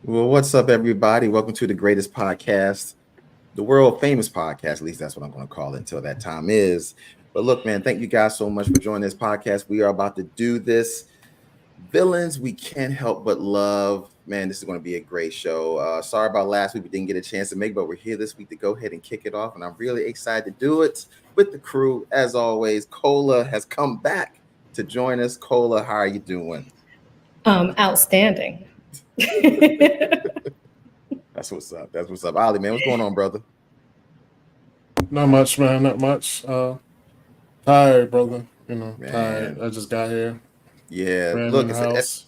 Well, what's up, everybody? Welcome to the greatest podcast, the world famous podcast. At least that's what I'm going to call it until that time is. But look, man, thank you guys so much for joining this podcast. We are about to do this. Villains we can't help but love. Man, this is going to be a great show. Sorry about last week. We didn't get a chance to make, but we're here this week to go ahead and kick it off. And I'm really excited to do it with the crew. As always, Cola has come back to join us. Cola, how are you doing? Outstanding. That's what's up. That's what's up. Ollie, man, what's going on, brother? Not much, man. Not much. Tired, brother. Tired. Man. I just got here. Yeah. Ran Look, in the house.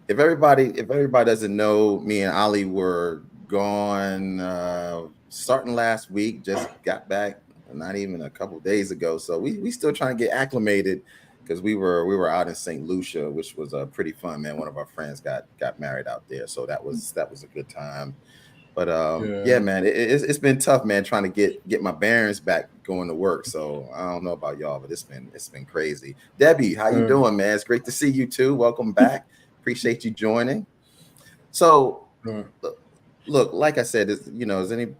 if everybody doesn't know, me and Ollie were gone starting last week, just got back not even a couple days ago. So we still trying to get acclimated because we were out in St. Lucia, which was pretty fun, man. One of our friends got married out there. So that was a good time. But yeah, man, it's been tough, man, trying to get my bearings back going to work. So I don't know about y'all, but it's been crazy. Debbie, how you doing, man? It's great to see you too. Welcome back. Appreciate you joining. So look, like I said,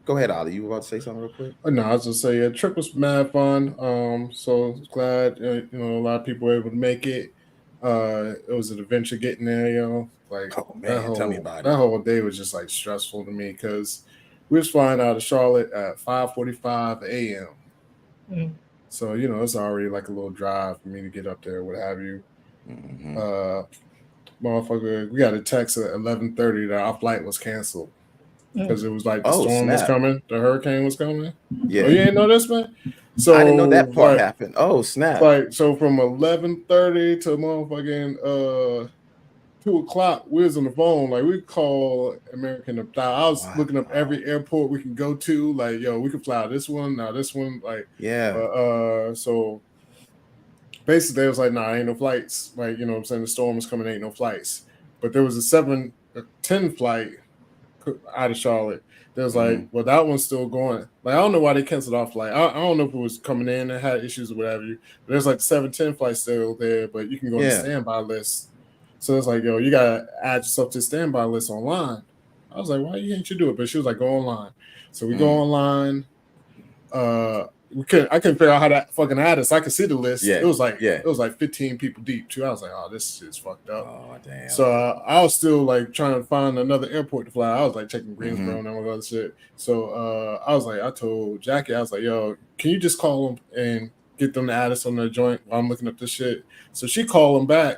go ahead, Ollie. You about to say something real quick? No, I was just saying, yeah, trip was mad fun. So glad a lot of people were able to make it. It was an adventure getting there, Like, oh man, tell me about that it. whole day was just like stressful to me because we was flying out of Charlotte at 5:45 a.m. Mm. So it's already like a little drive for me to get up there, what have you. Motherfucker, we got a text at 11:30 that our flight was canceled because it was like the storm was coming, the hurricane was coming. Yeah, you ain't know this, man. So I didn't know that part happened. Oh snap! Like so, from 11:30 to motherfucking 2:00, we was on the phone. Like we call American up. I was looking up every airport we can go to. Like, yo, we can fly this one, now this one. Like, yeah. So basically, it was like, nah, ain't no flights. Like, what I'm saying, the storm was coming, ain't no flights. But there was a 7:10 flight out of Charlotte. There's like, well, that one's still going. Like, I don't know why they canceled off flight. I don't know if it was coming in and had issues or whatever. But there's like 7:10 flight still there, but you can go on the standby list. So it's like, yo, you gotta add yourself to the standby list online. I was like, why can't you do it? But she was like, go online. So we go online. I couldn't figure out how to fucking add us. I could see the list. Yeah. It was like 15 people deep too. I was like, oh, this shit's fucked up. Oh damn. So I was still like trying to find another airport to fly. I was like checking Greensboro and all that other shit. So I told Jackie, I was like, yo, can you just call them and get them to add us on their joint while I'm looking up this shit? So she called them back.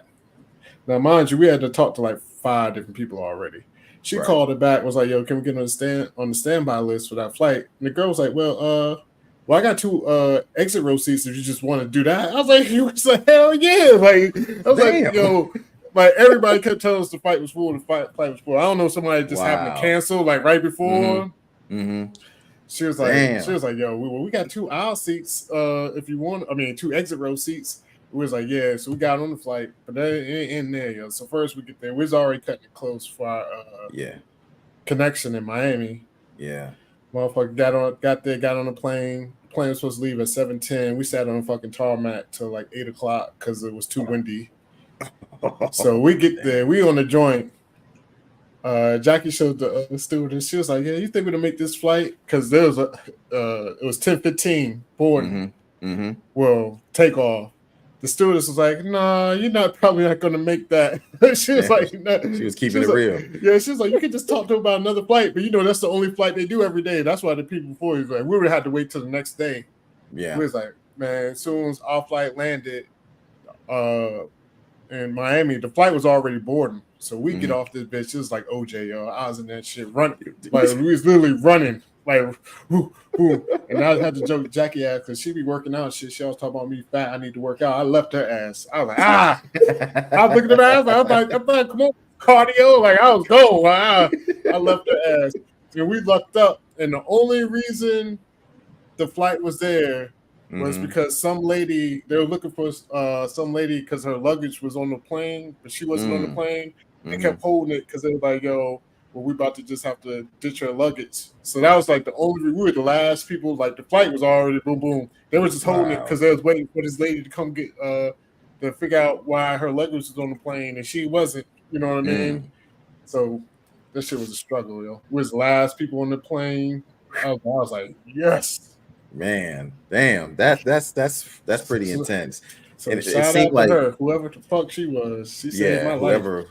Now, mind you, we had to talk to like 5 different people already. She called it back, was like, yo, can we get on the standby list for that flight? And the girl was like, well, I got 2 exit row seats if you just want to do that. I was like, hell yeah. Like, I was like, yo, like everybody kept telling us the flight was full, flight was full. I don't know, somebody just happened to cancel like right before. She was like, yo, we got 2 aisle seats if you want. I mean, 2 exit row seats. We was like, yeah, so we got on the flight, but that ain't in there, yo. So first we get there. We was already cutting it close for our connection in Miami. Yeah. Motherfucker got there, got on the plane. The plane was supposed to leave at 7:10. We sat on the fucking tarmac till like 8 o'clock because it was too windy. So we get there. We on the joint. Jackie showed the stewardess. She was like, yeah, you think we're going to make this flight? Because there was it was 10:15 boarding. Well, takeoff. The stewardess was like, "Nah, you're probably not going to make that." She was like, nah. She was keeping it real. Yeah, she was like, "You can just talk to them about another flight, but that's the only flight they do every day. That's why the people before was like, we would have to wait till the next day." Yeah, we was like, man, as soon as our flight landed, in Miami, the flight was already boarding, so we get off this bitch. It was like OJ, yo. I was in that shit running, like we was literally running. Like, whoo. And I had to joke Jackie ass because she be working out. She always talking about me fat. I need to work out. I left her ass. I was like, I was looking at her ass. I'm like, come on, cardio. Like I was going. I left her ass, and we lucked up. And the only reason the flight was there was because some lady, they were looking for some lady because her luggage was on the plane, but she wasn't on the plane. They kept holding it because they were like, yo, well, we about to just have to ditch her luggage. So that was like we were the last people. Like the flight was already boom, boom. They were just holding it because they was waiting for this lady to come get to figure out why her luggage was on the plane and she wasn't. You know what I mean? So That shit was a struggle, yo. We was the last people on the plane. I was like, yes. Man, damn, that's pretty intense. So And it shout seemed out to like, her, whoever the fuck she was. She saved my life. whoever,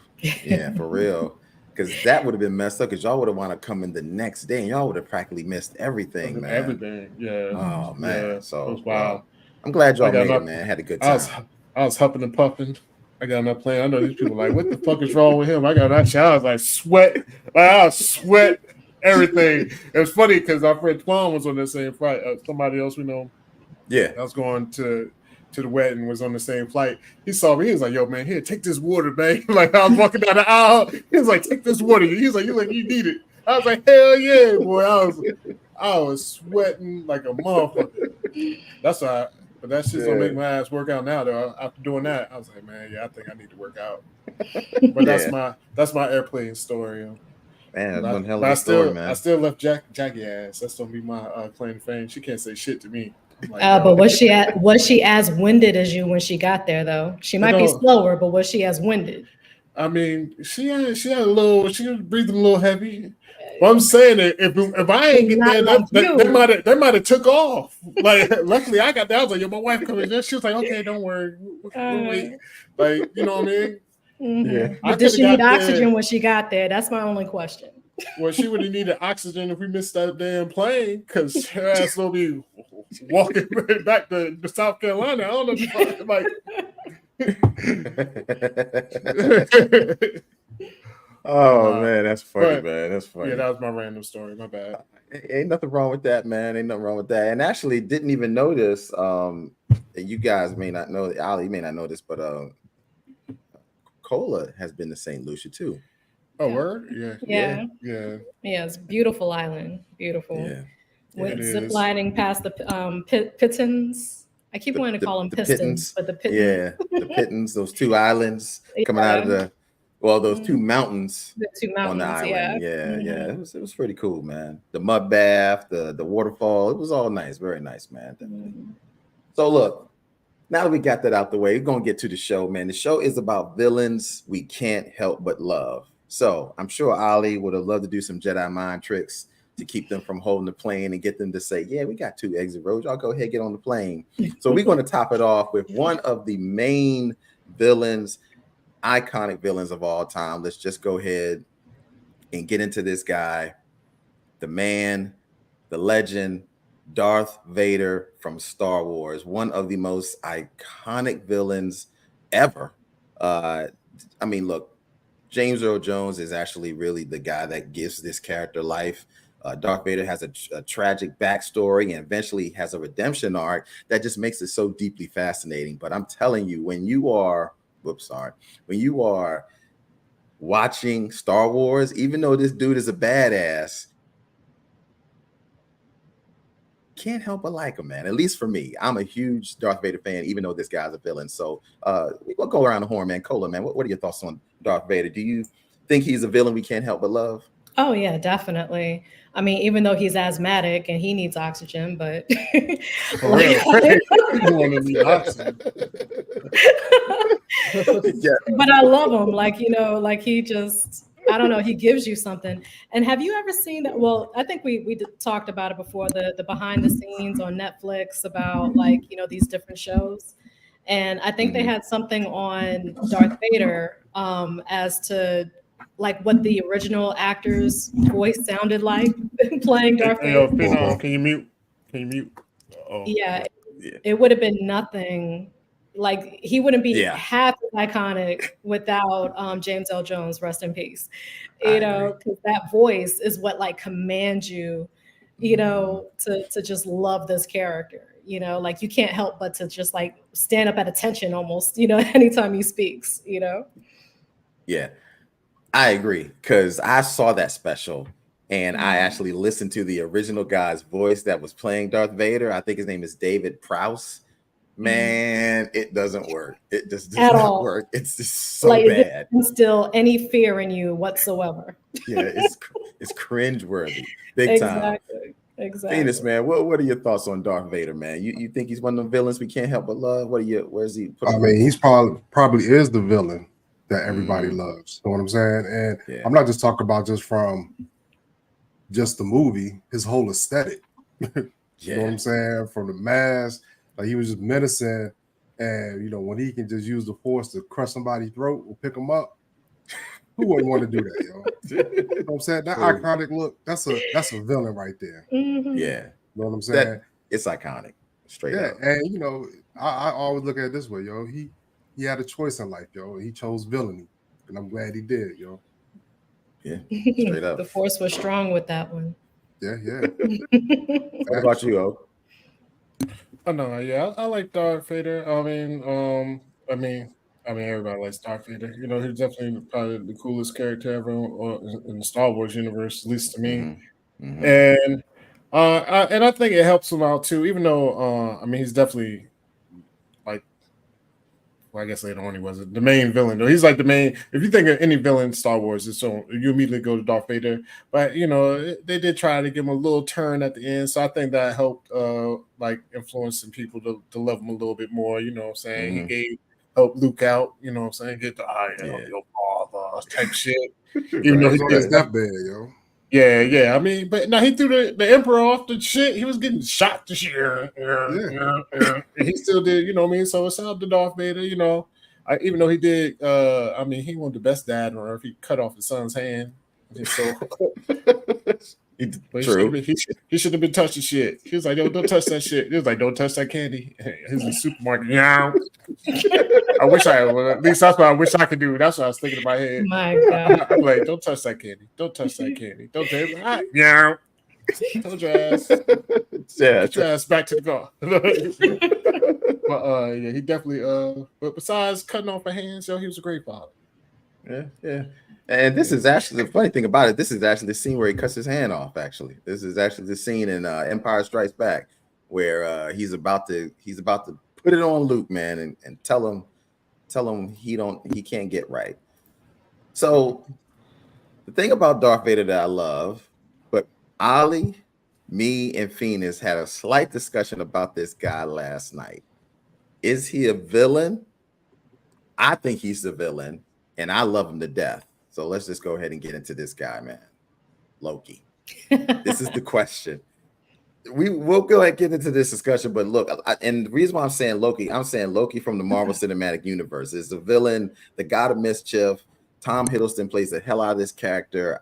for real. Because that would have been messed up because y'all would have wanted to come in the next day and y'all would have practically missed everything, man. Everything, yeah. Oh man. Yeah. So it was wild. I'm glad y'all made it, man. Had a good time. I was huffing and puffing. I got on that plane. I know these people like, what the fuck is wrong with him? I got that shit. I was like, sweat. I was sweat everything. It was funny because our friend Twan was on the same flight. Somebody else we know. Yeah. I was going to the wedding, was on the same flight. He saw me. He was like, yo, man, here, take this water, man. Like, I was walking down the aisle. He was like, take this water. He's like, you need it. I was like, hell yeah, boy. I was sweating like a motherfucker. That's why. But that shit's gonna make my ass work out now, though. After doing that, I was like, man, I think I need to work out. But that's my airplane story. Man, that's one hell of a story, man. I still left Jackie ass. That's gonna be my claim to fame. She can't say shit to me. Like, but was she as winded as you when she got there, though? She might be slower, but was she as winded? I mean, she had a little. She was breathing a little heavy. Well, I'm saying that if I ain't get there, they might have took off. Like, luckily I got there. I was like, yo, my wife coming in. She was like, okay, don't worry. We'll wait. Like, you know what I mean? Mm-hmm. Yeah. But did she need oxygen when she got there? That's my only question. Well, she would have needed oxygen if we missed that damn plane, because her ass will be walking back to South Carolina. I don't know if you like. Oh man, that's funny, man. That's funny. Yeah, that was my random story. My bad. Ain't nothing wrong with that, man. Ain't nothing wrong with that. And actually, didn't even know this. You guys may not know. Ali may not know this, but Cola has been to St. Lucia too. Oh, word? Yeah. Yeah, it's beautiful island. Beautiful. Yeah. Went ziplining past the Pittons. I keep wanting to call them Pistons, but the Pittons. Yeah, the Pittons. Those two islands coming out of those two mountains. The two mountains on the island. Yeah. It was pretty cool, man. The mud bath, the waterfall. It was all nice. Very nice, man. Mm-hmm. So look, now that we got that out the way, we're gonna get to the show, man. The show is about villains we can't help but love. So I'm sure Ali would have loved to do some Jedi mind tricks to keep them from holding the plane and get them to say, yeah, we got 2 exit roads. Y'all go ahead, get on the plane. So we're going to top it off with one of the main villains, iconic villains of all time. Let's just go ahead and get into this guy, the man, the legend, Darth Vader from Star Wars, one of the most iconic villains ever. I mean, look, James Earl Jones is actually really the guy that gives this character life. Darth Vader has a tragic backstory and eventually has a redemption arc that just makes it so deeply fascinating. But I'm telling you, when you are watching Star Wars, even though this dude is a badass, can't help but like him, man. At least for me, I'm a huge Darth Vader fan, even though this guy's a villain. So we'll go around the horn, man. Cola, man, what are your thoughts on Darth Vader? Do you think he's a villain we can't help but love? Oh yeah, definitely. I mean, even though he's asthmatic and he needs oxygen, but for real, but I love him. Like, he just, I don't know, he gives you something. And have you ever seen that? Well, I think we talked about it before, the behind the scenes on Netflix about these different shows. And I think they had something on Darth Vader as to what the original actor's voice sounded like playing Darth Vader. Can you mute? Uh-oh. Yeah, it would have been nothing. Like, he wouldn't be half as iconic without James L. Jones, rest in peace. Because that voice is what commands you, to just love this character. You can't help but to just stand up at attention almost, anytime he speaks, Yeah, I agree, because I saw that special and I actually listened to the original guy's voice that was playing Darth Vader. I think his name is David Prowse. Man, it doesn't work. It just does not work. It's just so bad. It doesn't instill any fear in you whatsoever. Yeah, it's cringeworthy, big time. Exactly. Venus, man, what are your thoughts on Darth Vader, man? You think he's one of the villains we can't help but love? Where's he? He's probably is the villain. that everybody loves. You know what I'm saying? And Yeah. I'm not just talking about just from just the movie, his whole aesthetic. You know what I'm saying? From the mask, like he was just menacing, and you know when he can just use the force to crush somebody's throat or pick them up, who wouldn't want to do that, yo? You know what I'm saying? That iconic look, that's a villain right there. Mm-hmm. Yeah. You know what I'm saying? It's iconic, straight up. And you know, I always look at it this way, yo. He had a choice in life, yo. He chose villainy, and I'm glad he did, yo. Yeah, straight up. The force was strong with that one. Yeah. What about you, O? Oh no, yeah, I like Darth Vader. I mean, everybody likes Darth Vader. You know, he's definitely probably the coolest character ever in the Star Wars universe, at least to me. And I think it helps him out too, even though I mean he's definitely like, well, I guess later on he wasn't the main villain though. He's like the main. If you think of any villain in Star Wars, it's so you immediately go to Darth Vader. But you know they did try to give him a little turn at the end, so I think that helped like influencing people to love him a little bit more. You know what I'm saying? He helped Luke out. You know what I'm saying? Get the I am your father type shit. Even though He's on his deathbed, yo. Yeah. I mean, but now he threw the Emperor off the shit. He was getting shot this year. And he still did, you know what I mean? So it's out to Darth Vader, you know. Even though he did, I mean, he wasn't the best dad on earth. He cut off his son's hand. So, True. He should have been touching shit. He was like, yo, don't touch that shit. He was like, don't touch that candy. He's in the supermarket. Yeah. I wish at least that's what I wish I could do. That's what I was thinking in my head. My God. I'm like, don't touch that candy. Don't touch that candy. Don't touch that. Yeah. Told your ass. Yeah. Get your ass back to the car. But yeah, he definitely but besides cutting off her hands, yo, he was a great father. Yeah. And this is actually the funny thing about it. This is actually the scene where he cuts his hand off. Actually, this is actually the scene in Empire Strikes Back where he's about to put it on Luke, man, and tell him he can't get right. So the thing about Darth Vader that I love, but Ali, me, and Phoenix had a slight discussion about this guy last night. Is he a villain? I think he's the villain, and I love him to death. So let's just go ahead and get into this guy, man. Loki. This is the question. We'll go ahead and get into this discussion, but look, and the reason why I'm saying Loki from the Marvel Cinematic Universe is the villain, the god of mischief. Tom Hiddleston plays the hell out of this character.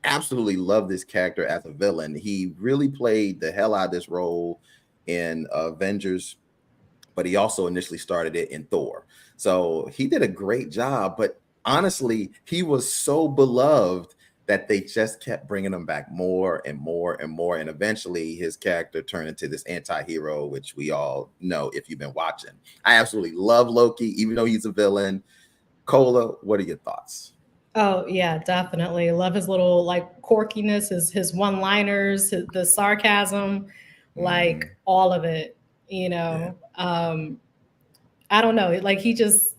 Absolutely love this character as a villain. He really played the hell out of this role in Avengers, but he also initially started it in Thor. So he did a great job, but honestly, he was so beloved that they just kept bringing him back more and more and more. And eventually his character turned into this anti-hero, which we all know if you've been watching. I absolutely love Loki, even though he's a villain. Cola, what are your thoughts? Oh yeah, definitely. Love his little like quirkiness, his one-liners, the sarcasm, like all of it, you know. Yeah. I don't know. Like he just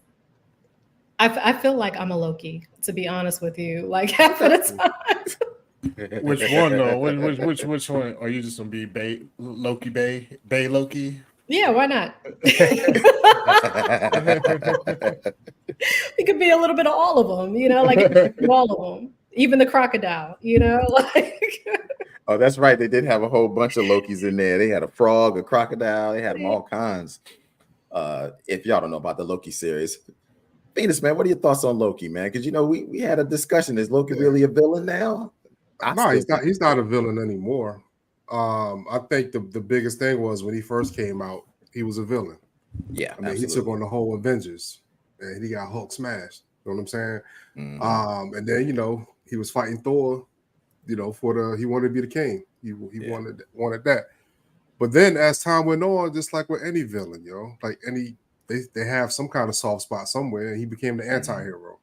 I feel like I'm a Loki, to be honest with you. Like half of the time. Which one though? Which one? Are you just gonna be Bay Loki? Yeah, why not? It could be a little bit of all of them, you know, like all of them, even the crocodile, you know, like. Oh, that's right. They did have a whole bunch of Lokis in there. They had a frog, a crocodile. They had them all kinds. If y'all don't know about the Loki series, Venus, man, what are your thoughts on Loki, man? Because you know we had a discussion. Is Loki really a villain now? No, he's not. He's not a villain anymore. I think the biggest thing was when he first came out, he was a villain. Yeah, I mean, he took on the whole Avengers, and he got Hulk smashed. You know what I'm saying? And then you know he was fighting Thor. You know, he wanted to be the king. He wanted that. But then as time went on, just like with any villain, like they have some kind of soft spot somewhere, and he became the anti-hero.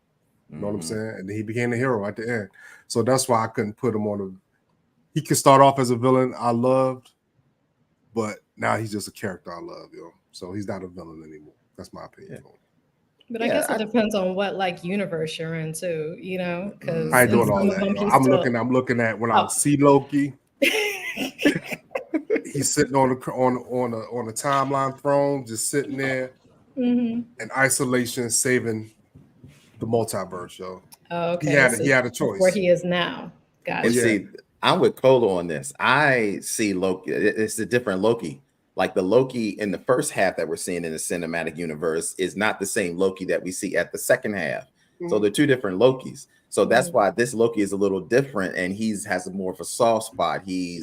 You know what I'm saying? And then he became the hero at the end. So that's why I couldn't put him on he could start off as a villain I loved, but now he's just a character I love, So he's not a villain anymore. That's my opinion. Yeah. But I guess it depends on what like universe you're in too, you know? Because I ain't doing all that. I'm looking at when I see Loki. He's sitting on a timeline throne, just sitting there in isolation, saving the multiverse, yo. Oh, okay. He had a choice. Where he is now. Gotcha. And yeah. see, I'm with Colo on this. I see Loki. It's a different Loki. Like the Loki in the first half that we're seeing in the cinematic universe is not the same Loki that we see at the second half. So they're two different Lokis. So that's why this Loki is a little different, and has more of a soft spot. He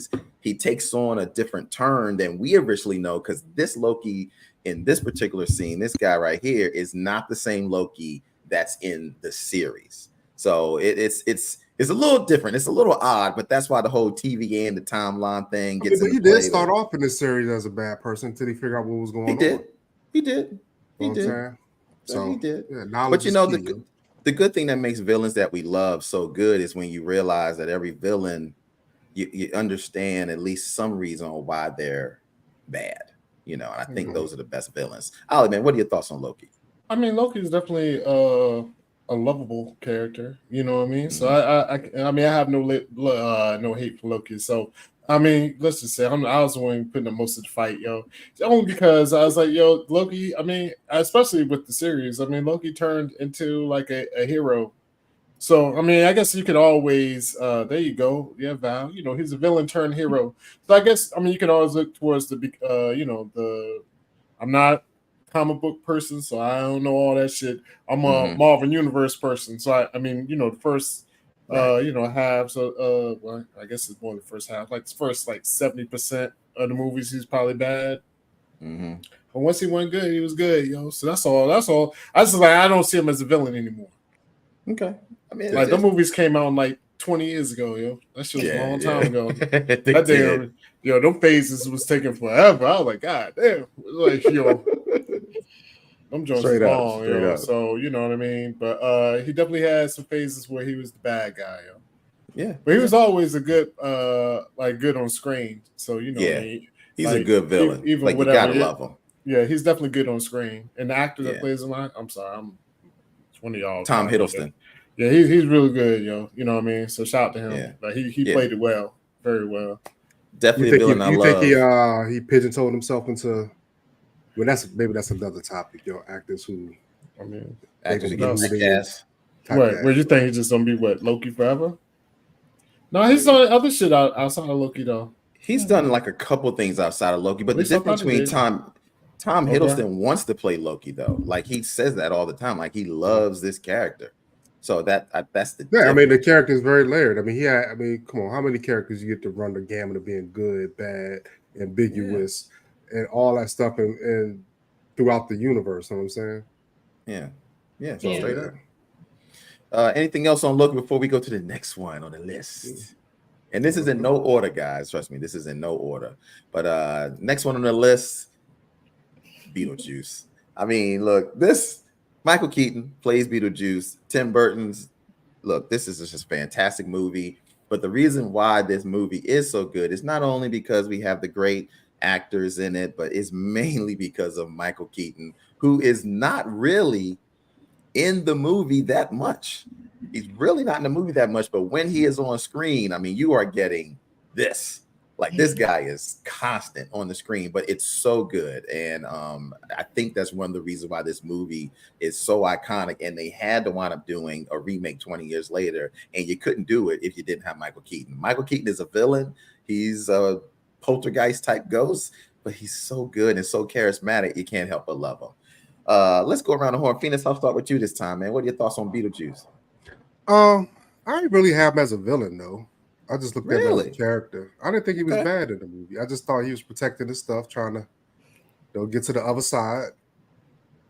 takes on a different turn than we originally know, because this Loki in this particular scene, this guy right here, is not the same Loki that's in the series. So it's a little different. It's a little odd, but that's why the whole TVA and the timeline thing gets into he play. did start off in this series as a bad person until he figured out what was going on. He did. So he did. Yeah, but you know, the good thing that makes villains that we love so good is when you realize that every villain, you understand at least some reason why they're bad. You know, and I think those are the best villains. Ollie, man, what are your thoughts on Loki? I mean, Loki is definitely a lovable character. You know what I mean? So I mean, I have no hate for Loki. So I mean, let's just say I was the one putting up most of the fight, yo. Only because I was like, yo, Loki. I mean, especially with the series. I mean, Loki turned into like a hero. So I mean, I guess you could always there you go. Yeah, Val. You know, he's a villain turned hero. So I guess you can always look towards the I'm not comic book person, so I don't know all that shit. I'm a Marvel Universe person, so I mean, the first half. So well, I guess it's more the first half. Like the first 70% of the movies, he's probably bad. But once he went good, he was good, yo. So that's all. I just I don't see him as a villain anymore. Okay, I mean, the movies came out 20 years ago, yo. That shit was a long time ago. That damn, yo, them phases was taking forever. I was like, God damn, yo. I'm joints long, yo. So you know what I mean. But he definitely had some phases where he was the bad guy, yo. Yeah, but he was always a good, good on screen. So you know, what I mean? He's a good villain. Even you gotta love him. Yeah, he's definitely good on screen. And the actor that plays him, I'm sorry, I'm 20 y'all. Tom Hiddleston. Yeah, he's really good, yo. You know what I mean? So shout out to him. Yeah. Like he played it well, very well. Definitely a villain I love. You think he pigeonholed himself into? Well, that's another topic, yo. Actors who, actors who get typecast. What? Where you think he's just gonna be Loki forever? No, he's done other shit outside of Loki though. He's done a couple things outside of Loki, but the difference between Tom Hiddleston wants to play Loki though. Like he says that all the time. Like he loves this character. So that's the difference. I mean the character is very layered. I mean, come on, how many characters you get to run the gamut of being good, bad, ambiguous, and all that stuff and throughout the universe, you know what I'm saying? Yeah, straight up. Anything else on Loki before we go to the next one on the list? And this is in no order, guys. Trust me, this is in no order. But next one on the list, Beetlejuice. I mean, look, this Michael Keaton plays Beetlejuice. Tim Burton's, look, this is just a fantastic movie. But the reason why this movie is so good is not only because we have the great actors in it, but it's mainly because of Michael Keaton, who is not really in the movie that much. He's really not in the movie that much, but when he is on screen, I mean, you are getting this. Like this guy is constant on the screen, but it's so good. And I think that's one of the reasons why this movie is so iconic. And they had to wind up doing a remake 20 years later, and you couldn't do it if you didn't have Michael Keaton. Michael Keaton is a villain. He's a poltergeist type ghost, but he's so good and so charismatic, you can't help but love him. Let's go around the horn. Phoenix, I'll start with you this time, man. What are your thoughts on Beetlejuice? I didn't really have him as a villain though. I just looked at him as a character. I didn't think he was bad in the movie. I just thought he was protecting his stuff, trying to get to the other side.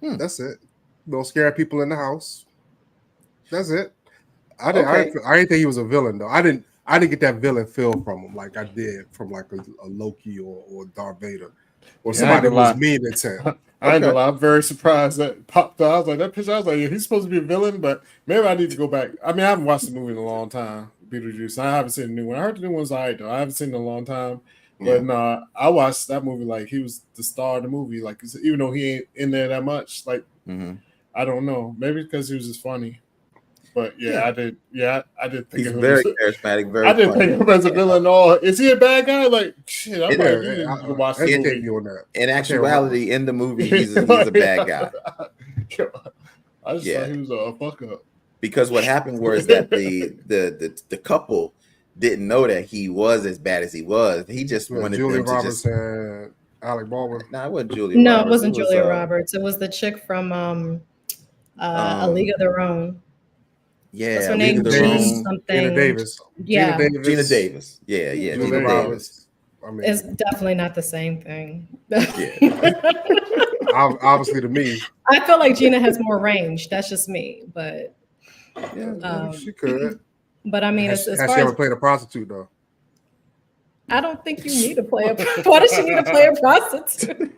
That's it. Don't scare people in the house. That's it. I didn't think he was a villain though. I didn't get that villain feel from him like I did from like a Loki or Darth Vader or somebody who was mean at him. I ain't gonna lie, I'm very surprised that popped up. I was like, that picture, I was like, he's supposed to be a villain, but maybe I need to go back. I mean, I haven't watched the movie in a long time, Beetlejuice. I haven't seen the new one. I heard the new one's all right, though. I haven't seen it in a long time. But no, I watched that movie like he was the star of the movie. Like, even though he ain't in there that much, like, I don't know. Maybe because he was just funny. But I did. Yeah, I did think he's very charismatic. Very. I didn't think of him as a villain at all. Is he a bad guy? Like shit, I'm like, to watch in actuality, in the movie, he's a bad guy. I just thought he was a fuck up. Because what happened was that the couple didn't know that he was as bad as he was. He just wanted Julia them to Roberts just. and Alec Baldwin. No, it wasn't Julia No, Roberts. it wasn't Julia Roberts. It was the chick from A League of Their Own. Yeah, What's her League name? of Their Own. Something. Gina Davis. Yeah. Gina Davis. Yeah, Julia Gina Roberts. Davis. I mean, It's definitely not the same thing. Yeah. Obviously, to me, I feel like Gina has more range. That's just me, but yeah, she could. But I mean, Has as she far ever as played a prostitute though? I don't think you need to play a. Why does she need to play a prostitute?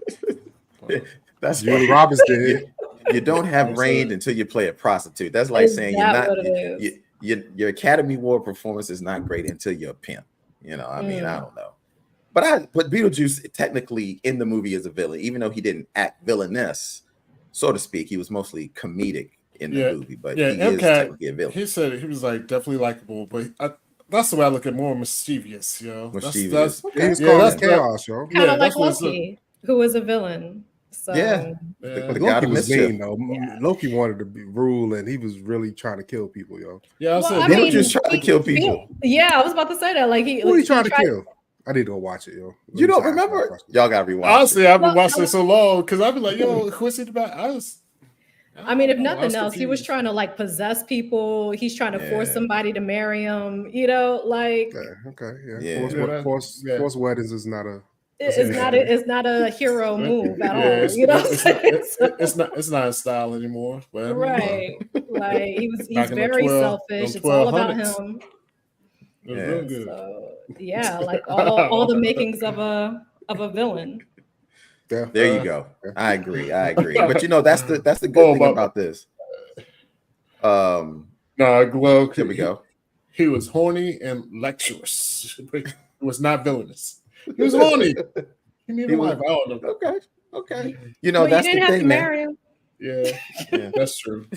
That's Julia Roberts did. You don't have range until you play a prostitute. That's like Is saying that what it is? your Academy Award performance is not great until you're a pimp. You know, I mean, I don't know. But Beetlejuice technically in the movie is a villain, even though he didn't act villainous, so to speak. He was mostly comedic in the movie, but he is technically a villain. He said he was like definitely likable, but that's the way I look at more mischievous, Mischievous. He's called chaos, yo. Kind of like Loki, who was a villain. So Loki was mean though. Yeah. Loki wanted to rule, and he was really trying to kill people, yo. Yeah, Beetlejuice tried to kill people. Yeah, I was about to say that. Like who he trying to kill? I need to go watch it, yo. You don't remember? Y'all gotta rewatch. Honestly, I've been watching it so long because I've been like, yo, who's it about? I mean, if nothing else, he was trying to like possess people. He's trying to force somebody to marry him. You know, like Forced weddings is not a. It's not a hero move at all. You know, it's not a style anymore. But right? Like he's very selfish. It's all about him. Real good. So, yeah, like all the makings of a villain. Yeah. There you go. I agree. But you know, that's the good thing about this. Well, here we go. He was horny and lecturous. It was not villainous. He was horny. He needed a wife. I don't know. Okay. You know, that's the thing, man. Yeah, that's true.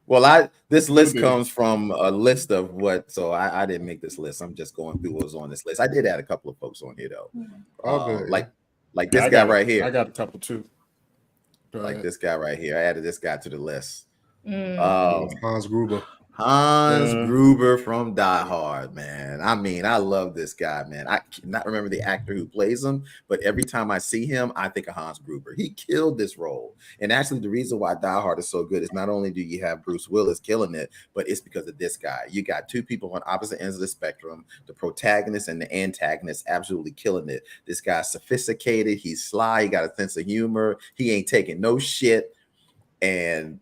Well, this list comes from a list of what, so I didn't make this list. I'm just going through what was on this list. I did add a couple of folks on here though. Like this guy right here. I got a couple too. Like this guy right here. I added this guy to the list. Hans Gruber. Hans Gruber from Die Hard, man. I mean, I love this guy, man. I cannot remember the actor who plays him, but every time I see him, I think of Hans Gruber. He killed this role. And actually, the reason why Die Hard is so good is not only do you have Bruce Willis killing it, but it's because of this guy. You got two people on opposite ends of the spectrum, the protagonist and the antagonist, absolutely killing it. This guy's sophisticated. He's sly. He got a sense of humor. He ain't taking no shit. And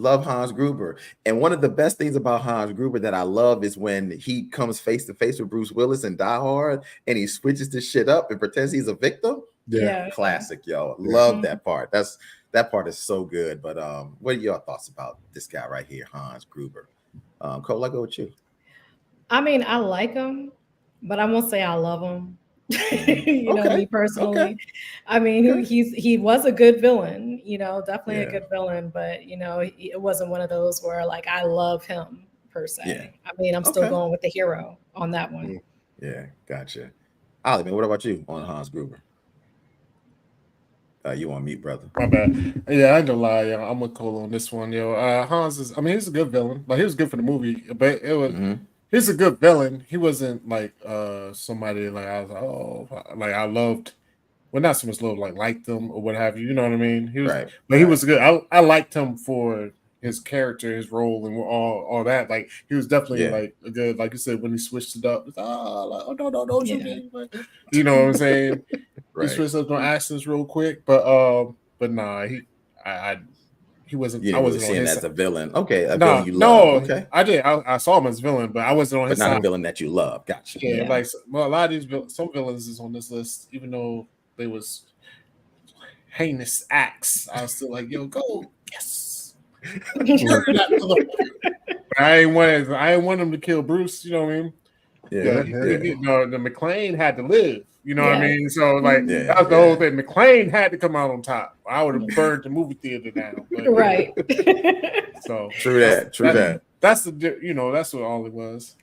love Hans Gruber. And one of the best things about Hans Gruber that I love is when he comes face to face with Bruce Willis in Die Hard and he switches this shit up and pretends he's a victim. Yeah. Classic, yo. Love that part. That part is so good. But what are your thoughts about this guy right here, Hans Gruber? Cole, I'll go with you. I mean, I like him, but I won't say I love him. You know, me personally. Okay. I mean, he was a good villain, you know, definitely a good villain, but you know, it wasn't one of those where like I love him per se. Yeah. I mean, I'm still going with the hero on that one. Yeah, gotcha. Ollie, man, what about you on Hans Gruber? You on mute, brother? My bad. Yeah, I ain't gonna lie, yo. I'm gonna call on this one, yo. Hans is. I mean, he's a good villain. Like he was good for the movie, but it was. He's a good villain. He wasn't like somebody like I was like, oh, like I loved. Well, not so much love, like liked them or what have you. You know what I mean? He was, but he was good. I liked him for his character, his role, and all that. Like he was definitely like a good. Like you said, when he switched it up, no, you know what I'm saying? He switched up on accents real quick, but nah, he wasn't. You I wasn't seeing as a villain. Okay, a villain you love. Okay, I did. I saw him as a villain, but I wasn't on his side. Not a villain that you love. Gotcha. Yeah, like a lot of these some villains is on this list, even though they was heinous acts. I was still like, yo, go, yes. I ain't want him to kill Bruce. You know what I mean? The McClane had to live. You know what I mean? So like that was the whole thing. McClane had to come out on top. I would have burned the movie theater down. But, right. So true that. That's that's what all it was.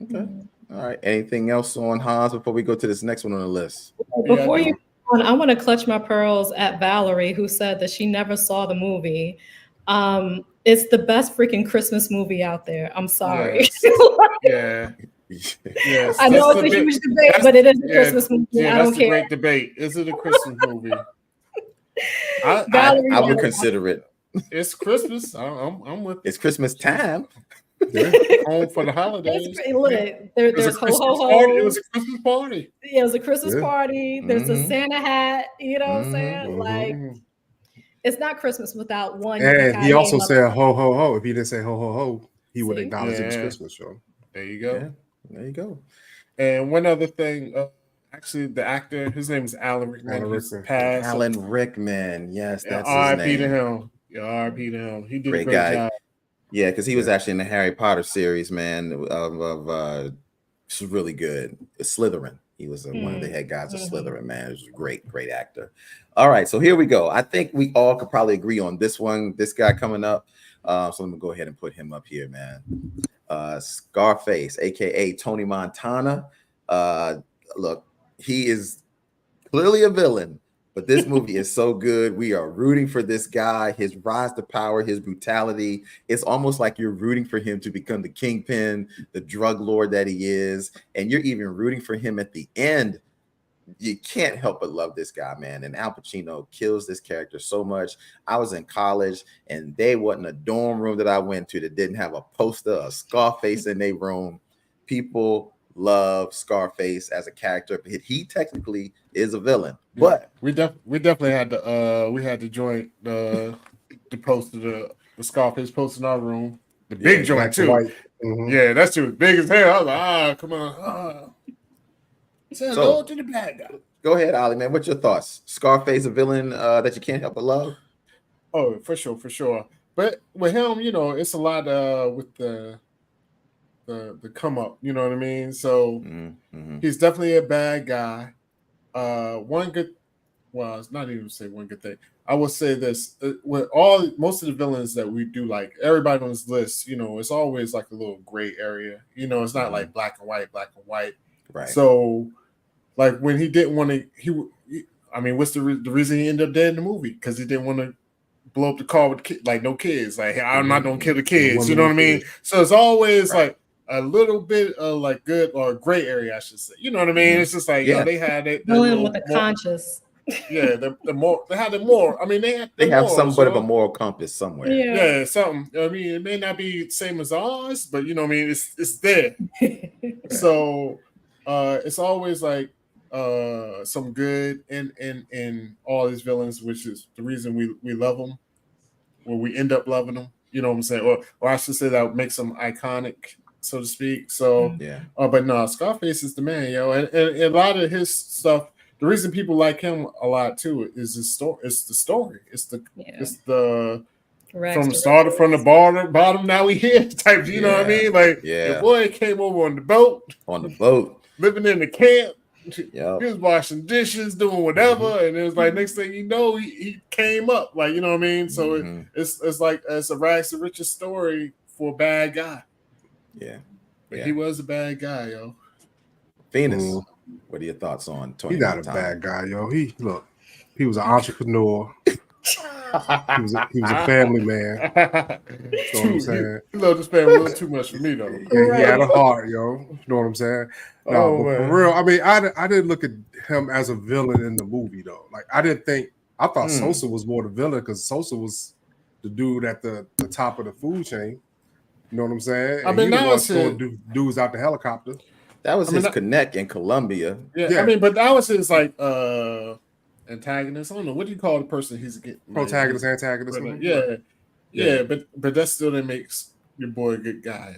Okay. All right. Anything else on Hans before we go to this next one on the list? Before you go on, I want to clutch my pearls at Valerie, who said that she never saw the movie. It's the best freaking Christmas movie out there. I'm sorry. Yes. Yes. I know it's a huge debate, but it is a Christmas movie. Yeah, I don't that's a care. great debate. Is it a Christmas movie? I would consider it. It's Christmas. I'm with. It's Christmas time. Yeah. Home for the holidays. Look, there's ho ho ho. It was a Christmas party. Yeah, it was a Christmas party. There's a Santa hat. You know what I'm saying? Like, it's not Christmas without one. And he also said ho ho ho. If he didn't say ho ho ho, he would acknowledge it was Christmas, yo. There you go. Yeah, there you go. And one other thing, actually, the actor, his name is Alan Rickman. Passed. Alan Rickman, yes, that's his R.I.P. name. to him. Yeah, R.I.P. to him. He did Great a great guy. job. Yeah, because he was actually in the Harry Potter series, man. It's really good. It's Slytherin. He was one of the head guys of Slytherin, man. He was a great actor. All right, so here we go. I think we all could probably agree on this one. This guy coming up. So let me go ahead and put him up here, man. Scarface, aka Tony Montana. Look, he is clearly a villain, but this movie is so good. We are rooting for this guy, his rise to power, his brutality. It's almost like you're rooting for him to become the kingpin, the drug lord that he is, and you're even rooting for him at the end. You can't help but love this guy, man. And Al Pacino kills this character so much. I was in college, and they wasn't a dorm room that I went to that didn't have a poster of Scarface in their room. People love Scarface as a character, but he technically is a villain. But we definitely had to join the poster, the Scarface poster in our room. The big joint too. Yeah, that shit was big as hell. I was like, come on. Say hello to the bad guy. Go ahead, Ollie, man. What's your thoughts? Scarface, a villain that you can't help but love? Oh, for sure. But with him, it's a lot with the come up. You know what I mean? So he's definitely a bad guy. It's not even say one good thing. I will say this: with most of the villains that we do, like everybody on this list, it's always like a little gray area. It's not like black and white. Right. So, like when he didn't want to, what's the reason he ended up dead in the movie? Because he didn't want to blow up the car with no kids. Like, I'm not gonna kill the kids. You know what I mean? So it's always like a little bit of like good or gray area, I should say. You know what I mean? It's just like they had it. Villain with a conscience. Yeah, they had the more. They have somewhat of a moral compass somewhere. Yeah, something. It may not be the same as ours, but it's there. So it's always like some good in all these villains, which is the reason we love them, or we end up loving them. You know what I'm saying? Or I should say that makes them iconic, so to speak. So but no, Scarface is the man, and a lot of his stuff. The reason people like him a lot too is his story. It's the story. It's the from the bottom. Now we here type. You know what I mean? Like the boy came over on the boat, living in the camp. He was washing dishes, doing whatever, and it was like next thing you know, he came up. Like, you know what I mean? So it's like it's a rags to riches story for a bad guy. Yeah, he was a bad guy, yo. Venus. What are your thoughts on Tony? He's not a bad guy, yo. He was an entrepreneur. he was a family man. You know what I'm saying? He loved his family a little too much for me, though. Yeah, he had a heart, yo. You know what I'm saying? No, but for real, I didn't look at him as a villain in the movie, though. Like, I thought Sosa was more the villain because Sosa was the dude at the top of the food chain. You know what I'm saying? And he was throwing dudes out the helicopter. That was his connect in Colombia. Yeah, but that was his like antagonist. I don't know, what do you call the person he's getting? Protagonist, antagonist. Yeah, but that still that makes your boy a good guy.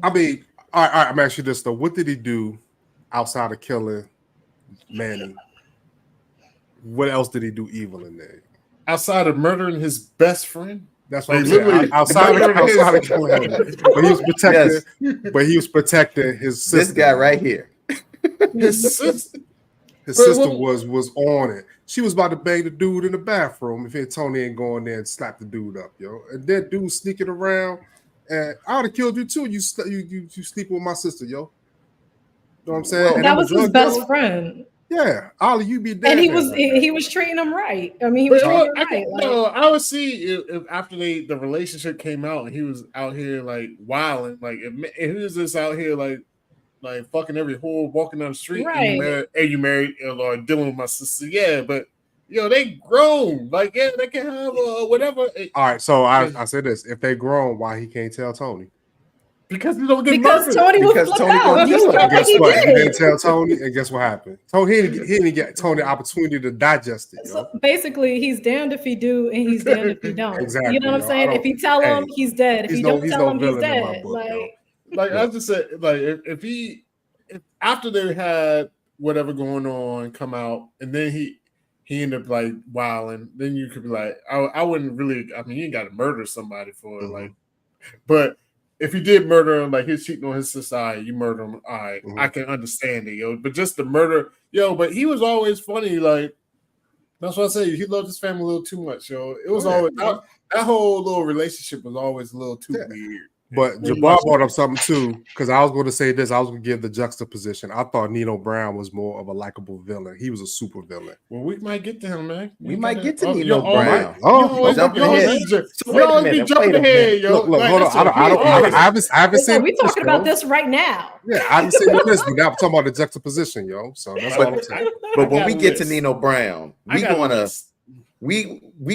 All right, I'm asking you this though. What did he do outside of killing Manny? What else did he do evil in there? Outside of murdering his best friend? That's what I'm saying. Outside of killing him. But he was protecting. But he was protecting his sister. This guy right here. His sister. His sister was on it. She was about to bang the dude in the bathroom if Tony ain't going there and slap the dude up, yo. And that dude sneaking around, and I would have killed you too. You sleeping with my sister, yo. You know what I'm saying? Well, that was his best friend. Yeah, Ollie, you be dead. And he there was like that. he was treating him right. I mean, he was treating him right. No, I would see if after the relationship came out and he was out here like wilding, like if he was just out here like fucking every whore walking down the street, Right. and you married or dealing with my sister, yeah, but they grown, like they can have whatever. All right, so I said this: if they grown, why he can't tell Tony? Because you don't get because murdered. Tony would Because flip Tony out. gonna Just kill him. like And guess he what? He did. didn't tell Tony, and guess what happened? Tony he didn't get Tony the opportunity to digest it. Yo. So basically, he's damned if he do, and he's damned if he don't. Exactly, You know what I'm saying? If he tell him, he's dead. If he don't tell him, he's dead. Like I just said, like if after they had whatever going on come out, and then he ended up like wilding, then you could be like, I wouldn't really. I mean, you ain't got to murder somebody for it, like, but. If he did murder him, like he's cheating on his society, you murder him. All right, I can understand it, But just the murder, but he was always funny. Like that's what I say. He loved his family a little too much, It was always that whole little relationship was always a little too weird. But Jabbar brought up something too, because I was going to say this. I was going to give the juxtaposition. I thought Nino Brown was more of a likable villain. He was a super villain. Well, we might get to him, man. We might get to Nino Brown. Jumping ahead. We always be jumping ahead, Look, hold on. I haven't seen. We're talking about this right now. Yeah, I haven't seen the list, but now we're talking about the juxtaposition, So that's what I'm saying. But when we get to Nino Brown, we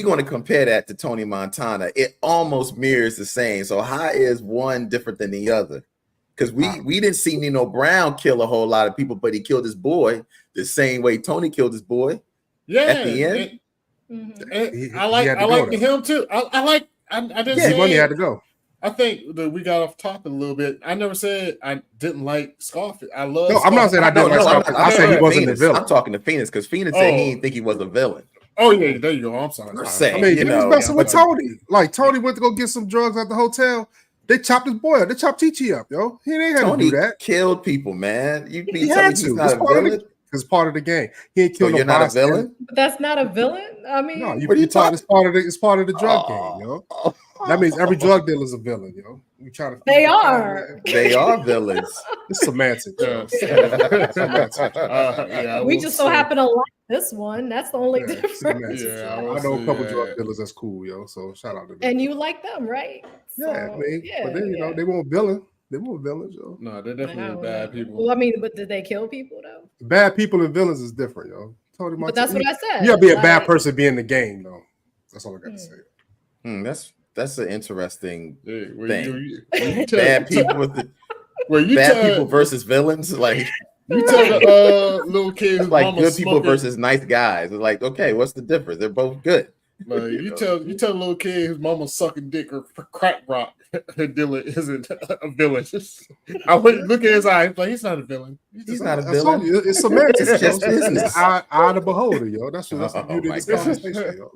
going to compare that to Tony Montana. It almost mirrors the same. So how is one different than the other? Because we didn't see Nino Brown kill a whole lot of people, but he killed his boy the same way Tony killed his boy. Yeah, at the end. I like him too. I didn't say money had to go. I think that we got off topic a little bit. I never said I didn't like Scarface. I love. No, I'm not saying I didn't like Scarface. I said he wasn't the villain. I'm talking to Phoenix because Phoenix said he didn't think he was a villain. Oh yeah, there you go. I'm sorry. I mean, he was messing with Tony. Like Tony went to go get some drugs at the hotel. They chopped his boy up. They chopped Chi up, He ain't had to do that. Killed people, man. He had to. It's part of the game. He ain't killed you're not a villain. But that's not a villain. I mean, no, it's part of the drug game, That means every drug dealer is a villain, We try to. They are. They are villains. It's semantics. We just so happen to like this one. That's the only difference. I know a couple drug dealers that's cool, So shout out to them. And you like them, right? Yeah, but then they weren't villain. They weren't villains, No, they're definitely bad people. Well, I mean, but did they kill people though? Bad people and villains is different, Tony Montana. But that's what I said. You gotta be a bad person to be in the game, though. That's all I got to say. That's an interesting thing. Bad people with people versus villains, like you tell the little kid, like good people versus nice guys. It's like, okay, what's the difference? They're both good. Like, you tell a little kid his mama's sucking dick or crack rock. Dylan isn't a villain. I wouldn't look at his eyes like he's not a villain. He's not a villain. It's semantics. It's just business. It's eye of the beholder, That's the beauty of this conversation,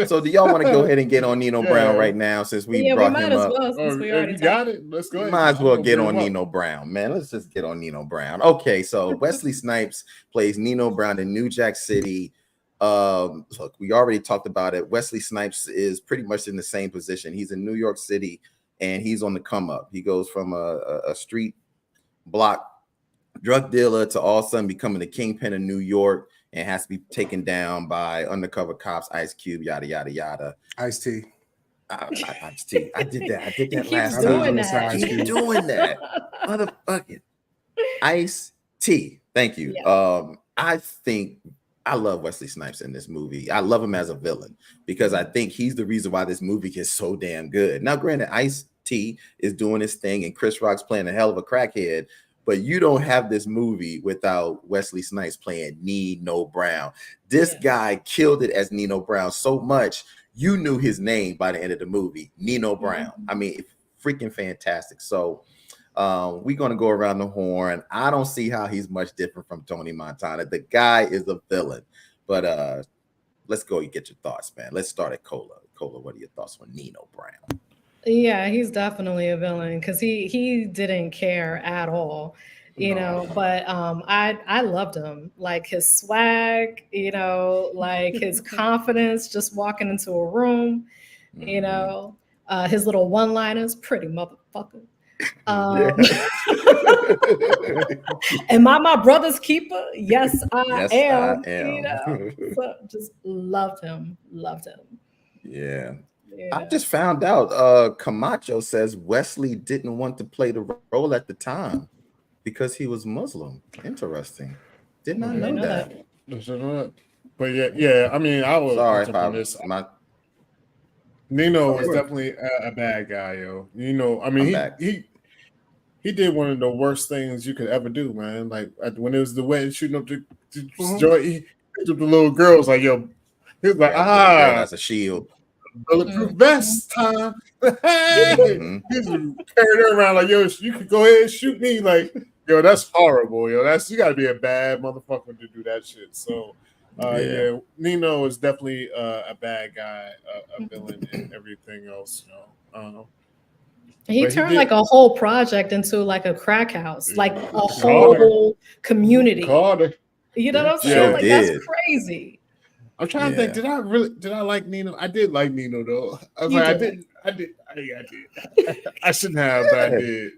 So do y'all want to go ahead and get on Nino Brown right now since we brought him up? You got it. Let's go ahead. Might as well get on Nino Brown, man. Let's just get on Nino Brown. Okay, so Wesley Snipes plays Nino Brown in New Jack City. Look, we already talked about it. Wesley Snipes is pretty much in the same position. He's in New York City and he's on the come up. He goes from a street block drug dealer to all of a sudden becoming the kingpin of New York and has to be taken down by undercover cops, Ice Cube, yada yada yada. Ice-T. Ice-T. I did that last time. Keep doing that. Motherfucking Ice-T. Thank you. Yeah. I think I love Wesley Snipes in this movie. I love him as a villain because I think he's the reason why this movie is so damn good. Now, granted, Ice-T is doing his thing and Chris Rock's playing a hell of a crackhead, but you don't have this movie without Wesley Snipes playing Nino Brown. This guy killed it as Nino Brown so much, you knew his name by the end of the movie, Nino Brown. I mean, freaking fantastic. So we're going to go around the horn. I don't see how he's much different from Tony Montana. The guy is a villain. But let's go and get your thoughts, man. Let's start at Cola. Cola, what are your thoughts on Nino Brown? Yeah, he's definitely a villain because he didn't care at all, but I loved him, like his swag, like his confidence just walking into a room, his little one-liners, pretty motherfucker. Am I my brother's keeper? Yes, I Yes, am. I am. So just loved him. Yeah. I Yeah. just found out Camacho says Wesley didn't want to play the role at the time because he was Muslim. Interesting. Did not know that. But yeah. I mean, I will Sorry if jump on I this. my Nino was Good. definitely a bad guy, yo. I mean, I'm back. he did one of the worst things you could ever do, man. Like when it was the way shooting up the Mhm. joy, he picked up the little girls, like, yo, he was like, Grab the little girl as a shield. bulletproof vest time. Mhm. He's carrying her around like, yo, you could go ahead and shoot me. Like, yo, that's horrible, yo. You gotta be a bad motherfucker to do that shit. So yeah, Nino is definitely a bad guy, a villain, and everything else, He But turned did- like a whole project into like a crack house, like a Carter. whole community. Carter. You know what I'm saying? Sure Like did. that's crazy. I'm trying to think. Did I like Nino? I did like Nino though. I was You like, did. I did. I shouldn't have, but I did.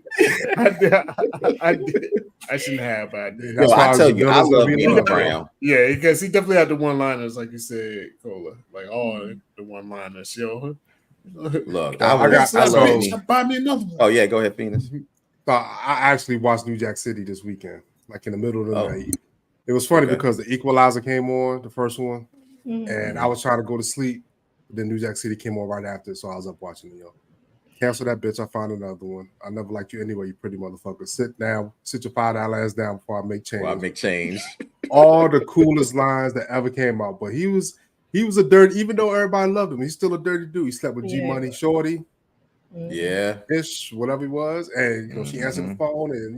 I did. I shouldn't have, but I did. That's Yo, why I tell you, I villains gonna love be Nino loved. Brown. Yeah, because he definitely had the one-liners, like you said, Cola. Like all the one-liners, yo. Look, I I got- love so- me. Buy me another one. Oh yeah, go ahead, Phoenix. So I actually watched New Jack City this weekend, like in the middle of the Oh. night. It was funny Okay. because the Equalizer came on, the first one, Mhm. and I was trying to go to sleep. Then New Jack City came on right after, so I was up watching it. Cancel that bitch. I found another one. I never liked you anyway, you pretty motherfucker. Sit down, sit your $5 ass down before I make change. Well, I make change. All the coolest lines that ever came out, but he was a dirty. Even though everybody loved him, he's still a dirty dude. He slept with G Yeah. Money, Shorty, Yeah. Ish, whatever he was, and she answered the phone, and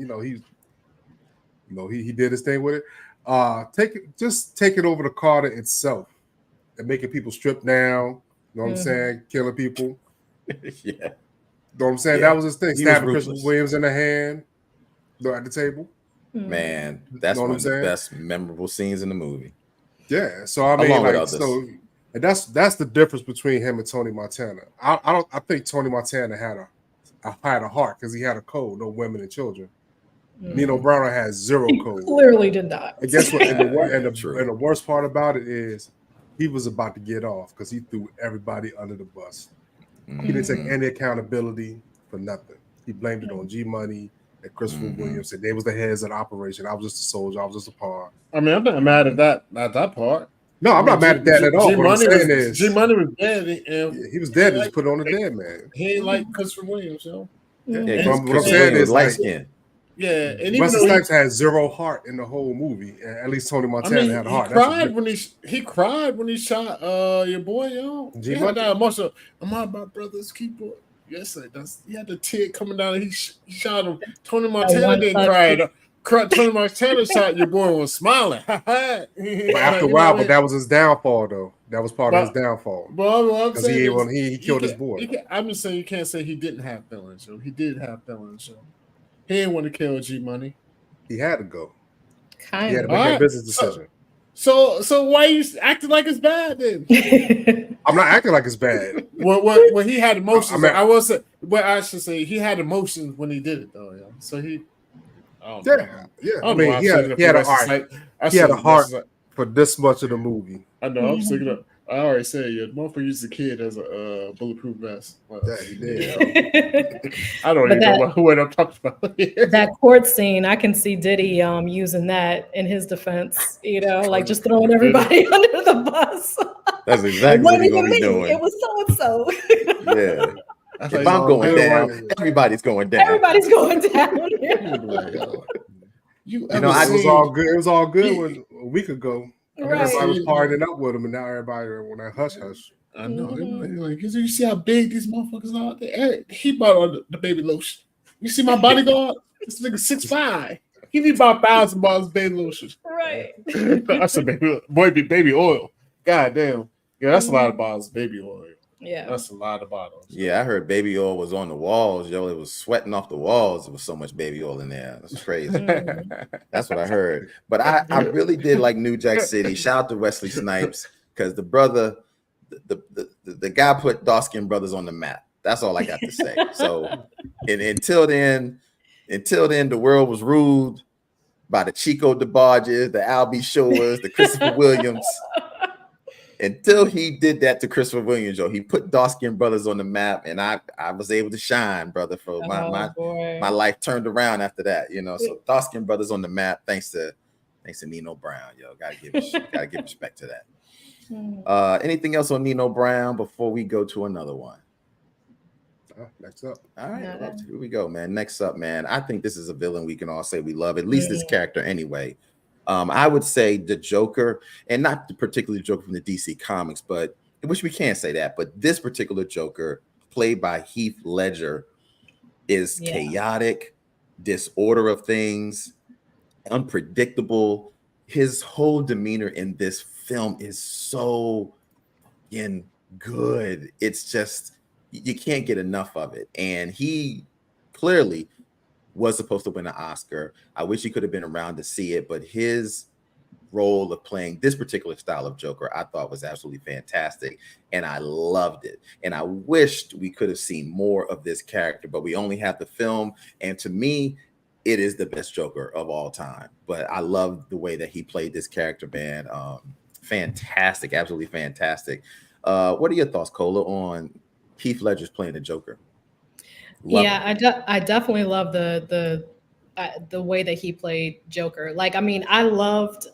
he did his thing with it. Take it over to Carter itself and making people strip down. You know what I'm saying? Killing people. Yeah. You know what I'm saying? Yeah. That was his thing. He was Stabbing ruthless. Christopher Williams in the hand. At the table. Man, that's Know what one I'm of the saying? best memorable scenes in the movie. Yeah. So I mean, Along with like, others. so and that's the difference between him and Tony Montana. I think Tony Montana had a heart because he had a code, no women and children. Nino Brown has zero He code. clearly did not. And guess what? And True. the worst part about it is he was about to get off because he threw everybody under the bus. He didn't take any accountability for nothing. He blamed it on G Money and Christopher Williams. Said they was the heads of the operation. I was just a soldier. I was just a pawn. I mean, I'm not mad at that part. No, I'm not mad at that at all. What I'm saying is, G Money was dead. he was dead. Just put it on the dead man. He ain't like Christopher Williams, yo. Yeah, What I'm Christopher saying Williams is, light like, skin. Yeah, and even Wesley though Snipes had zero heart in the whole movie, and at least Tony Montana had a heart. He cried when he shot your boy, yo. He had that emotional. Am I my brother's keeper? Yes, he had the tear coming down. And he shot him. Tony Montana didn't cry. Tony Montana shot your boy and was smiling. But after a while, but that was his downfall, though. That was part of his downfall. Because he killed his boy. I'm just saying you can't say he didn't have feelings, yo. He did have feelings, yo. He didn't want to kill G Money. He had to go. Kind He had of. to make that business decision. So why you acting like it's bad then? I'm not acting like it's bad. Well, he had emotions. I should say he had emotions when he did it though. Yeah. So he. Yeah. I mean, he had a heart. He had a heart for this much of the movie. I know. I'm thinking of. I already said, yeah, motherfucker used a kid as a bulletproof vest. Well, Yeah, he did. I don't even know what I'm talking about. That court scene, I can see Diddy using that in his defense, like just throwing everybody under the bus. That's exactly what he's gonna be doing. It was so and so. Yeah. If I'm going down, everybody's going down. Everybody's going down. It was all good. It was all good a week ago. Right. Everybody was partying up with him, and now everybody on that hush hush. I know. Like, you see how big these motherfuckers are? He bought all the baby lotion. You see my bodyguard? This nigga 6'5". He need about $1,000 of baby lotion. Right. I said baby oil. God damn. Yeah, that's a lot of bottles of baby oil. Yeah. That's a lot of bottles. Yeah, I heard baby oil was on the walls, yo. It was sweating off the walls. There was so much baby oil in there. That's crazy. That's what I heard. But I really did like New Jack City. Shout out to Wesley Snipes because the brother, the guy put dark-skinned brothers on the map. That's all I got to say. So, and until then, the world was ruled by the Chico DeBarges, the Albie Shores, the Christopher Williams. Until he did that to Christopher Williams, he put Dark Skin Brothers on the map, and I was able to shine, brother. For my life turned around after that, So Dark Skin Brothers on the map, thanks to Nino Brown, Gotta give respect to that. Anything else on Nino Brown before we go to another one? Next up. All right, here we go, man. Next up, man. I think this is a villain we can all say we love, at least this character anyway. I would say the Joker, and not the particular Joker from the DC comics, but which we can't say that, but this particular Joker, played by Heath Ledger, is chaotic, disorder of things, unpredictable. His whole demeanor in this film is so good. It's just, you can't get enough of it. And he clearly was supposed to win an Oscar. I wish he could have been around to see it, but his role of playing this particular style of Joker, I thought was absolutely fantastic, and I loved it. And I wished we could have seen more of this character, but we only have the film, and to me, it is the best Joker of all time. But I love the way that he played this character, man. Fantastic, absolutely fantastic. What are your thoughts, Cola, on Heath Ledger's playing the Joker? I definitely love the way that he played Joker. Like, I mean, I loved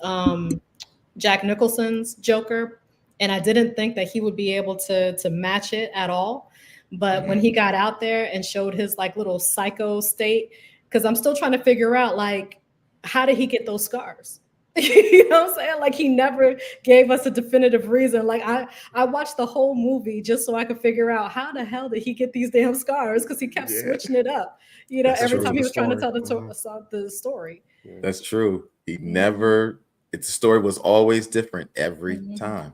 Jack Nicholson's Joker, and I didn't think that he would be able to match it at all. But when he got out there and showed his like little psycho state, because I'm still trying to figure out, like, how did he get those scars? You know what I'm saying? Like, he never gave us a definitive reason. Like, I watched the whole movie just so I could figure out how the hell did he get these damn scars, because he kept switching it up, every time he was trying to tell the story. That's true. He never, the story was always different every time.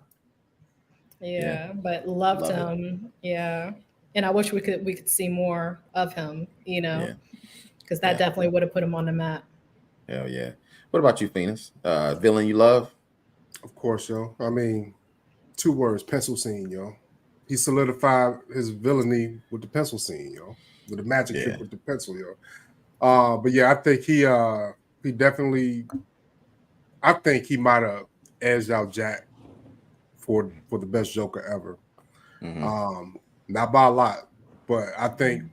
But loved him. And I wish we could see more of him, because that definitely would have put him on the map. Hell yeah. What about you, Phoenix? Villain you love? Of course, yo. I mean, 2 words: pencil scene, yo. He solidified his villainy with the pencil scene, yo. With the magic trick with the pencil, yo. But yeah, I think he definitely, I think he might have edged out Jack for the best Joker ever. Not by a lot, but I think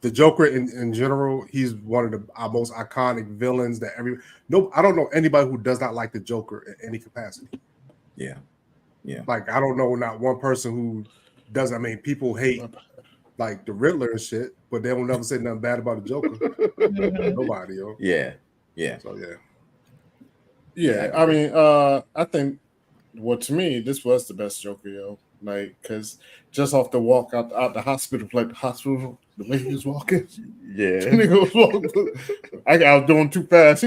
the Joker in general, he's one of the most iconic villains that I don't know anybody who does not like the Joker in any capacity. Yeah. Like, I don't know not one person who doesn't. I mean, people hate like the Riddler and shit, but they will never say nothing bad about the Joker. Nobody, yo. Yeah. So yeah. I mean, I think, well, to me, this was the best Joker, yo. Like, because just off the walk out the hospital, like the hospital, the way he was walking, I was doing too fast.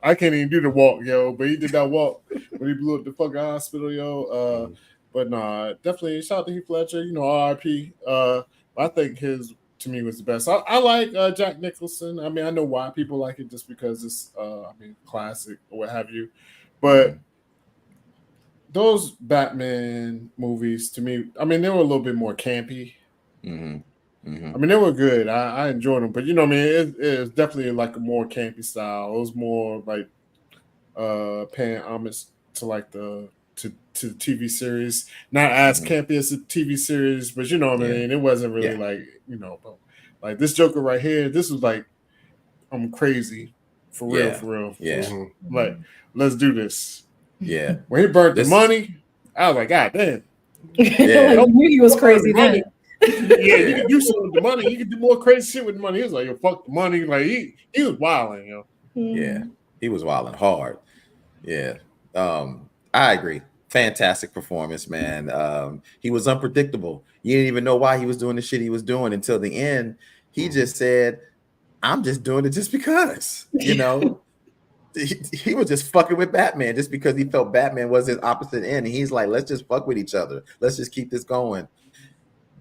I can't even do the walk, yo. But he did that walk when he blew up the fucking hospital, yo. But nah, definitely shout out to Heath Ledger, R.I.P. I think his, to me, was the best. I like Jack Nicholson. I mean, I know why people like it, just because it's classic or what have you. But those Batman movies, to me, I mean, they were a little bit more campy. I mean, they were good. I enjoyed them, but I mean, it was definitely like a more campy style. It was more like paying homage to like to the TV series, not as campy as the TV series, but what I mean. It wasn't really like like this Joker right here. This was like, I'm crazy for real. Yeah. Like, let's do this. Yeah. When he burnt the money, I was like, God damn. Yeah. Like, knew he was crazy then. Yeah, you can do something with the money. You can do more crazy shit with the money. He was like, yo, fuck the money. Like, he was wilding, yo. Yeah. He was wilding hard. Yeah. I agree. Fantastic performance, man. He was unpredictable. You didn't even know why he was doing the shit he was doing until the end. He just said, I'm just doing it just because, He was just fucking with Batman just because he felt Batman was his opposite end. And he's like, let's just fuck with each other. Let's just keep this going.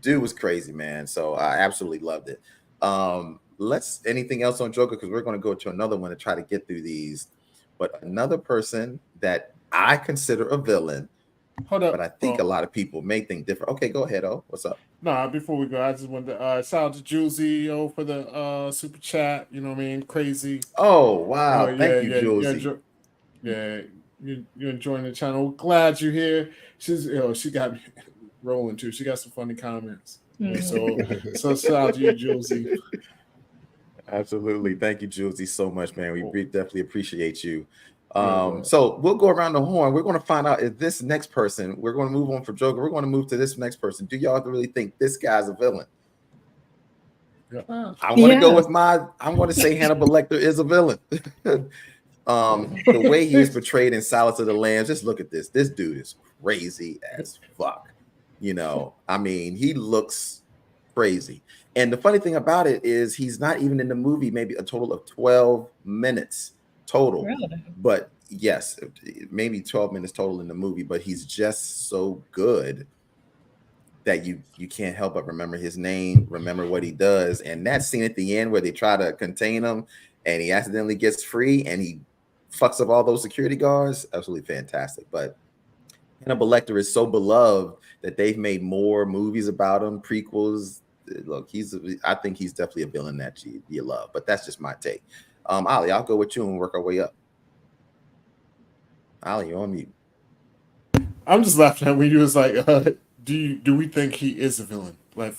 Dude was crazy, man. So I absolutely loved it. Anything else on Joker? Because we're going to go to another one to try to get through these. But another person that I consider a villain Hold up. But I think a lot of people may think different. Okay, go ahead. Oh, what's up? Nah, before we go, I just wanted to shout out to Julesy, for the super chat. You know what I mean? Crazy. Oh, wow. Yeah, Thank you, yeah, Julesy. yeah. You're enjoying the channel. Glad you're here. She got me rolling too. She got some funny comments. So shout out to you, Julesy. Absolutely. Thank you, Julesy, so much, man. We definitely appreciate you. Yeah, So we'll go around the horn. We're going to find out if this next person, we're going to move on from Joker. We're going to move to this next person. Do y'all really think this guy's a villain? Yeah. I want to go with I'm going to say Hannibal Lecter is a villain. The way he is portrayed in Silence of the Lambs, just look at this. This dude is crazy as fuck. I mean, he looks crazy. And the funny thing about it is he's not even in the movie, maybe a total of 12 minutes total. Really? But yes, maybe 12 minutes total in the movie, but he's just so good that you can't help but remember his name, remember what he does. And that scene at the end where they try to contain him and he accidentally gets free and he fucks up all those security guards, absolutely fantastic. But Hannibal Lecter is so beloved that they've made more movies about him, prequels. Look, I think he's definitely a villain that you love, but that's just my take. Ali, I'll go with you and work our way up. Ali, you're on mute. I'm just laughing at when you was like, do we think he is a villain? Like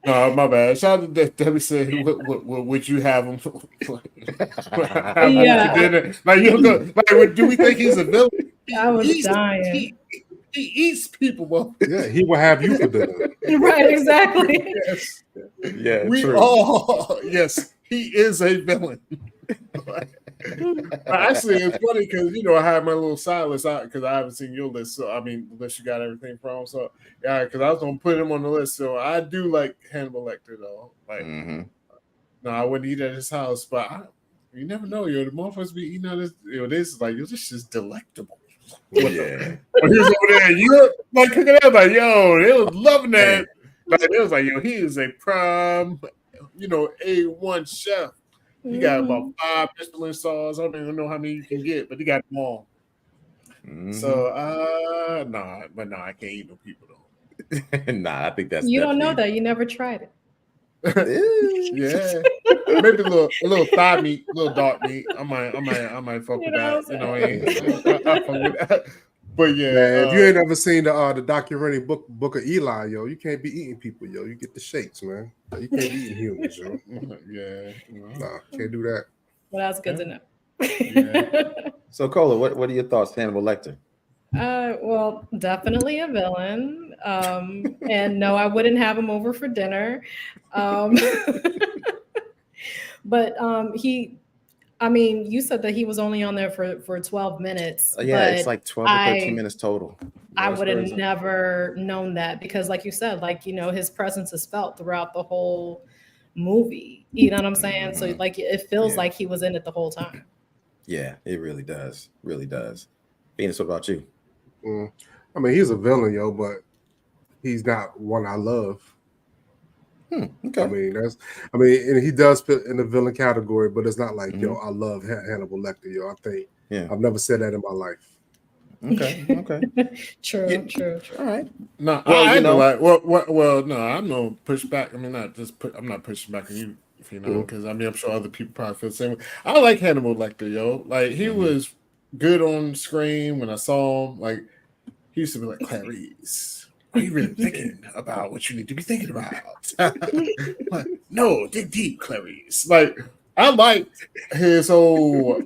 my bad. Shout out to Debbie said, would you have him? Yeah. Do we think he's a villain? I was dying. He eats people, bro. Yeah, he will have you for dinner. Right, exactly. Yes. Yeah, yes, he is a villain. Actually, it's funny because I have my little side list out because I haven't seen your list. So I mean, the list you got everything from. So yeah, because I was gonna put him on the list. So I do like Hannibal Lecter though. Like, no, I wouldn't eat at his house, but you never know. The motherfuckers be eating at this. This is like this is delectable. Yeah. When he was over there in Europe, like cooking out, like they was loving that. Like it was like he is a prime, A1 chef. He got about 5 Michelin stars. I don't even know how many you can get, but he got them all. So, I can't eat no people though. Nah, I think that's you don't know that. You never tried it. Yeah, maybe a little thigh meat, a little dark meat. I might fuck with that. I fuck with that. But yeah, man, if you ain't ever seen the documentary Book of Eli, you can't be eating people, You get the shakes, man. You can't be eating humans, Yeah, nah, can't do that. Well, that's good to know. Yeah. So, Cola, what are your thoughts, Hannibal Lecter? Well, definitely a villain. And no, I wouldn't have him over for dinner. But you said that he was only on there for 12 minutes. Yeah, it's like 12 or 13 minutes total. I would have never known that because, like you said, his presence is felt throughout the whole movie. You know what I'm saying? So, it feels like he was in it the whole time. Yeah, it really does. Really does. Venus, what about you? I mean, he's a villain, but he's not one I love. Okay. I mean, and he does fit in the villain category, but it's not like, I love Hannibal Lecter, I think. Yeah. I've never said that in my life. Okay. True. All right. No, well, no, I'm no pushback. I mean, I'm not pushing back on you, because I'm sure other people probably feel the same way. I like Hannibal Lecter, Like he was good on screen when I saw him. Like he used to be like, Clarice, are you really thinking about what you need to be thinking about? Like, no, dig deep, Clarice. Like I liked his whole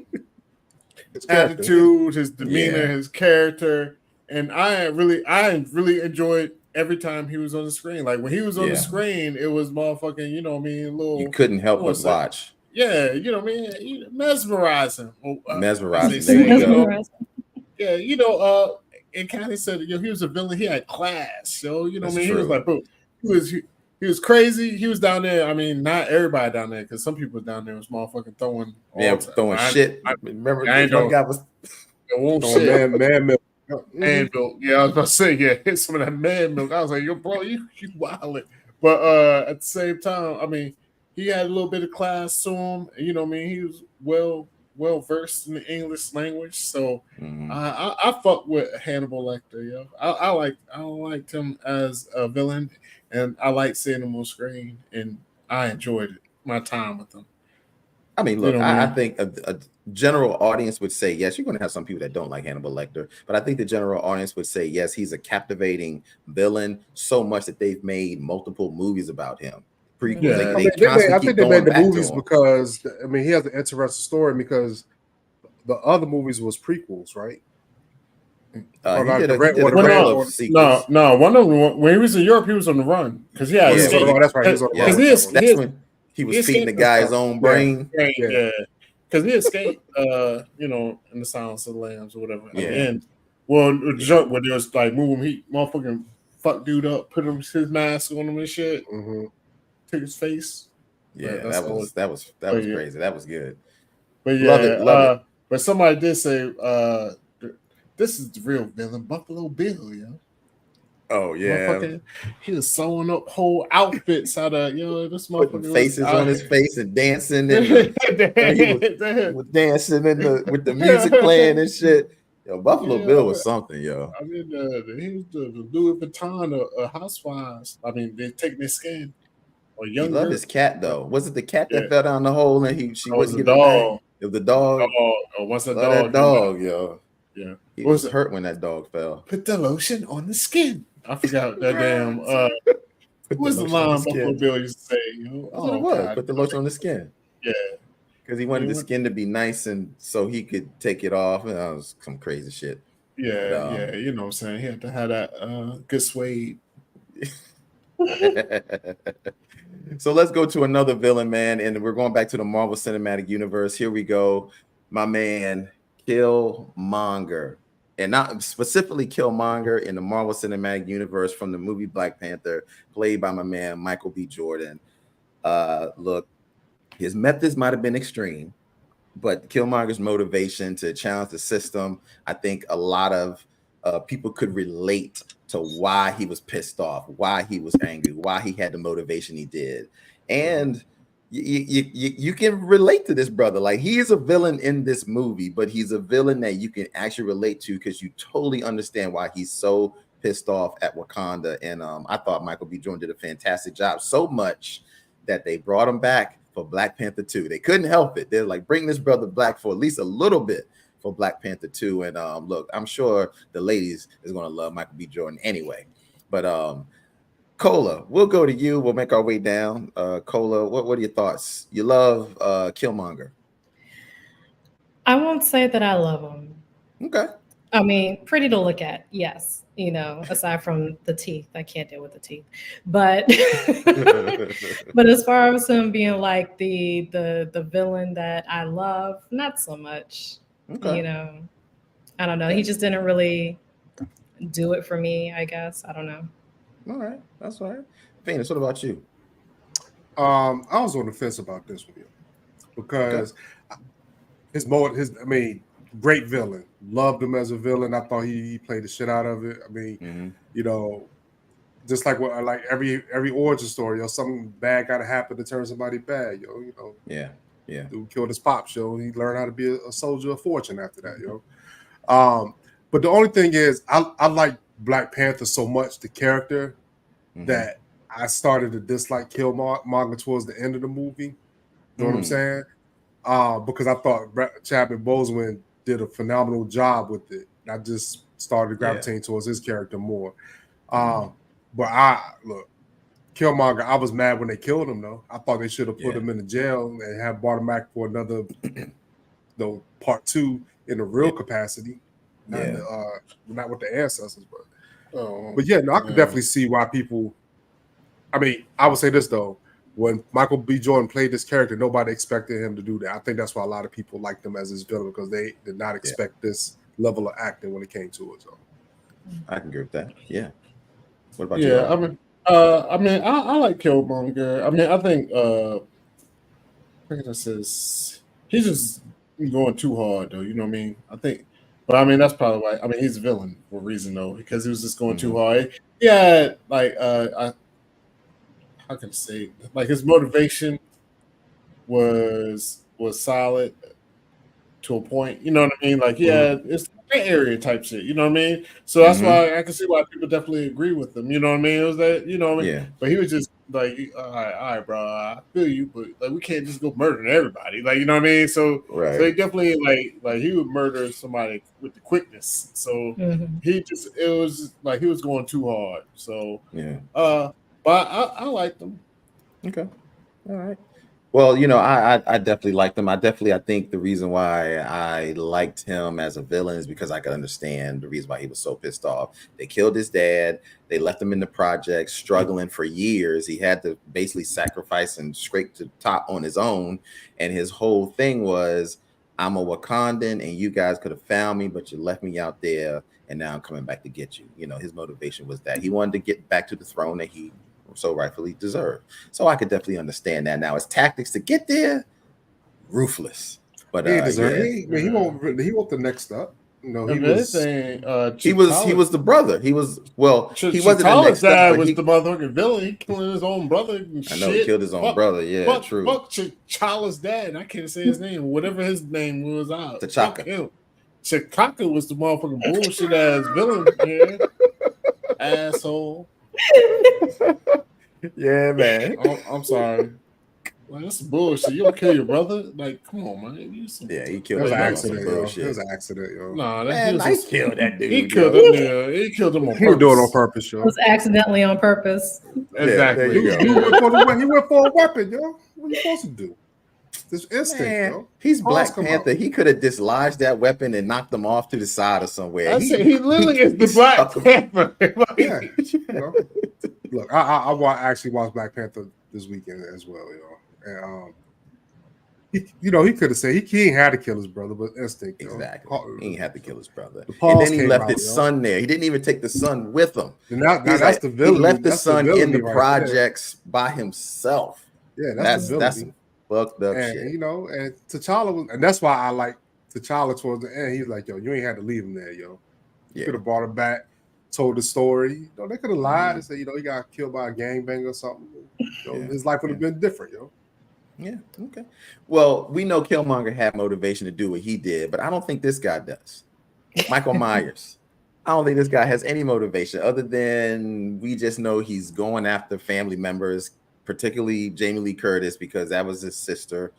attitude, his demeanor, his character, and I really enjoyed every time he was on the screen. Like when he was on the screen, it was motherfucking, little. You couldn't help but watch. Yeah, mesmerizing. Mesmerizing. There you go. Yeah, and Connie said, he was a villain. He had class. He was like, bro, he was crazy. He was down there. I mean, not everybody down there, because some people down there was motherfucking throwing. Throwing shit. Remember, I ain't one guy was throwing man milk. Man milk. Yeah, I was about to say, hit some of that man milk. I was like, yo, bro, you wildin'. But at the same time, I mean, he had a little bit of class to him. He was well well versed in the English language, so Mhm. I fuck with Hannibal Lecter, yo. I liked him as a villain, and I like seeing him on screen, and I enjoyed it, my time with him. I mean, You look, know what I I mean? think a general audience would say yes. You're going to have some people that don't like Hannibal Lecter, but I think the general audience would say yes. He's a captivating villain so much that they've made multiple movies about him, prequels. Yeah, I They mean, I constantly think keep they made going the back to movies him. because I mean he has an interesting story because the other movies was prequels, right? Or He not did a well, couple no, of sequels. no. One of them when he was in Europe, he was on the run because he had Oh, he Yeah, was on when the escaped. run. he, That's right. He was on the run Because yeah, with that one. he that's when he he was feeding the escaped. guy his Right. own Yeah. brain. Yeah. Yeah, because he escaped. You know, in the Silence of the Lambs or whatever at the Yeah, end. Well, the joke where they was like move him, he motherfucking fuck dude up, put him his mask on him and shit, Mm-hmm. took his face. But yeah, that's all. that But was yeah, crazy. That was good. but Love yeah. it, love it. But somebody did say, this is the real villain, Buffalo Bill, yo. Oh yeah, Motherfucker, he was sewing up whole outfits out of this putting motherfucker was faces on out. his face and dancing in the. He was dancing in the with the music playing and shit. Yo, Buffalo Yeah, Bill was something, yo. I mean, he was the Louis Vuitton of housewives. I mean, they're taking their skin or He loved younger. his cat But though. Was it the cat yeah, that fell down the hole and she it was wouldn't a give it back? dog. It was the dog. Dog. Or once a Love that dog came out. dog, yo. Yeah. He What was was it? hurt when that dog fell. Put the lotion on the skin. I forgot that damn. Put What the was the lotion on the line Buffalo skin. Bill used to say? That's what it Oh was. God. Put the lotion on the skin. Yeah. Because he wanted the skin to be nice and so he could take it off. And that was some crazy shit. But Yeah. You know what I'm saying? He had to have that good suede. So let's go to another villain, man, and we're going back to the Marvel Cinematic Universe. Here we go, my man, Killmonger, and not specifically Killmonger in the Marvel Cinematic Universe from the movie Black Panther, played by my man Michael B. Jordan. Look, his methods might have been extreme, but Killmonger's motivation to challenge the system, I think a lot of people could relate to why he was pissed off, why he was angry, why he had the motivation he did. And you can relate to this brother. Like, he is a villain in this movie, but he's a villain that you can actually relate to because you totally understand why he's so pissed off at Wakanda. And I thought Michael B. Jordan did a fantastic job, so much that they brought him back for Black Panther 2. They couldn't help it. They're like, bring this brother back for at least a little bit for Black Panther 2. And look, I'm sure the ladies is going to love Michael B. Jordan anyway. But Cola, we'll go to you. We'll make our way down. Cola, what are your thoughts? You love Killmonger. I won't say that I love him. Okay. I mean, pretty to look at, yes. Aside from the teeth, I can't deal with the teeth. But but as far as him being like the villain that I love, not so much. Okay. I don't know. He just didn't really do it for me, I guess. I don't know. All right. That's all right. Venus, what about you? I was on the fence about this one because great villain. Loved him as a villain. I thought he played the shit out of it. I mean, just like every origin story, something bad got to happen to turn somebody bad, Yeah. Dude killed his pops, he learned how to be a soldier of fortune after that, But the only thing is, I like Black Panther so much, the character, that I started to dislike Killmonger towards the end of the movie. You know what I'm saying? Because I thought Chadwick Boseman did a phenomenal job with it. I just started gravitating towards his character more. But Killmonger, I was mad when they killed him, though. I thought they should have put him in the jail and have brought him back for another part 2 in a real capacity. Not with the ancestors, but I could definitely see why people. I mean, I would say this though: when Michael B. Jordan played this character, nobody expected him to do that. I think that's why a lot of people liked him as his villain because they did not expect this level of acting when it came to it. So I can agree with that. Yeah. What about you? I like Killmonger. I mean, I think this is he's just going too hard though. You know what I mean? I think, but I mean that's probably why. I mean, he's a villain for a reason though because he was just going too hard. Yeah, like how can I say, like his motivation was solid. to a point. You know what I mean? Like, yeah, it's gray area type shit. You know what I mean? So that's why I can see why people definitely agree with him. You know what I mean? It was that, you know what I mean? Yeah. But he was just like, all right, bro, I feel you, but like we can't just go murdering everybody. Like, you know what I mean? So he definitely like he would murder somebody with the quickness. So it was just, like he was going too hard. So but I liked him. Okay. All right. Well, you know, I definitely liked him. I think the reason why I liked him as a villain is because I could understand the reason why he was so pissed off. They killed his dad. They left him in the project, struggling for years. He had to basically sacrifice and scrape to the top on his own. And his whole thing was, I'm a Wakandan, and you guys could have found me, but you left me out there, and now I'm coming back to get you. You know, his motivation was that he wanted to get back to the throne that he so rightfully deserved. So I could definitely understand that. Now his tactics to get there, ruthless. But he won't the next step. No, he was the brother. He was he wasn't the next dad step, was the motherfucking villain. He killing his own brother. And I know he killed his own brother. Yeah, true. Fuck T'Challa's dad. I can't say his name. Whatever his name was out. T'Chaka. T'Chaka was the motherfucking bullshit ass villain. Yeah. Asshole. Yeah, man. I'm sorry. Like, that's bullshit. You don't kill your brother? Like, come on, man. He killed it was an accident, bullshit. It was an accident, yo. Nah, he killed that dude. He killed him. He killed him on purpose. He was doing it on purpose, yo. It was accidentally on purpose. Exactly. He went for a weapon, yo. What are you supposed to do? This instinct, yo. He's Black Panther. He could have dislodged that weapon and knocked them off to the side or somewhere. He literally is the Black Panther. Yeah. You know? Look, I actually watched Black Panther this weekend as well, you know. And he could have said he ain't had to kill his brother, but instinct. Exactly. He ain't had to kill his brother. And then he left his son there. He didn't even take the son with him. That's the villain. He left the son in the projects by himself. Yeah, that's fucked up shit. And and T'Challa was, and that's why I like T'Challa towards the end. He's like, yo, you ain't had to leave him there, yo. You could have brought him back, told the story. They could have lied and said, he got killed by a gangbang or something. His life would have been different, yo. Yeah, okay. Well, we know Killmonger had motivation to do what he did, but I don't think this guy does. Michael Myers. I don't think this guy has any motivation other than we just know he's going after family members, particularly Jamie Lee Curtis, because that was his sister.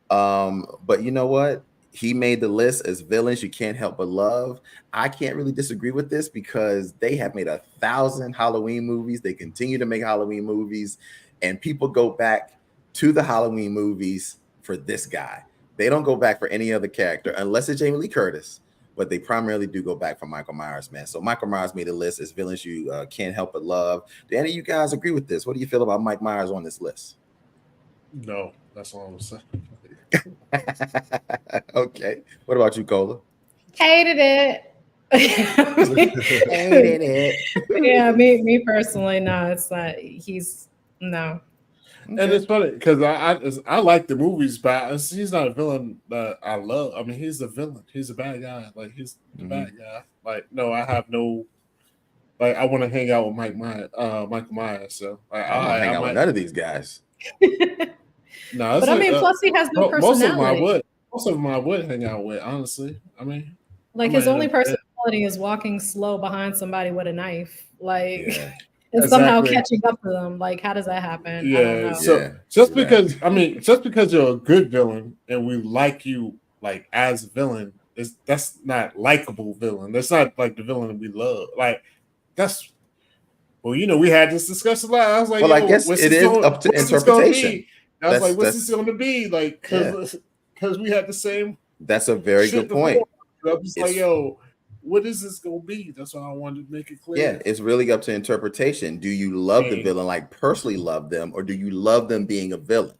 But you know what? He made the list as villains you can't help but love. I can't really disagree with this because they have made 1,000 Halloween movies. They continue to make Halloween movies, and people go back to the Halloween movies for this guy. They don't go back for any other character unless it's Jamie Lee Curtis, but they primarily do go back for Michael Myers, man. So Michael Myers made a list as villains you can't help but love. Do any of you guys agree with this? What do you feel about Mike Myers on this list? No, that's all I'm saying. Okay. What about you, Cola? Hated it. Hated it. Yeah, me personally, no. It's not. No. Okay. And it's funny because I like the movies, but he's not a villain that I love. I mean, he's a villain. He's a bad guy. Like, he's the bad guy. Like, no, I have no. Like, I want to hang out with Michael Myers. So I don't hang out with none of these guys. No, but I mean, plus he has no personality. Most of them I would hang out with, honestly. I mean, his only personality is walking slow behind somebody with a knife, and somehow catching up to them. Like, how does that happen? Yeah. I don't know. So just because you're a good villain and we like you like as a villain, that's not likable villain. That's not like the villain we love. Like that's. Well, we had this discussion last. I was like, I guess it is up to interpretation. I was like, what's this going to be? Like, because we had the same. That's a very good point. I'm just like, yo, what is this going to be? That's why I wanted to make it clear. Yeah, it's really up to interpretation. Do you love the villain, like personally love them, or do you love them being a villain?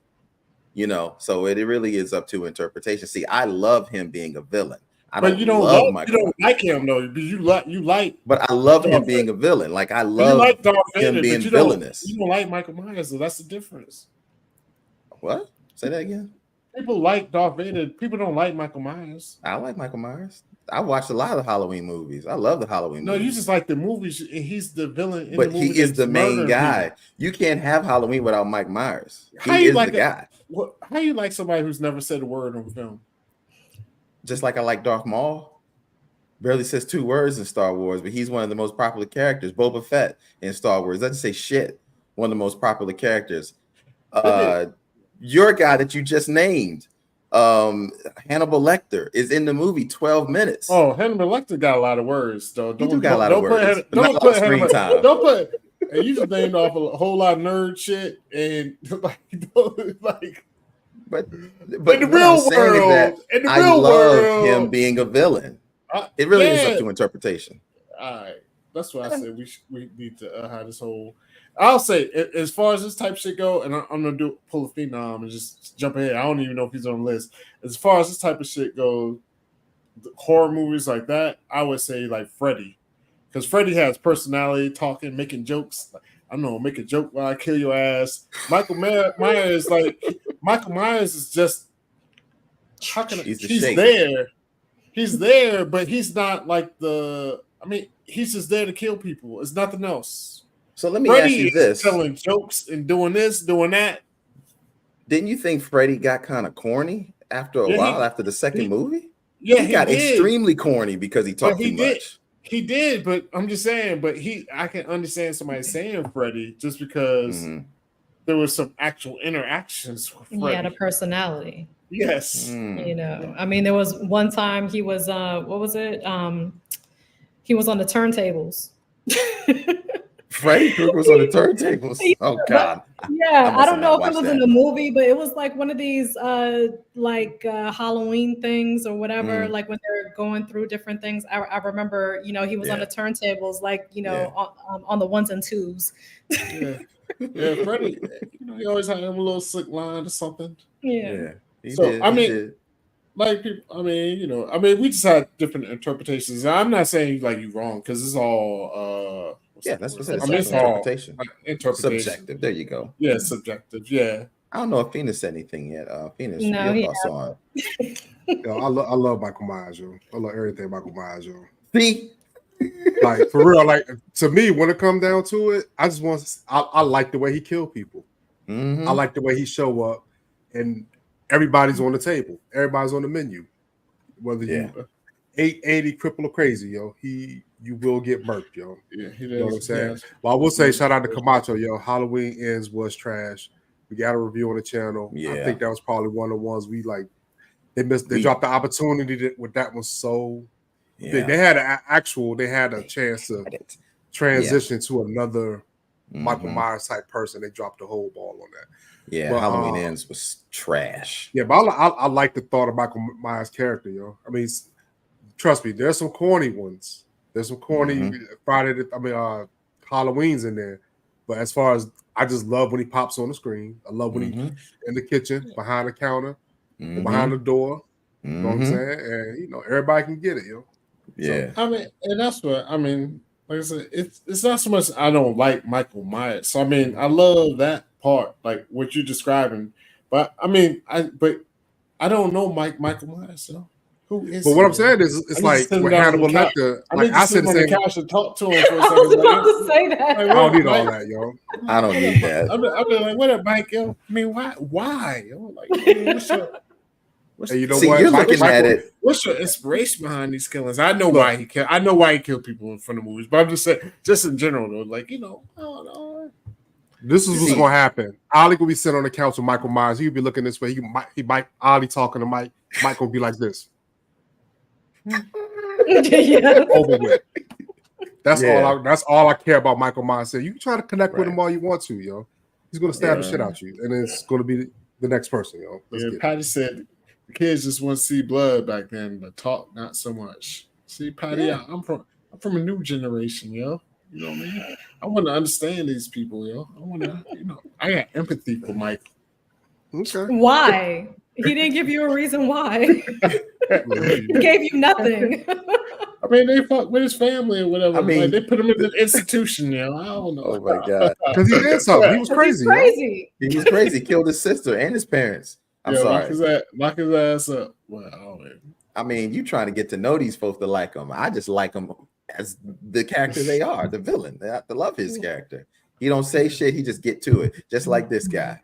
So it really is up to interpretation. See, I love him being a villain. But you don't like him though. You like. But I love him being a villain. Like I love him being villainous. You don't like Michael Myers, so that's the difference. What? Say that again. People like Darth Vader. People don't like Michael Myers. I like Michael Myers. I watched a lot of Halloween movies. I love the Halloween movies. No, you just like the movies. He's the villain. But he is the main guy. You can't have Halloween without Mike Myers. He is the guy. How you like somebody who's never said a word on film? just like I like Darth Maul. Barely says 2 words in Star Wars, but he's one of the most popular characters. Boba Fett in Star Wars doesn't say shit. One of the most popular characters. Your guy that you just named, Hannibal Lecter, is in the movie 12 minutes. Oh, Hannibal Lecter got a lot of words, though. Don't put screen time. Don't put. And you just named off a whole lot of nerd shit, and like. But in the real world, I love him being a villain. It really is up to interpretation. All right, that's why I said we need to have this whole. I'll say as far as this type of shit go, and I'm gonna pull a phenom and just jump ahead. I don't even know if he's on the list. As far as this type of shit goes, horror movies like that, I would say like Freddy, because Freddy has personality, talking, making jokes. I don't know, make a joke while I kill your ass. Michael Myers is just he's there. He's there, but he's not like he's just there to kill people. It's nothing else. So let me ask you this: telling jokes and doing this, doing that. Didn't you think Freddy got kind of corny after a while, after the second movie? Yeah, he got extremely corny because he talked too much. He did, but I'm just saying, I can understand somebody saying Freddy just because there was some actual interactions with Freddy. He had a personality. Yes. You know, I mean, there was one time he was what was it? He was on the turntables. Freddy Krueger was on the turntables. Oh God. Yeah, I don't know if it was in the movie, but it was like one of these Halloween things or whatever, like when they're going through different things. I remember, you know, he was on the turntables, like, you know, on the ones and twos. Yeah, Freddy, you know, he always had him a little slick line or something. Yeah. He did. Like people, we just had different interpretations. I'm not saying like you're wrong because it's all that's what I said. It's interpretation. Subjective. There you go. Yeah, subjective. Yeah. I don't know if Phoenix said anything yet. Phoenix, no, your thoughts on? Yo, I love Michael Myers, yo. I love everything Michael Myers, yo. See, like for real, like to me, when it comes down to it, I like the way he killed people. I like the way he show up, and everybody's on the table, everybody's on the menu. Whether you 880 cripple or crazy, yo, you will get murked, yo. Yeah, he does. You know what I'm saying? Well, I will say shout out to Camacho, yo. Halloween Ends was trash. We got a review on the channel. Yeah. I think that was probably one of the ones we like. They dropped the opportunity with that one so big. They had a chance to transition to another Michael Myers type person. They dropped the whole ball on that. Yeah, but, Halloween Ends was trash. Yeah, but I like the thought of Michael Myers' character, yo. I mean, trust me, there's some corny ones. There's some corny Halloween's in there. But as far as I just love when he pops on the screen. I love when he's in the kitchen, behind the counter, behind the door. You know what I'm saying? And you know, everybody can get it, yo. Yeah. So, and that's what like I said, it's not so much I don't like Michael Myers. So I love that part, like what you're describing. But I don't know Michael Myers, so who is but what I'm saying is it's like with Hannibal Lecter. I said the same couch and talk to him for a second. I was about to say that. Like, I don't need all that, yo. I don't need that. I'm like, what up, Mike? Yo, I mean, why? Yo, like, what's you know See, what? You're looking at it. What's your inspiration behind these killings? I know why he killed people in front of movies, but I'm just saying, just in general, though, like, you know, I don't know. This is what's gonna happen. Ollie will be sitting on the couch with Michael Myers. He'll be looking this way. He might Ollie talking to Mike. Mike gonna be like this. Over with. That's all I care about Michael Myers. You can try to connect with him all you want to, yo. He's gonna stab the shit out you, and it's gonna be the next person, yo. Patty said the kids just want to see blood back then, but talk not so much. See, Patty, I'm from a new generation, yo. You know what I mean? I want to understand these people, yo. I want to, I got empathy for Mike. Okay. Why? He didn't give you a reason why. He gave you nothing. I mean, they fucked with his family or whatever. I mean, like, they put him in an institution, I don't know. Oh my God. Because he did something. He was crazy. He was crazy. Killed his sister and his parents. I'm sorry. Lock his ass up. Wow. I mean, you trying to get to know these folks to like them. I just like them as the character they are, the villain. They have to love his character. He don't say shit. He just get to it. Just like this guy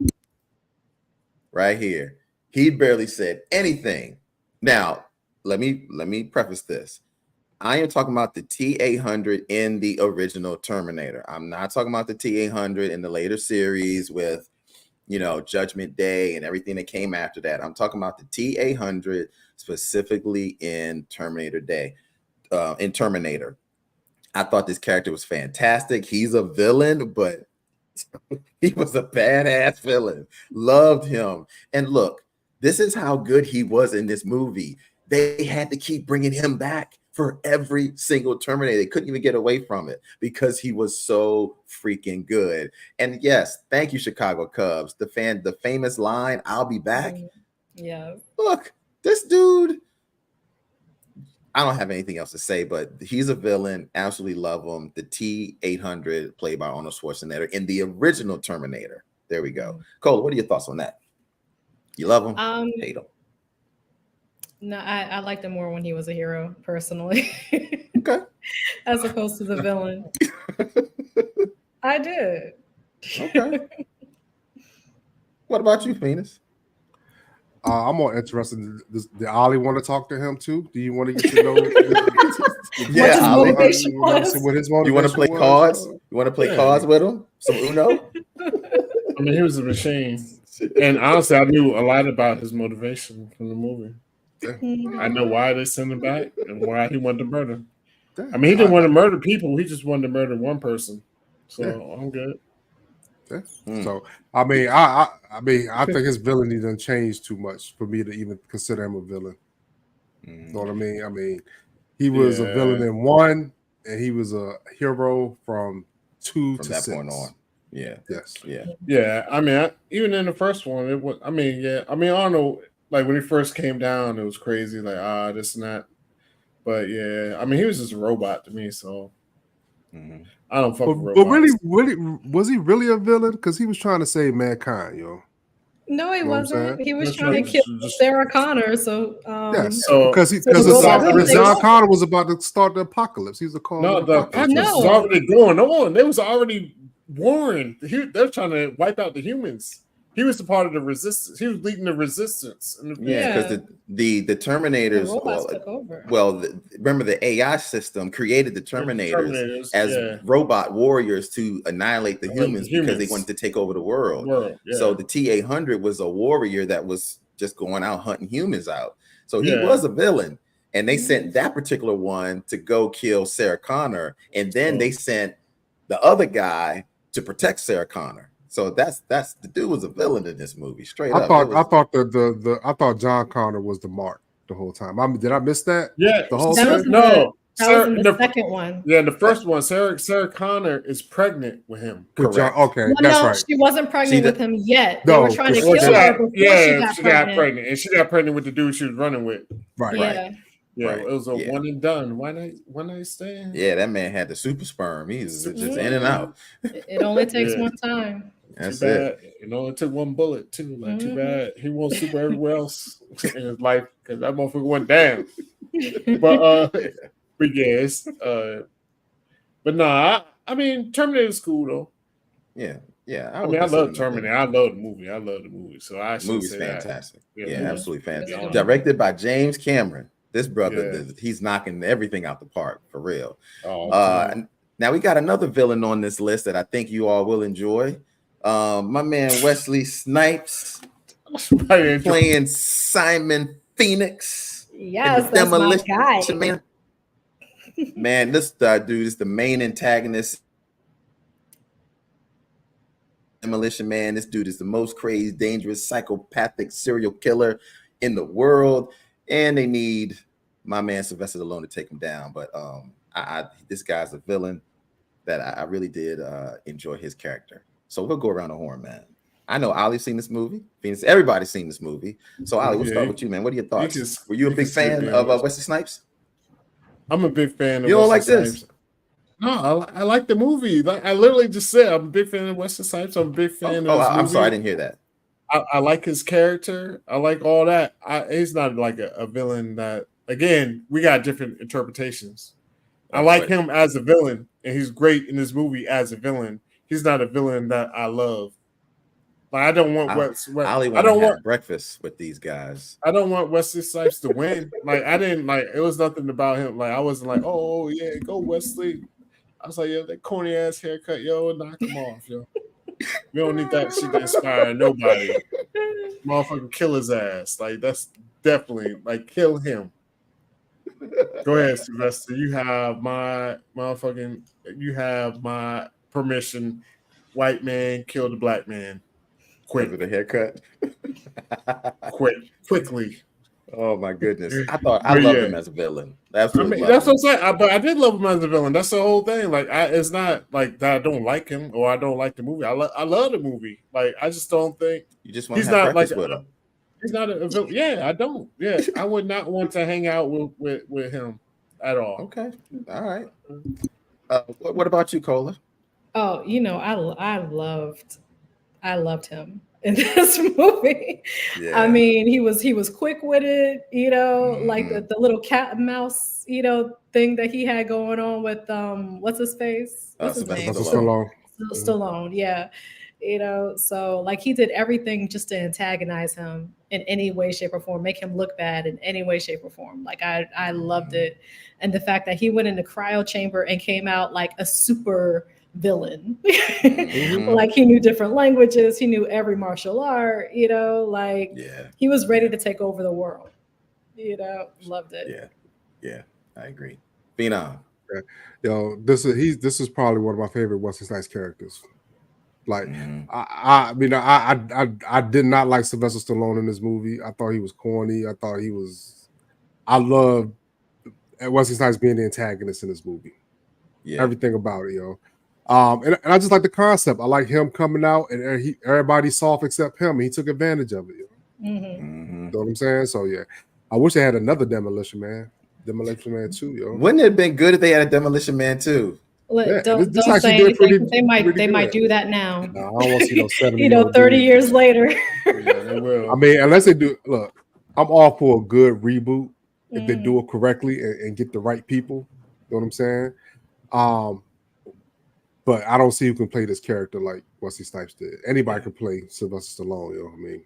right here. He barely said anything. Now, let me preface this. I am talking about the T-800 in the original Terminator. I'm not talking about the T-800 in the later series with, Judgment Day and everything that came after that. I'm talking about the T-800 specifically in Terminator Day, in Terminator. I thought this character was fantastic. He's a villain, but he was a badass villain. Loved him. And look, this is how good he was in this movie. They had to keep bringing him back for every single Terminator. They couldn't even get away from it because he was so freaking good. And yes, thank you, Chicago Cubs. The famous line, "I'll be back." Yeah. Look, this dude, I don't have anything else to say, but he's a villain. Absolutely love him. The T-800 played by Arnold Schwarzenegger in the original Terminator. There we go. Cole, what are your thoughts on that? You love him? Hate him? No, I liked him more when he was a hero, personally. Okay. As opposed to the villain. I did. Okay. What about you, Phoenix? I'm more interested. Did Ollie want to talk to him too? Do you want to get to know? Yeah, Ollie. What his motivation was. You want to play cards? You want to play cards with him? Some Uno? I mean, he was a machine. And honestly, I knew a lot about his motivation from the movie. I know why they sent him back and why he wanted to murder. I mean, he didn't want to murder people. He just wanted to murder one person. So I'm good. So I mean, I think his villainy done changed too much for me to even consider him a villain. You know what I mean? I mean, he was a villain in 1, and he was a hero from 2 to 6. Point on. Yeah. Yes. Yeah. Yeah. I mean, even in the first one, it was. I mean, yeah. I mean, I don't know. Like when he first came down, it was crazy. Like this and that. But yeah, I mean, he was just a robot to me. So I don't fuck with robots. But really, was he really a villain? Because he was trying to save mankind, yo. No, he wasn't. He was That's trying right. to kill Sarah Connor. So yes, because John Connor was about to start the apocalypse. He was a call. No, the apocalypse was already going on. They was already warring. They're trying to wipe out the humans. He was a part of the resistance. He was leading the resistance. Because the Terminators. Took over. Remember the AI system created the Terminators as robot warriors to annihilate the humans because they wanted to take over the world. So the T-800 was a warrior that was just going out hunting humans out. So he was a villain, and they sent that particular one to go kill Sarah Connor, and then they sent the other guy to protect Sarah Connor. So that's the dude was a villain in this movie, straight up. I thought John Connor was the mark the whole time. I mean, did I miss that? Yeah, the whole time. That was in the second one. Yeah, the first one, Sarah Connor is pregnant with him. Correct. Okay, that's right. She wasn't pregnant with him yet. They were trying to kill her before she got pregnant. And she got pregnant with the dude she was running with. Right. Yeah, it was a one and done. One night stand. Yeah, that man had the super sperm. He was just in and out. It only takes one time. That's too bad. It only took one bullet too. Like too bad. He won't super everywhere else in his life because that motherfucker went down. But yes. But nah, I mean Terminator's cool though. Yeah. I mean, I love Terminator. I love the movie. So I should movie's say fantastic. That. Yeah, absolutely fantastic. Directed by James Cameron. This brother, he's knocking everything out the park for real. Now we got another villain on this list that I think you all will enjoy. My man Wesley Snipes playing Simon Phoenix. Yes, that's my guy. Man, this dude is the main antagonist. Demolition Man. This dude is the most crazy, dangerous, psychopathic serial killer in the world, and they need my man Sylvester Stallone to take him down. But this guy's a villain that I really did enjoy his character. So we'll go around the horn, man. I know Ollie's seen this movie. Everybody's seen this movie. So Ollie, we'll start with you, man. What are your thoughts? Were you a big fan of Wesley Snipes? I'm a big fan of You don't Wesley like Snipes. this? No, I like the movie. Like I literally just said, I'm a big fan of Wesley Snipes. I'm a big fan of I'm sorry, I didn't hear that. I like his character. I like all that. He's not like a villain that, again, we got different interpretations. I like him as a villain, and he's great in this movie as a villain. He's not a villain that I love. Like I don't want Ollie I want don't to have want breakfast with these guys. I don't want Wesley Snipes to win. Like I didn't like it was nothing about him. Like I wasn't like, oh yeah, go Wesley. I was like, yo, that corny ass haircut, yo, knock him off, yo. We don't need that shit to inspire nobody. Motherfucking kill his ass. Like that's definitely like kill him. Go ahead, Sylvester. You have my permission. White man kill the black man. Because of the haircut. Quickly. Oh my goodness! I thought I But loved yeah. him as a villain. I mean, that's what I'm saying. But I did love him as a villain. That's the whole thing. Like, it's not like that I don't like him or I don't like the movie. I love the movie. Like, I just don't think You just want he's to have not like breakfast with him. he's not a villain. Yeah, I don't. Yeah, I would not want to hang out with him at all. Okay, all right. What about you, Cola? Oh, I loved him in this movie. Yeah. I mean, he was quick-witted, like the little cat and mouse, thing that he had going on with what's his face? What's his name? Stallone, yeah. So like he did everything just to antagonize him in any way, shape, or form, make him look bad in any way, shape, or form. Like I loved it. And the fact that he went in the cryo chamber and came out like a super villain. Like he knew different languages, he knew every martial art, like he was ready to take over the world. Loved it. Yeah, I agree. Phenom. Yo, this is probably one of my favorite Wesley Snipes characters. Like I mean I did not like Sylvester Stallone in this movie. I thought he was corny. I loved Wesley Snipes being the antagonist in this movie. Yeah. Everything about it, yo. And I just like the concept. I like him coming out and everybody's soft except him. And he took advantage of it. You know what I'm saying? So yeah, I wish they had another Demolition Man. Demolition Man 2, yo. Wouldn't it have been good if they had a Demolition Man 2? Look, don't say anything. They might do that now. No, I don't want to see those 70 30 years later. Yeah, they will. I mean, unless they do. Look, I'm all for a good reboot if they do it correctly and get the right people. You know what I'm saying? But I don't see who can play this character like Wesley Snipes did. Anybody can play Sylvester Stallone. You know what I mean?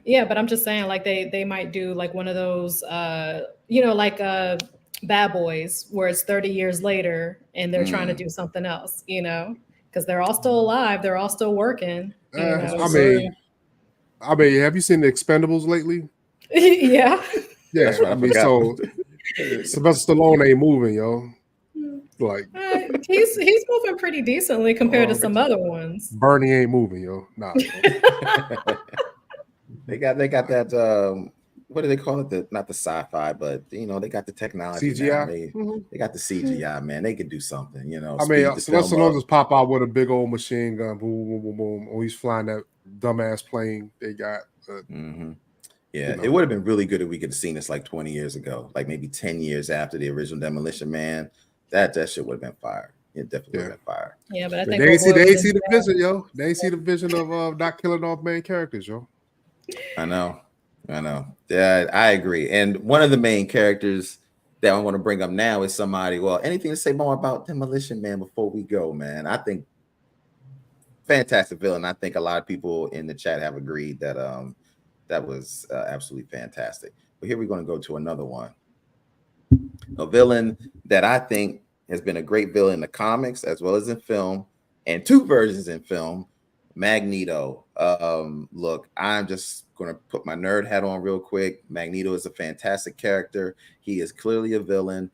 Yeah, but I'm just saying, like they might do like one of those, like Bad Boys, where it's 30 years later and they're trying to do something else, because they're all still alive, they're all still working. I mean, have you seen the Expendables lately? Yeah. I mean, so Sylvester Stallone ain't moving, yo. Like he's moving pretty decently compared to some other ones. Bernie ain't moving, yo. Nah. They got that what do they call it? Not the sci-fi, but they got the technology. CGI. They got the CGI, man. They could do something, I mean, Sylvester Stallone just pop out with a big old machine gun, boom, boom, boom, boom. Or he's flying that dumbass plane they got. Yeah, it would have been really good if we could have seen this like 20 years ago, like maybe 10 years after the original Demolition Man. That shit would have been fire. It definitely would have been fire. Yeah, but I think they ain't see the vision, yo. They ain't see the vision of not killing off main characters, yo. I know. Yeah, I agree. And one of the main characters that I want to bring up now is somebody. Well, anything to say more about Demolition Man before we go, man? I think fantastic villain. I think a lot of people in the chat have agreed that that was absolutely fantastic. But here we're going to go to another one. A villain that I think has been a great villain in the comics as well as in film, and two versions in film, Magneto. Look, I'm just going to put my nerd hat on real quick. Magneto is a fantastic character. He is clearly a villain,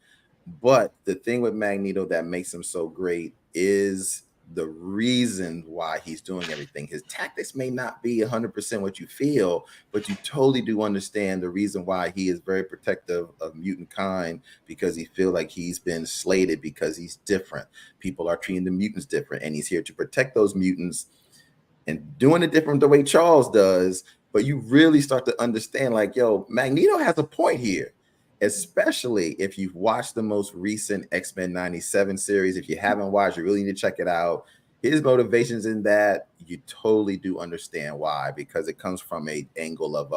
but the thing with Magneto that makes him so great is the reason why he's doing everything. His tactics may not be 100% what you feel, but you totally do understand the reason why he is very protective of mutant kind, because he feels like he's been slated because he's different. People are treating the mutants different, and he's here to protect those mutants and doing it different the way Charles does. But you really start to understand, like, yo, Magneto has a point here, especially if you've watched the most recent X-Men 97 series. If you haven't watched, you really need to check it out. His motivations in that, you totally do understand why, because it comes from a angle of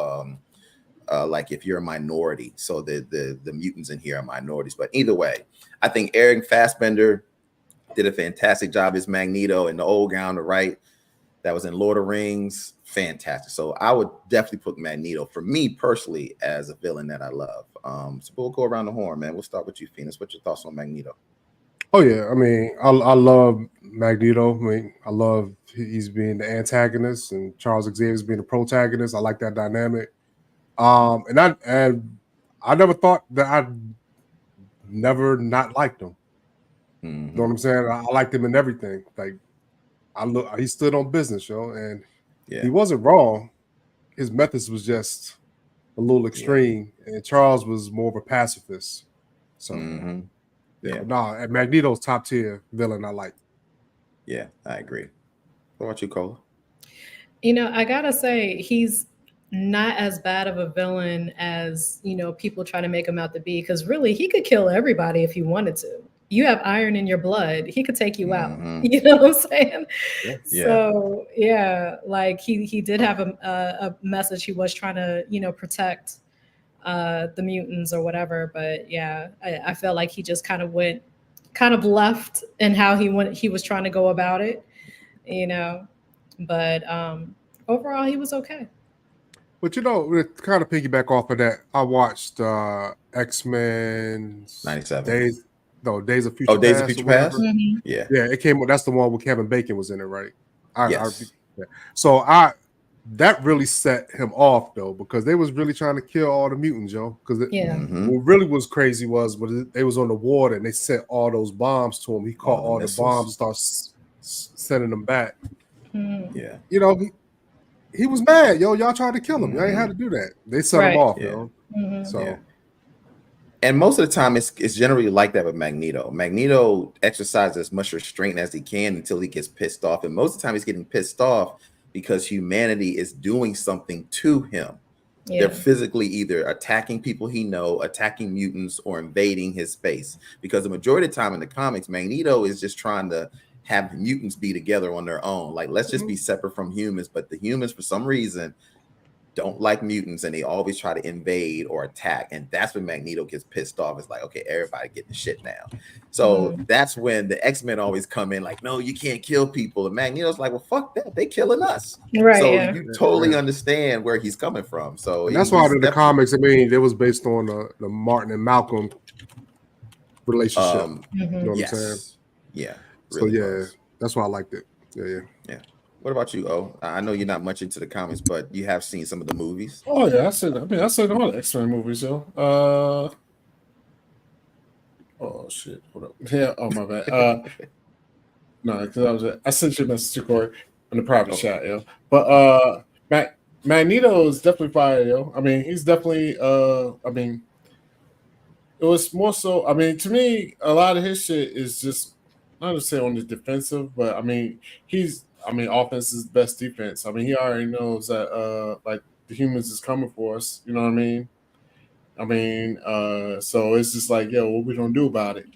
like if you're a minority. So the mutants in here are minorities. But either way, I think Eric Fassbender did a fantastic job as Magneto in the old guy on the right. that was in Lord of the Rings, fantastic. So I would definitely put Magneto for me personally as a villain that I love. So we'll go around the horn, man. We'll start with you, Phoenix. What's your thoughts on Magneto? Oh yeah, I mean, I love Magneto. I mean, I love he's being the antagonist and Charles Xavier's being the protagonist. I like that dynamic. And I never thought that I'd never not liked him. Mm-hmm. You know what I'm saying? I liked him in everything. Like he stood on business, yo, and he wasn't wrong. His methods was just a little extreme, and Charles was more of a pacifist. So and Magneto's top tier villain. I like. Yeah, I agree. What about you, Cola? I gotta say, he's not as bad of a villain as, people try to make him out to be, because really he could kill everybody if he wanted to. You have iron in your blood, he could take you out. You know what I'm saying? So like he did have a message he was trying to, protect the mutants or whatever. But I felt like he just kind of left in how he was trying to go about it, but overall he was okay. But to kind of piggyback off of that, I watched X-Men 97 Days of Future Past. Days of Future Past. Mm-hmm. Yeah, it came. That's the one with Kevin Bacon was in it, right? Yes. So that really set him off though, because they was really trying to kill all the mutants, yo. Because what really was crazy was when they was on the water and they sent all those bombs to him. He caught all the bombs and started sending them back. Mm-hmm. Yeah. He was mad, yo. Y'all tried to kill him. Y'all ain't had to do that. They set him off, yo. Mm-hmm. So, and most of the time, it's generally like that with Magneto. Magneto exercises as much restraint as he can until he gets pissed off, and most of the time, he's getting pissed off because humanity is doing something to him. They're physically either attacking people attacking mutants, or invading his space. Because the majority of the time in the comics, Magneto is just trying to have mutants be together on their own. Like, let's just be separate from humans. But the humans, for some reason, don't like mutants, and they always try to invade or attack. And that's when Magneto gets pissed off. It's like, okay, everybody getting the shit now. So that's when the X-Men always come in like, no, you can't kill people. And Magneto's like, well, fuck that. They killing us. Right. So you totally understand where he's coming from. So and that's why in the comics, I mean, it was based on the Martin and Malcolm relationship. You know what I'm saying? Yeah. Really that's why I liked it. Yeah. What about you, O? I know you're not much into the comics, but you have seen some of the movies. Oh yeah, I said all the X-Men movies, yo. Oh shit, hold up. Yeah, oh my bad. No, because I sent you a message to Corey in the private chat, yo. But Magneto is definitely fire, yo. I mean, he's definitely I mean, it was more so. I mean, to me, a lot of his shit is just not to say on the defensive, but I mean, offense is best defense. I mean, he already knows that like the humans is coming for us. You know what I mean? So it's just like, yo, what we gonna do about it?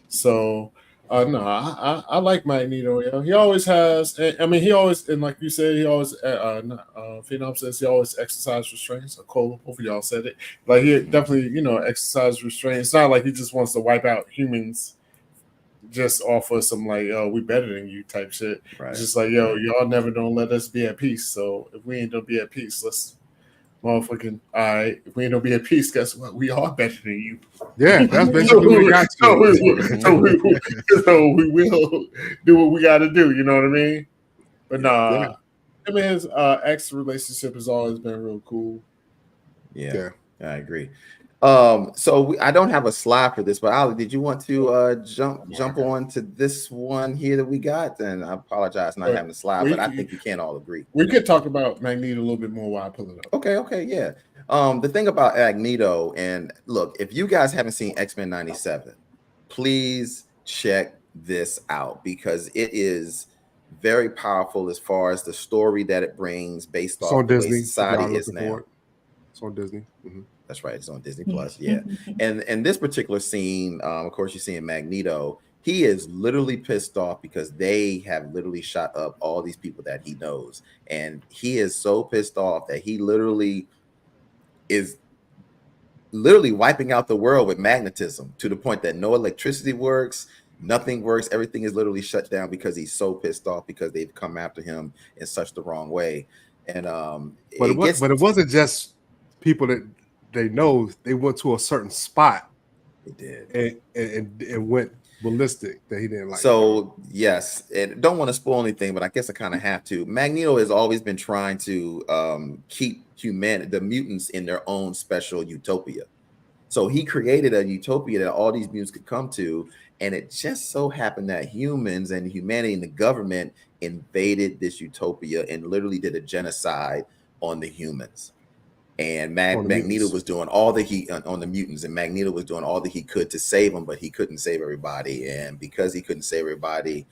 So no, I like Magneto. You know, he always has. I mean, he always, and like you said, he always. Phenom says he always exercises restraints. Cole, both of y'all said it. Like he definitely, exercise restraint. It's not like he just wants to wipe out humans just offer some like, oh, we better than you type shit. Right. It's just like, yo, y'all never gonna let us be at peace. So if we ain't gonna be at peace, let's motherfucking all right. If we ain't gonna be at peace, guess what? We are better than you. Yeah, that's basically what we got to. So we will do what we got to do. You know what I mean? But nah, I mean his ex relationship has always been real cool. Yeah, I agree. So I don't have a slide for this, but Ali, did you want to jump on to this one here that we got? And I apologize not having a slide, but I think we can all agree. We could talk about Magneto a little bit more while I pull it up. Okay, yeah. The thing about Magneto, and look, if you guys haven't seen X-Men 97, please check this out because it is very powerful as far as the story that it brings based off the way society is now. It's on Disney. Mm-hmm. That's right. It's on Disney Plus. Yeah. And this particular scene, of course, you're seeing Magneto. He is literally pissed off because they have literally shot up all these people that he knows. And he is so pissed off that he is wiping out the world with magnetism to the point that no electricity works. Nothing works. Everything is literally shut down because he's so pissed off because they've come after him in such the wrong way. And But it wasn't just people that they know. They went to a certain spot. They did. And went ballistic that he didn't like. So yes, and don't want to spoil anything, but I guess I kind of have to. Magneto has always been trying to keep the mutants in their own special utopia. So he created a utopia that all these mutants could come to, and it just so happened that humans and humanity and the government invaded this utopia and literally did a genocide on the humans. And Magneto was doing all that he on the mutants, and Magneto was doing all that he could to save them, but he couldn't save everybody. And because he couldn't save everybody,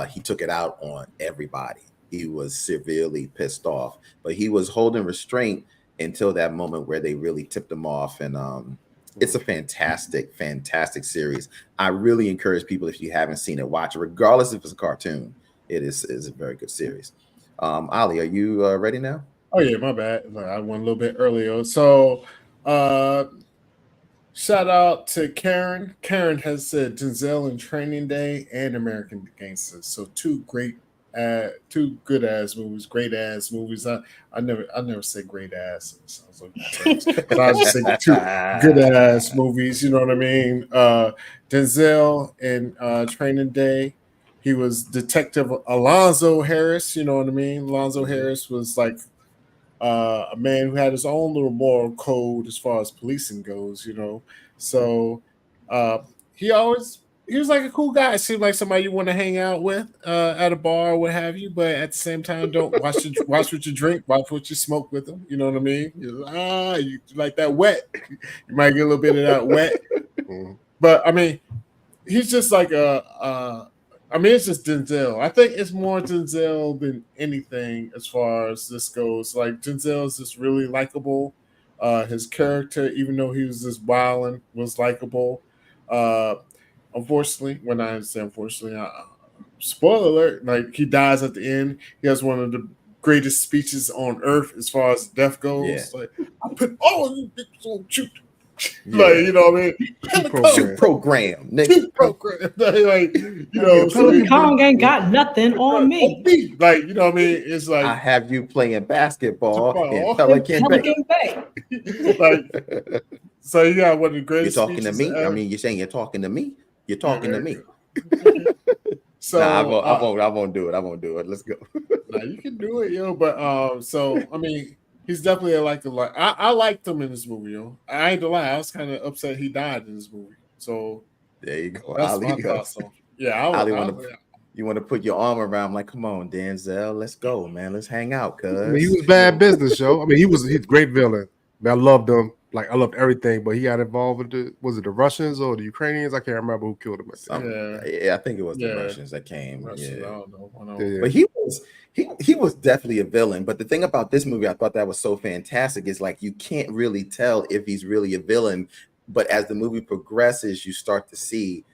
he took it out on everybody. He was severely pissed off, but he was holding restraint until that moment where they really tipped him off. And it's a fantastic, fantastic series. I really encourage people, if you haven't seen it, watch it, regardless if it's a cartoon. It is a very good series. Ali, are you ready now? Oh yeah, my bad. I went a little bit earlier. So shout out to Karen. Karen has said Denzel in Training Day and American Gangsters. So two good ass movies, great ass movies. I never say great ass. It sounds like but I just say two good ass movies. You know what I mean? Denzel in Training Day. He was Detective Alonzo Harris. You know what I mean? Alonzo Harris was like a man who had his own little moral code as far as policing goes, you know. So he was like a cool guy. It seemed like somebody you want to hang out with at a bar or what have you, but at the same time, don't watch what you drink, watch what you smoke with them. You know what I mean? You like that wet. You might get a little bit of that wet. But I mean, he's just like it's just Denzel. I think it's more Denzel than anything as far as this goes. Like Denzel is just really likable. His character, even though he was just wild, was likable. Unfortunately, spoiler alert, like he dies at the end. He has one of the greatest speeches on earth as far as death goes. Yeah. Like, I put all of you bitches on shoot. Yeah. Like, you know what I mean? Shoot program, nigga. Program. Like, you know, so Kong ain't got nothing on me. Like, you know what I mean? It's like I have you playing basketball in Pelican Bay. Like, so you got one of the greatest. You're talking to me? I mean, you're saying you're talking to me? You're talking to me. So I won't do it. I won't do it. Let's go. Nah, you can do it, yo. But so I mean, he's definitely I liked him in this movie, yo. I ain't gonna lie, I was kind of upset he died in this movie. So there you go. That's my thoughts. You want to put your arm around him, like, come on, Denzel, let's go, man. Let's hang out, cuz. I mean, he was bad business, yo. I mean, he's a great villain. I loved him. Like, I loved everything, but he got involved with was it the Russians or the Ukrainians? I can't remember who killed him. Yeah, I think it was the Russians that came. Russians, yeah. I don't know. But he was definitely a villain. But the thing about this movie, I thought that was so fantastic, is like you can't really tell if he's really a villain. But as the movie progresses, you start to see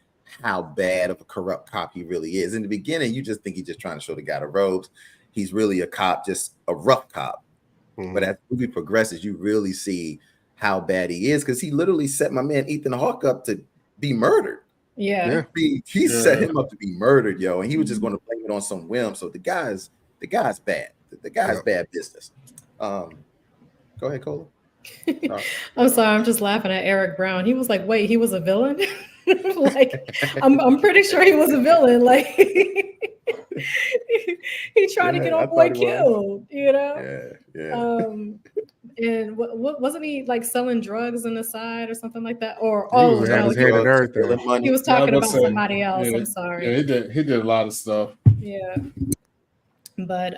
how bad of a corrupt cop he really is. In the beginning, you just think he's just trying to show the guy the ropes. He's really a cop, just a rough cop. Mm-hmm. But as the movie progresses, you really see how bad he is, because he literally set my man Ethan Hawke up to be murdered. Yeah. He set him up to be murdered, yo, and he was just going to blame it on some whim. So the guy's bad. The guy's bad business. Go ahead, Cola. I'm sorry, I'm just laughing at Eric Brown. He was like, wait, he was a villain? Like, I'm pretty sure he was a villain. Like he tried to get old boy killed, you know? Yeah. And what wasn't he like selling drugs on the side or something like that? Or he was talking about somebody else. I'm sorry. Yeah, he did a lot of stuff. Yeah. But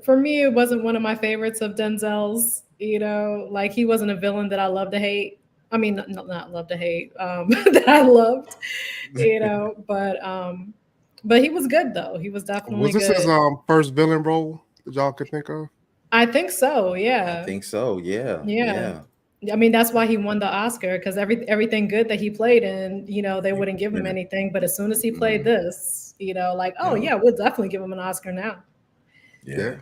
for me, it wasn't one of my favorites of Denzel's. You know, like he wasn't a villain that I love to hate. I mean, not love to hate. That I loved. You know, but he was good though. He was definitely. Was this his first villain role that y'all could think of? I think so. Yeah. I think so. Yeah. I mean, that's why he won the Oscar, because everything good that he played in, you know, they wouldn't give him anything. But as soon as he played this, you know, like, we'll definitely give him an Oscar now. Yeah.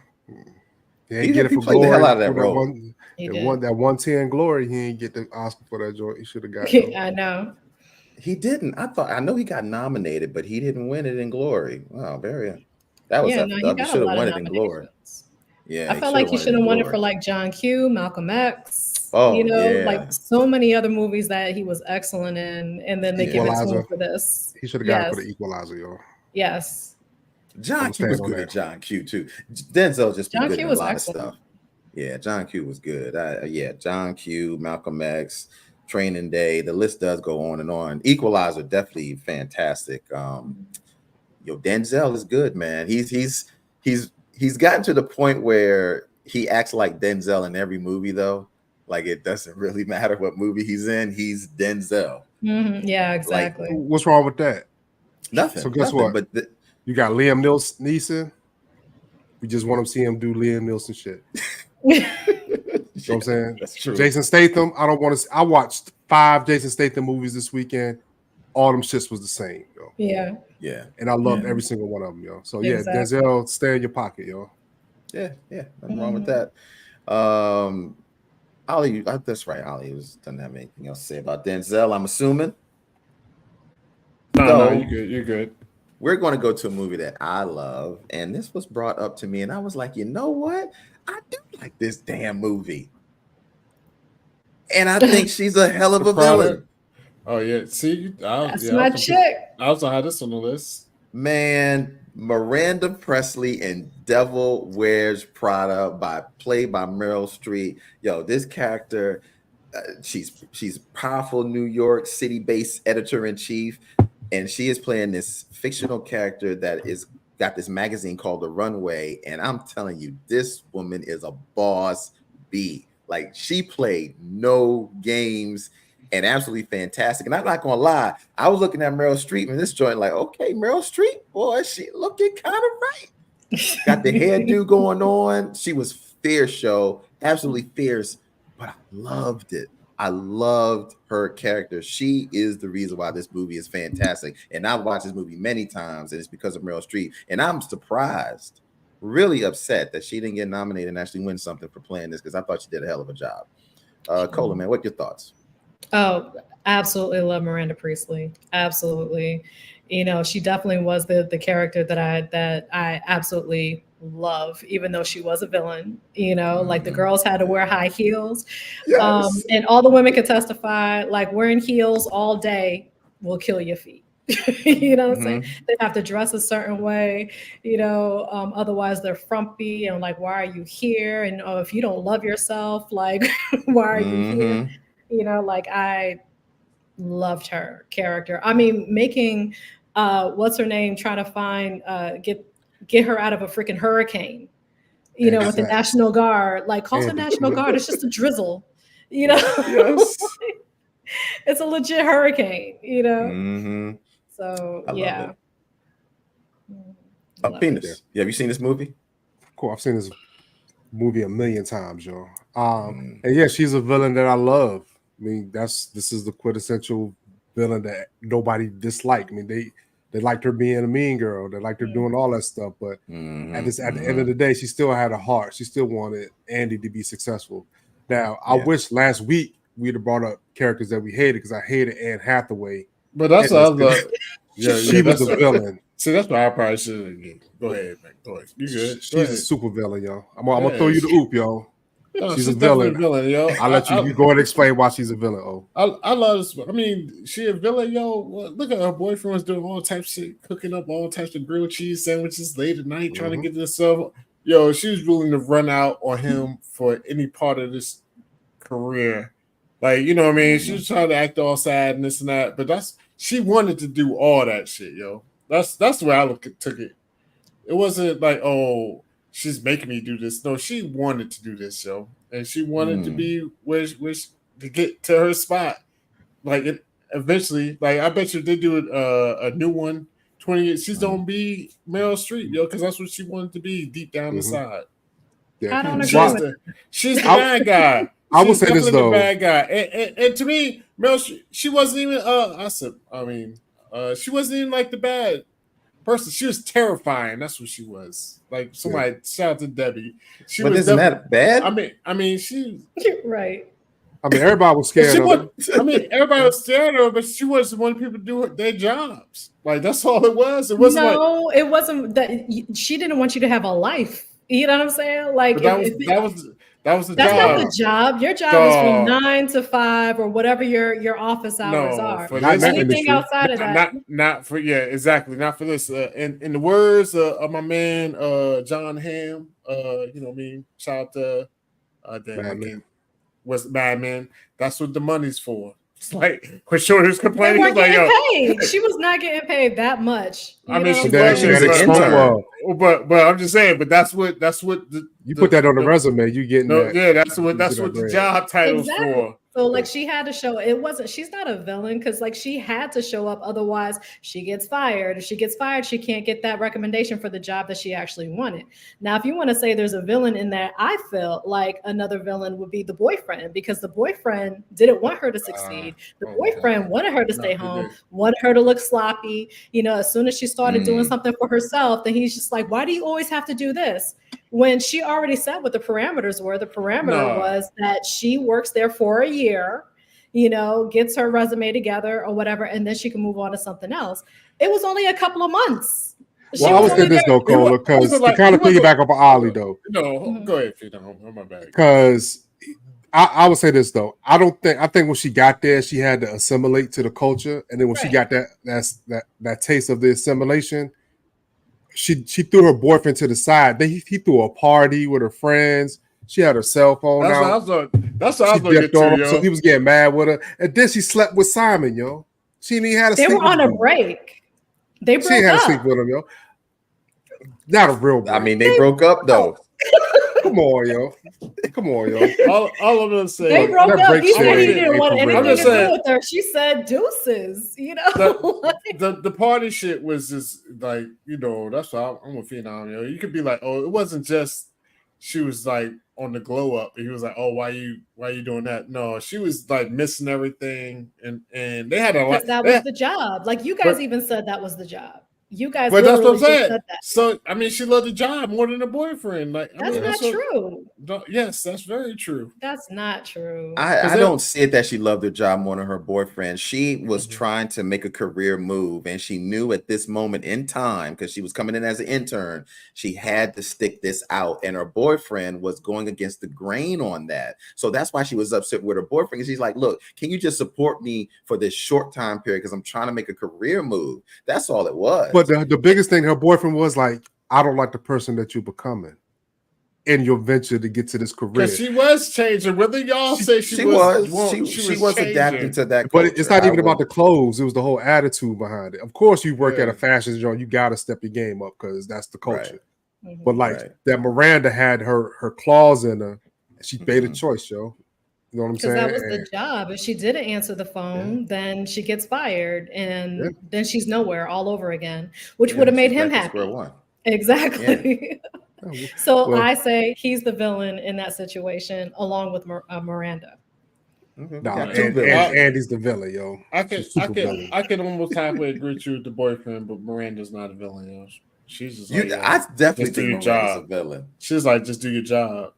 He ain't get it for glory. The hell out of that role. That 110 glory, he ain't get the Oscar for that joint. He should have got it. I know. He didn't. I know he got nominated, but he didn't win it in Glory. Wow, that was Yeah, no, effed he up. He got a should have lot of won it in Glory. nominations. Yeah, I he felt should like have he won it should in have won it for Glory. like John Q, Malcolm X, Oh like yeah, so many other movies that he was excellent in, and then they give it to him Equalizer. for this. He should have got it for Yes, the Equalizer, yo. yes. John I'm Q was staying on good. that. John Q too. Denzel just be John good Q in a was lot of excellent. stuff. Yeah, John Q was good. Yeah, John Q, Malcolm X, Training Day. The list does go on and on. Equalizer definitely fantastic. Denzel is good, man. He's gotten to the point where he acts like Denzel in every movie, though. Like it doesn't really matter what movie he's in. He's Denzel. Yeah, Like exactly. What's wrong with that? So nothing, guess nothing. what? But You got Liam Neeson. We just want to see him do Liam Neeson shit. You know what I'm saying? That's true. Jason Statham, I don't want to. I watched 5 Jason Statham movies this weekend. All them shits was the same, yo. Yeah, And I loved every single one of them, yo. So yeah, exactly. Denzel, stay in your pocket, yo. Yeah, nothing wrong with that. Ali, that's right. Ali doesn't have anything else to say about Denzel, I'm assuming. No, you're good. You're good. We're going to go to a movie that I love, and this was brought up to me, and I was like, you know what? I do like this damn movie, and I think she's a hell of a villain. Oh yeah, see, That's my chick. I also had this on the list. Man, Miranda Presley in Devil Wears Prada, played by Meryl Streep. Yo, this character, she's powerful New York City-based editor-in-chief, and she is playing this fictional character that is got this magazine called The Runway. And I'm telling you, this woman is a boss bee. Like, she played no games and absolutely fantastic. And I'm not gonna lie, I was looking at Meryl Streep in this joint, like, okay, Meryl Streep, boy, she looking kind of right. Got the hairdo going on. She was fierce, show, absolutely fierce, but I loved it. I loved her character. She is the reason why this movie is fantastic. And I've watched this movie many times, and it's because of Meryl Streep. And I'm surprised, really upset that she didn't get nominated and actually win something for playing this, because I thought she did a hell of a job. Cola, man, what are your thoughts? Oh, absolutely love Miranda Priestley. Absolutely. She definitely was the character that I absolutely love, even though she was a villain. Like the girls had to wear high heels. Yes. And all the women could testify, like wearing heels all day will kill your feet. You know what I'm saying? They have to dress a certain way, otherwise they're frumpy and like, why are you here? And if you don't love yourself, like, why are you here? Like I loved her character. I mean, making what's her name, trying to find get her out of a freaking hurricane, with the National Guard. Like, call the National Guard. It's just a drizzle, Yes. It's a legit hurricane, So yeah. Penis. Yeah, have you seen this movie? Cool. I've seen this movie a million times, yo. And yeah, she's a villain that I love. I mean, this is the quintessential villain that nobody disliked. I mean, they liked her being a mean girl. They liked her doing all that stuff. But at the end of the day, she still had a heart. She still wanted Andy to be successful. Now, I wish last week we'd have brought up characters that we hated, because I hated Anne Hathaway. But that's what I was she was a villain. See, that's what I probably should. Go ahead, man. Go ahead. You good? She's a super villain, yo. I'm gonna throw you the oop, yo. No, she's a villain, yo. I'll let you go and explain why she's a villain. Oh, I love this. I mean, she a villain, yo. Look at her boyfriend was doing all types of shit, cooking up all types of grilled cheese sandwiches late at night, trying to get this stuff. Yo, she was willing to run out on him for any part of this career. Like, you know what I mean? She was trying to act all sad and this and that, but she wanted to do all that shit, yo. That's the way I took it. It wasn't like, oh, she's making me do this. No, she wanted to do this, yo, and she wanted to be where to get to her spot. Like eventually, like I bet you they do a new one. 20 years, she's gonna be Meryl Streep, yo, because that's what she wanted to be deep down inside. Yeah. I don't agree. She's the bad guy. I will say this though, the bad guy, and to me, Meryl Streep, she wasn't even. She wasn't even like the bad person. She was terrifying. That's what she was. Like somebody shout out to Debbie. Isn't that bad? I mean, she right. I mean, everybody was scared of her. Everybody was scared of her, but she wasn't wanting people to do their jobs. Like that's all it was. It wasn't it wasn't that she didn't want you to have a life. You know what I'm saying? Like that was the job. That's not the job. Your job is from 9 to 5 or whatever your office hours are. For this, anything outside of that. Not for exactly. Not for this. In the words of my man John Hamm, you know what I mean? Shout out to was Mad Men. That's what the money's for. It's like when Shorty was complaining, they weren't getting paid. She was not getting paid that much. I mean, she was, but I'm just saying. But that's what you put that on the resume. You getting that? Yeah, that's what the job title's for. So like she had to show it wasn't she's not a villain because like she had to show up, otherwise she gets fired. If she gets fired, she can't get that recommendation for the job that she actually wanted. Now, if you want to say there's a villain in there, I felt like another villain would be the boyfriend, because the boyfriend didn't want her to succeed. The boyfriend wanted her to stay home, wanted her to look sloppy. You know, as soon as she started doing something for herself, then he's just like, why do you always have to do this? When she already said what the parameters were. The parameter was that she works there for a year, you know, gets her resume together or whatever, and then she can move on to something else. It was only a couple of months. Well, I would say this though, Cola, because to kind of piggyback up on Ollie though. No, go ahead, my bad. Because I would say this though. I think when she got there, she had to assimilate to the culture, and then when she got that taste of the assimilation, she threw her boyfriend to the side. He threw a party with her friends. She had her cell phone out. That's what I was going to get to, yo. So he was getting mad with her. And then she slept with Simon, yo. She didn't even have to sleep with him. They were on a break. They broke up. She didn't have to sleep with him, yo. Not a real break. I mean, they broke up, though. Come on, yo. All I'm going to say. They broke up. He said he didn't want anything to do with her. She said deuces, you know. The party shit was just like, you know, that's why I'm a phenom, yo. You could be like, oh, it wasn't just she was like on the glow up, and he was like, oh, why you doing that? No, she was like missing everything, and they had a lot. That was the job. Like you guys even said that was the job. You guys, but that's what I'm saying. So I mean, she loved the job more than the boyfriend. Like that's not true. Yes, that's very true. That's not true. I don't see it that she loved her job more than her boyfriend. She was trying to make a career move, and she knew at this moment in time, because she was coming in as an intern, she had to stick this out, and her boyfriend was going against the grain on that. So that's why she was upset with her boyfriend. And she's like, look, can you just support me for this short time period, because I'm trying to make a career move. That's all it was. But the biggest thing, her boyfriend was like, I don't like the person that you're becoming in your venture to get to this career. Because she was changing. Whether y'all say she was adapting to that culture. But it's not even about the clothes. It was the whole attitude behind it. Of course, you work at a fashion joint, you got to step your game up because that's the culture. Right. But like that Miranda had her claws in her. She made a choice, yo. You know what I'm saying? Because that was the job. If she didn't answer the phone, then she gets fired, and then she's nowhere all over again, which would have made him happy. Exactly. Yeah. So I say he's the villain in that situation, along with Miranda. No, Andy's the villain, yo. I can almost halfway agree with you with the boyfriend, but Miranda's not a villain, yo. She's just like, I definitely think Miranda's a villain. She's like, just do your job.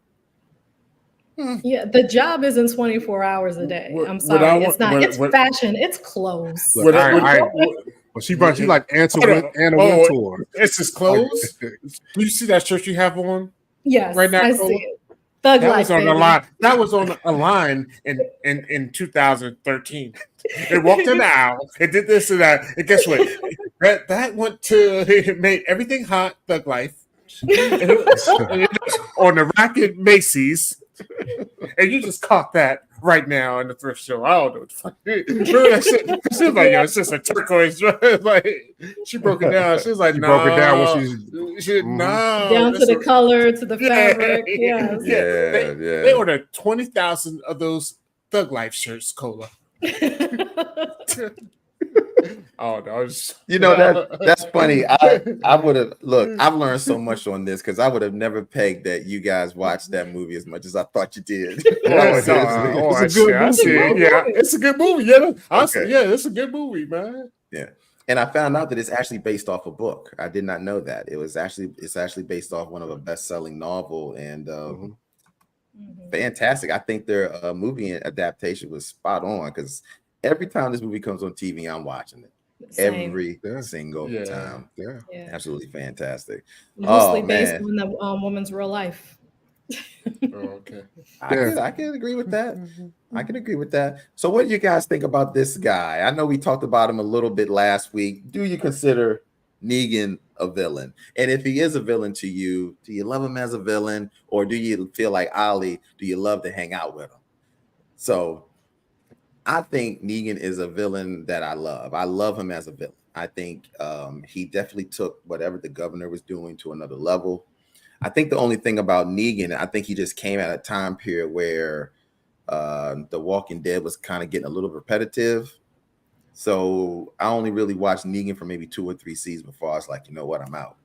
Yeah, the job isn't 24 hours a day. I'm sorry, it's not. It's fashion. It's clothes. She like Anna Wintour. It's his clothes. Do you see that shirt you have on? Yes, right now. I see it. Thug that life, was on baby. a line. That was on a line in 2013. It walked an aisle. It did this and that. And guess what? that went to it made everything hot. Thug life. On the rack at Macy's. And you just caught that right now in the thrift store. I don't know what the fuck. Remember that shit? She was like, yo, it's just a turquoise dress. Like, she broke it down. She was like, no. Broke it down when no. Down to the color, to the fabric. Yes. They ordered 20,000 of those Thug Life shirts, Cola. Oh no! That's funny. I would have I've learned so much on this because I would have never pegged that you guys watched that movie as much as I thought you did. It's a good movie. Yeah, it's a good movie. Yeah, it's a good movie, man. Yeah, and I found out that it's actually based off a book. I did not know that it's actually based off one of a best-selling novel, and fantastic. I think their movie adaptation was spot on because every time this movie comes on TV, I'm watching it. Same. Every single time. Yeah. Absolutely fantastic. Mostly Oh based man, on the woman's real life. Okay. I can agree with that. I can agree with that. So what do you guys think about this guy? I know we talked about him a little bit last week. Do you consider Negan a villain? And if he is a villain to you, do you love him as a villain? Or do you feel like Ali, do you love to hang out with him? So I think Negan is a villain that I love. I love him as a villain. I think he definitely took whatever the governor was doing to another level. I think the only thing about Negan, I think he just came at a time period where The Walking Dead was kind of getting a little repetitive. So I only really watched Negan for maybe 2 or 3 seasons before I was like, you know what, I'm out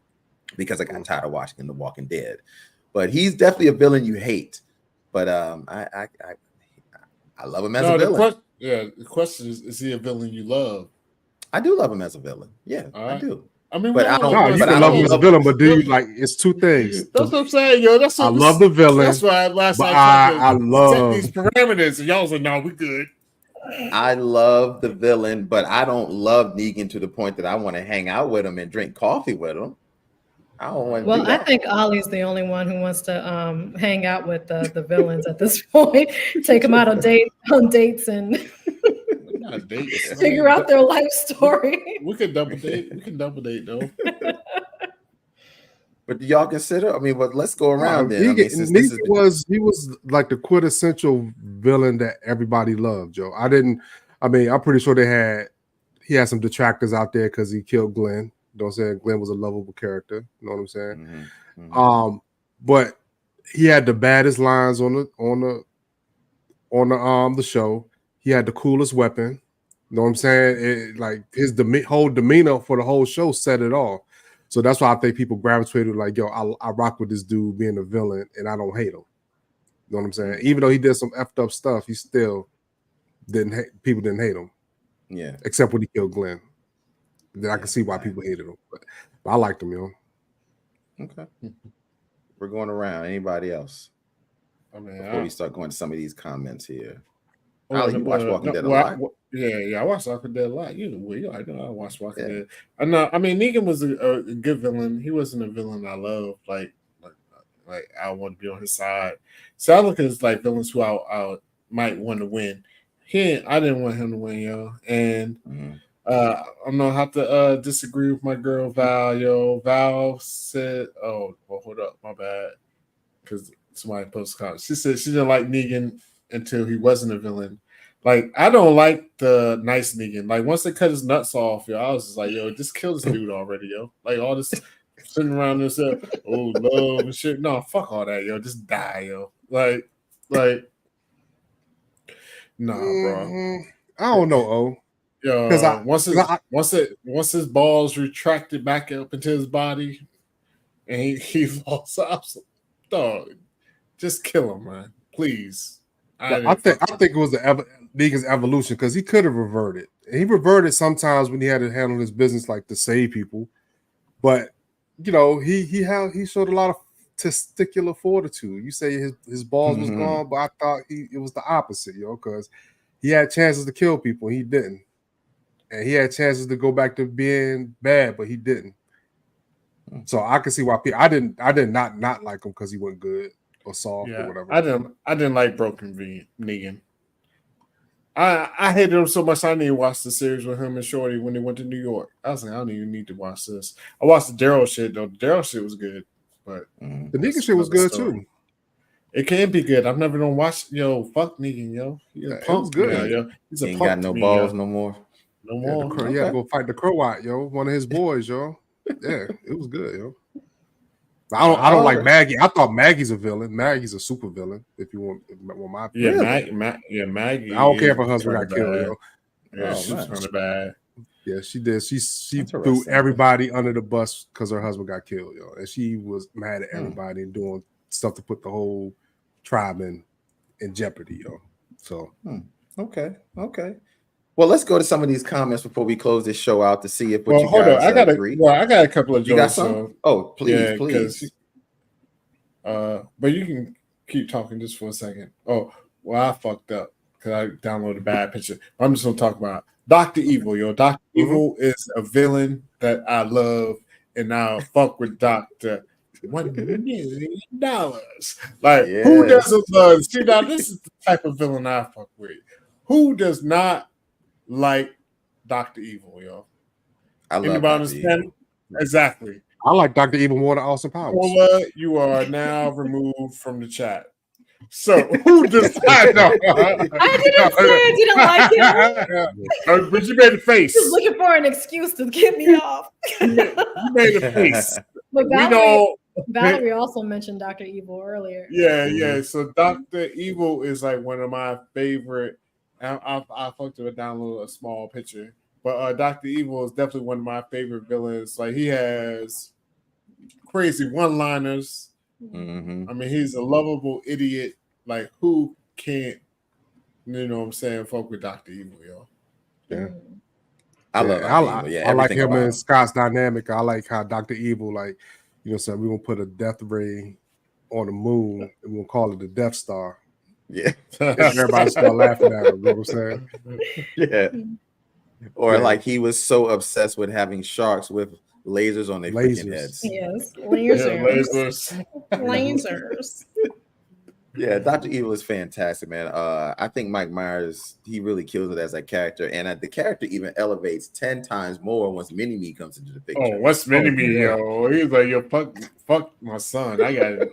because I got tired of watching The Walking Dead. But he's definitely a villain you hate. But I love him as a villain. The question is he a villain you love? I do love him as a villain. Yeah, I do. I mean, but I don't. No, you can love him as a villain, but do you like? It's two things. That's what I'm saying, yo. I love the villain. That's why last night I love set these parameters, and y'all was like, "No, we good." I love the villain, but I don't love Negan to the point that I want to hang out with him and drink coffee with him. I don't want to. Well, I think Ollie's the only one who wants to hang out with the villains at this point. Take them out on dates and figure out their life story. We could double date. We can double date though. But do y'all consider? I mean, well, let's go around then. Negan was like the quintessential villain that everybody loved, Joe. I'm pretty sure he had some detractors out there because he killed Glenn. You know what I'm saying? Glenn was a lovable character. You know what I'm saying? Mm-hmm. But he had the baddest lines on the show. He had the coolest weapon. You know what I'm saying? Like his whole demeanor for the whole show said it all. So that's why I think people gravitated like, yo, I rock with this dude being a villain, and I don't hate him. You know what I'm saying? Even though he did some effed up stuff, he still people didn't hate him. Yeah. Except when he killed Glenn. Then I can see why people hated him. But I liked him, yo. Okay. We're going around. Anybody else? Before we start going to some of these comments here. You watch Walking Dead a lot? Yeah, I watched Walking Dead a lot. You know, I watched Walking Dead. I know. I mean, Negan was a good villain. He wasn't a villain I love. Like I want to be on his side. So I look at his like villains who I might want to win. I didn't want him to win, yo. And I'm gonna have to disagree with my girl Val, yo. Val said, "Oh, well, hold up, my bad," because somebody posted a comment. She said she didn't like Negan until he wasn't a villain. Like, I don't like the nice Negan. Like, once they cut his nuts off, yo, I was just like, yo, just kill this dude already, yo. Like, all this sitting around this, love and shit. No, fuck all that, yo. Just die, yo. Like, nah, bro. I don't know, Yo, once his balls retracted back up into his body, and he lost, dog, just kill him, man, please. I think it was Negan's evolution because he could have reverted. He reverted sometimes when he had to handle his business like to save people, but you know he showed a lot of testicular fortitude. You say his balls was gone, but I thought it was the opposite, yo, because he had chances to kill people, he didn't, and he had chances to go back to being bad, but he didn't. So I can see why people. I did not like him because he wasn't good or soft or whatever. I didn't like Broken Negan. I hated him so much I didn't even watch the series with him and Shorty when they went to New York. I was like, I don't even need to watch this. I watched the Daryl shit though. The Daryl shit was good, but the Negan shit was good too. It can be good. I've never done watch. Yo, fuck Negan, yo. He's a punk, good. Now, yo. He's a ain't punk got no balls no more. No more. He had to go fight the Croat, yo. One of his boys, yo. Yeah, it was good, yo. I don't like Maggie. I thought Maggie's a villain. Maggie's a super villain. If you want my opinion. Maggie. I don't care if her husband got killed, yo. Yeah, she's kind of bad. Yeah, she did. She threw everybody under the bus because her husband got killed, yo. And she was mad at everybody and doing stuff to put the whole tribe in jeopardy, yo. So okay. Well, let's go to some of these comments before we close this show out to see if you hold guys on. agree. I got a couple of jokes. You got some? Oh, please. But you can keep talking just for a second. Oh, well, I fucked up because I downloaded a bad picture. I'm just gonna talk about Dr. Evil, yo. Dr. Evil is a villain that I love, and I fuck with Dr. $1 million. Like, who Yes. doesn't love? See, now this is the type of villain I fuck with. Who does not like Dr. Evil, yo? I love Anybody Dr. understand? Evil. Exactly. I like Dr. Evil more than Austin Powers. Paula, you are now removed from the chat. So who decided? No, I didn't say I didn't like him. But you made a face. Just looking for an excuse to get me off. You made a face. But We know. Valerie also mentioned Dr. Evil earlier. Yeah. So Dr. Evil is like one of my favorite. I fucked with download a small picture, but Dr. Evil is definitely one of my favorite villains. Like he has crazy one-liners. Mm-hmm. I mean, he's a lovable idiot. Like who can't, you know what I'm saying, fuck with Dr. Evil, yo. Yeah. I love Dr. Evil. Yeah, I like everything him about and Scott's dynamic. I like how Dr. Evil, like, you know, so we're gonna put a death ray on the moon and we'll call it the Death Star. Yeah. Everybody start laughing at him, you know what I'm saying? Yeah. Or Yeah. like he was so obsessed with having sharks with lasers on their freaking heads. Yes, Lasers. lasers. Yeah, Dr. Evil is fantastic, man. I think Mike Myers, he really kills it as a character, and the character even elevates 10 times more once Mini-Me comes into the picture. Oh, what's Mini-Me, yo? He's like, yo, fuck my son. I got a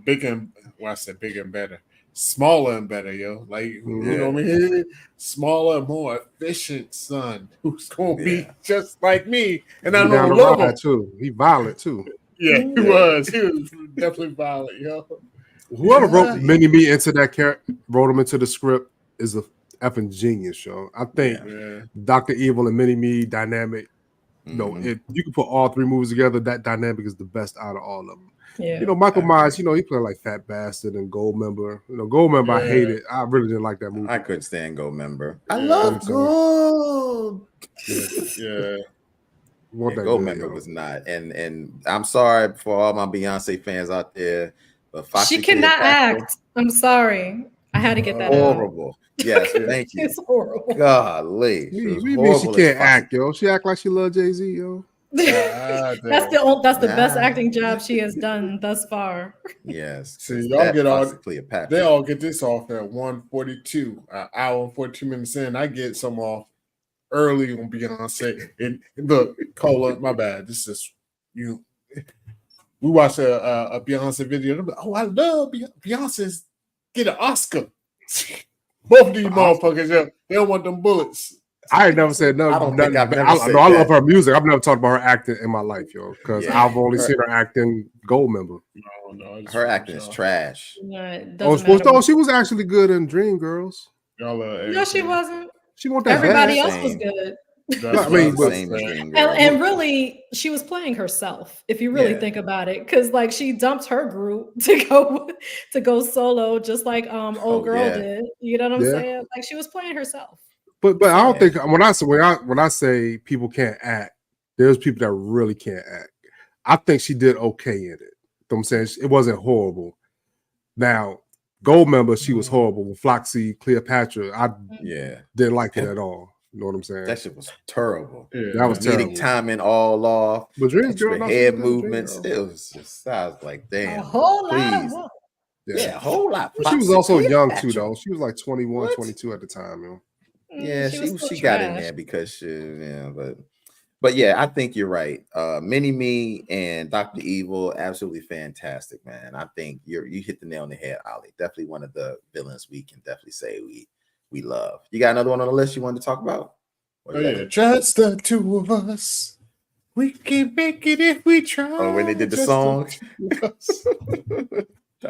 big and, well, I said bigger and better, smaller and better, yo. Like, you know what I mean? Smaller, more efficient son who's gonna be just like me, and I don't love him too. He violent too. Yeah, he was. He was definitely violent, yo. Whoever wrote Mini-Me into that character, wrote him into the script, is a effing genius, yo. I think Dr. Evil and Mini-Me dynamic. No, if you can put all three movies together, that dynamic is the best out of all of them. Yeah. You know, Michael Myers, you know, he played like Fat Bastard and Goldmember. You know, Goldmember, I hate it. I really didn't like that movie. I couldn't stand Goldmember. I love Gold. Yeah. Goldmember was not, and I'm sorry for all my Beyonce fans out there, but Foxy she cannot act. I'm sorry, I had to get that horrible. Yes, thank you. It's horrible. Golly, she can't act, yo. She act like she loves Jay-Z, yo. That's the best acting job she has done thus far. Yes. See, y'all get all Cleopatra. They all get this off at 1:42, an hour and 42 minutes in. I get some off early on Beyonce. And look, Cola, my bad. This is you. We watched a Beyonce video. Like, oh, I love Beyonce's get an Oscar. Both of these motherfuckers, yeah, they don't want them bullets. I ain't never said no. I love her music. I've never talked about her acting in my life, yo, because I've only seen her acting Goldmember. No, her acting is trash. She was actually good in Dreamgirls. No, she wasn't. She won't. Everybody else was good. I mean, and really, she was playing herself. If you really think about it, because like she dumped her group to go solo, just like old girl did. You know what I'm saying? Like she was playing herself. But I don't think when I say people can't act, there's people that really can't act. I think she did okay in it. You know what I'm saying? It wasn't horrible. Now, Goldmember, she was horrible. With Foxy, Cleopatra, I didn't like it at all. You know what I'm saying? That shit was terrible. Yeah, that was terrible. Timing all off. But head movements. It was just, I was like, damn. A whole lot of work. Yeah, a whole lot. But she was also young too, though. She was like 21, 22 at the time, you know. Yeah, she got in there because but yeah, I think you're right. Mini-Me and Dr. Evil, absolutely fantastic, man. I think you hit the nail on the head, Ali. Definitely one of the villains we can definitely say we love. You got another one on the list you wanted to talk about? Just the two of us. We can make it if we try. Oh, when they did the song. That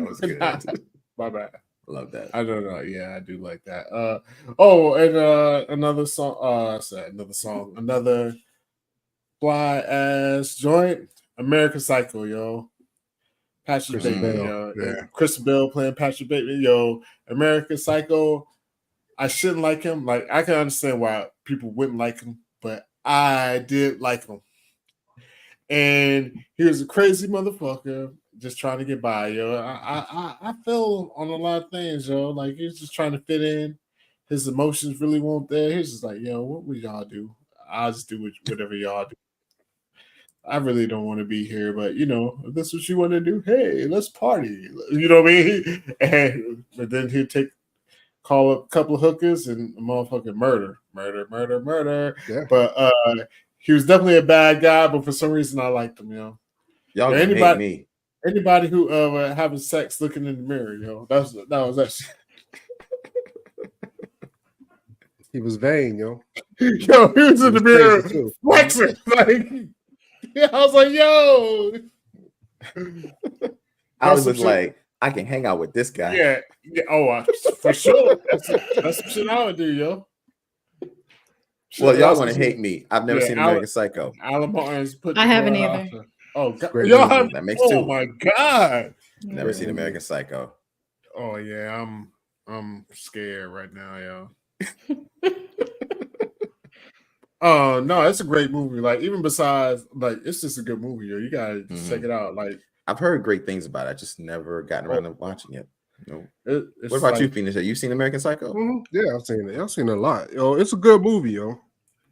was good. My bad. Love that. I don't know. Yeah, I do like that. Another song. Another fly ass joint. American Psycho, yo. Patrick Bateman, yo. Yeah. Chris Bell playing Patrick Bateman, yo. American Psycho. I shouldn't like him. Like, I can understand why people wouldn't like him, but I did like him. And he was a crazy motherfucker just trying to get by, yo. I feel on a lot of things, yo. Like he's just trying to fit in. His emotions really weren't there. He's just like, yo, what would y'all do? I'll just do whatever y'all do. I really don't want to be here, but if that's what you want to do, hey, let's party. You know what I mean? But then he'd call up a couple of hookers and motherfucking murder. Yeah. But he was definitely a bad guy, but for some reason I liked him, Y'all gonna hate me. Anybody who having sex looking in the mirror, that was that shit. He was vain, yo. Yo, he was in the mirror flexing. Like, I was like, yo. I was like, I can hang out with this guy. Yeah. Oh, for sure. That's some shit I would do, yo. Well, y'all want to hate me. I've never seen American Psycho. Alan Martin's put. I haven't either. Oh, God. That makes two. Oh my God. Never seen American Psycho. Oh yeah, I'm scared right now, yo. Oh no, it's a great movie. Like even besides, like it's just a good movie. Yo. You gotta check it out. Like I've heard great things about it. I just never gotten around to watching it. No. What about like, you, Phoenix? Have you seen American Psycho? Mm-hmm. Yeah, I've seen it. I've seen it a lot. Yo, it's a good movie, yo.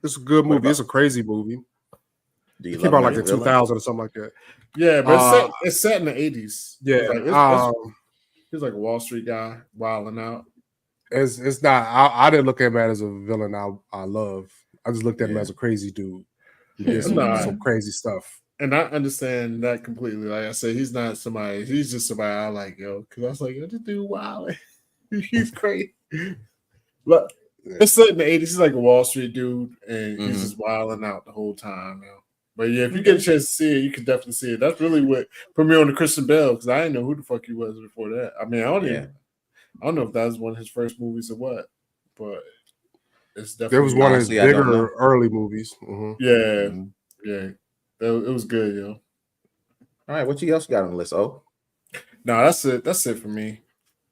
It's a good movie. It's a crazy movie. Do you came out like in 2000 or something like that. Yeah, but it's set in the 80s. Yeah, he's like a Wall Street guy wilding out. It's not. I didn't look at him as a villain. I love. I just looked at him as a crazy dude. He did some crazy stuff. And I understand that completely. Like I said, he's not somebody. He's just somebody I like, yo. Because I was like, yo, this dude wild. He's crazy. But it's set in the 80s. He's like a Wall Street dude, and he's just wilding out the whole time, yo. But yeah, if you get a chance to see it, you can definitely see it. That's really what put me on the Christian Bale because I didn't know who the fuck he was before that. I mean, I don't know if that was one of his first movies or what, but it's definitely. There was one of his bigger early movies. Mm-hmm. Yeah. It was good, yo. All right, what you else got on the list? Oh, no, that's it. That's it for me.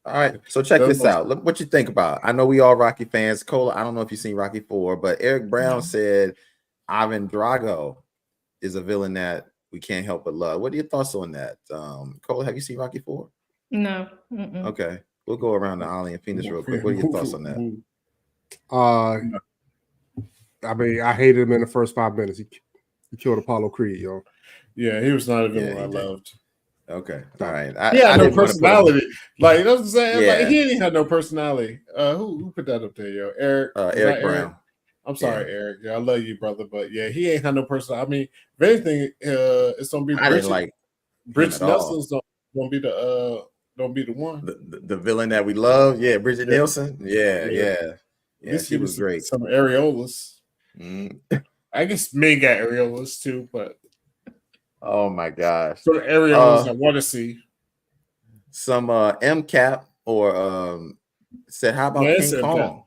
All right, so check this out. Look what you think about. I know we all Rocky fans. Cola, I don't know if you've seen Rocky 4, but Eric Brown said Ivan Drago is a villain that we can't help but love. What are your thoughts on that? Cola, have you seen Rocky 4? No. Okay, we'll go around to Ollie and Phoenix real quick. What are your thoughts on that? I mean, I hated him in the first 5 minutes. He killed Apollo Creed, yo. Yeah, he was not a villain I loved. Okay, all right. He had no personality. Like that's what I'm saying. Yeah. Like he didn't have no personality. Who put that up there, yo? Eric. Eric Brown. I'm sorry, Eric. Yeah, I love you, brother, but yeah, he ain't had no personality. I mean, if anything, it's gonna be. I didn't like Bridget Nelson's gonna be the one. The villain that we love. Yeah, Bridget Nielsen. Yeah. She was great. Some areolas. I guess men got areolas too, but oh my gosh. So the areolas I want to see. Some MCAP or said, how about King Kong?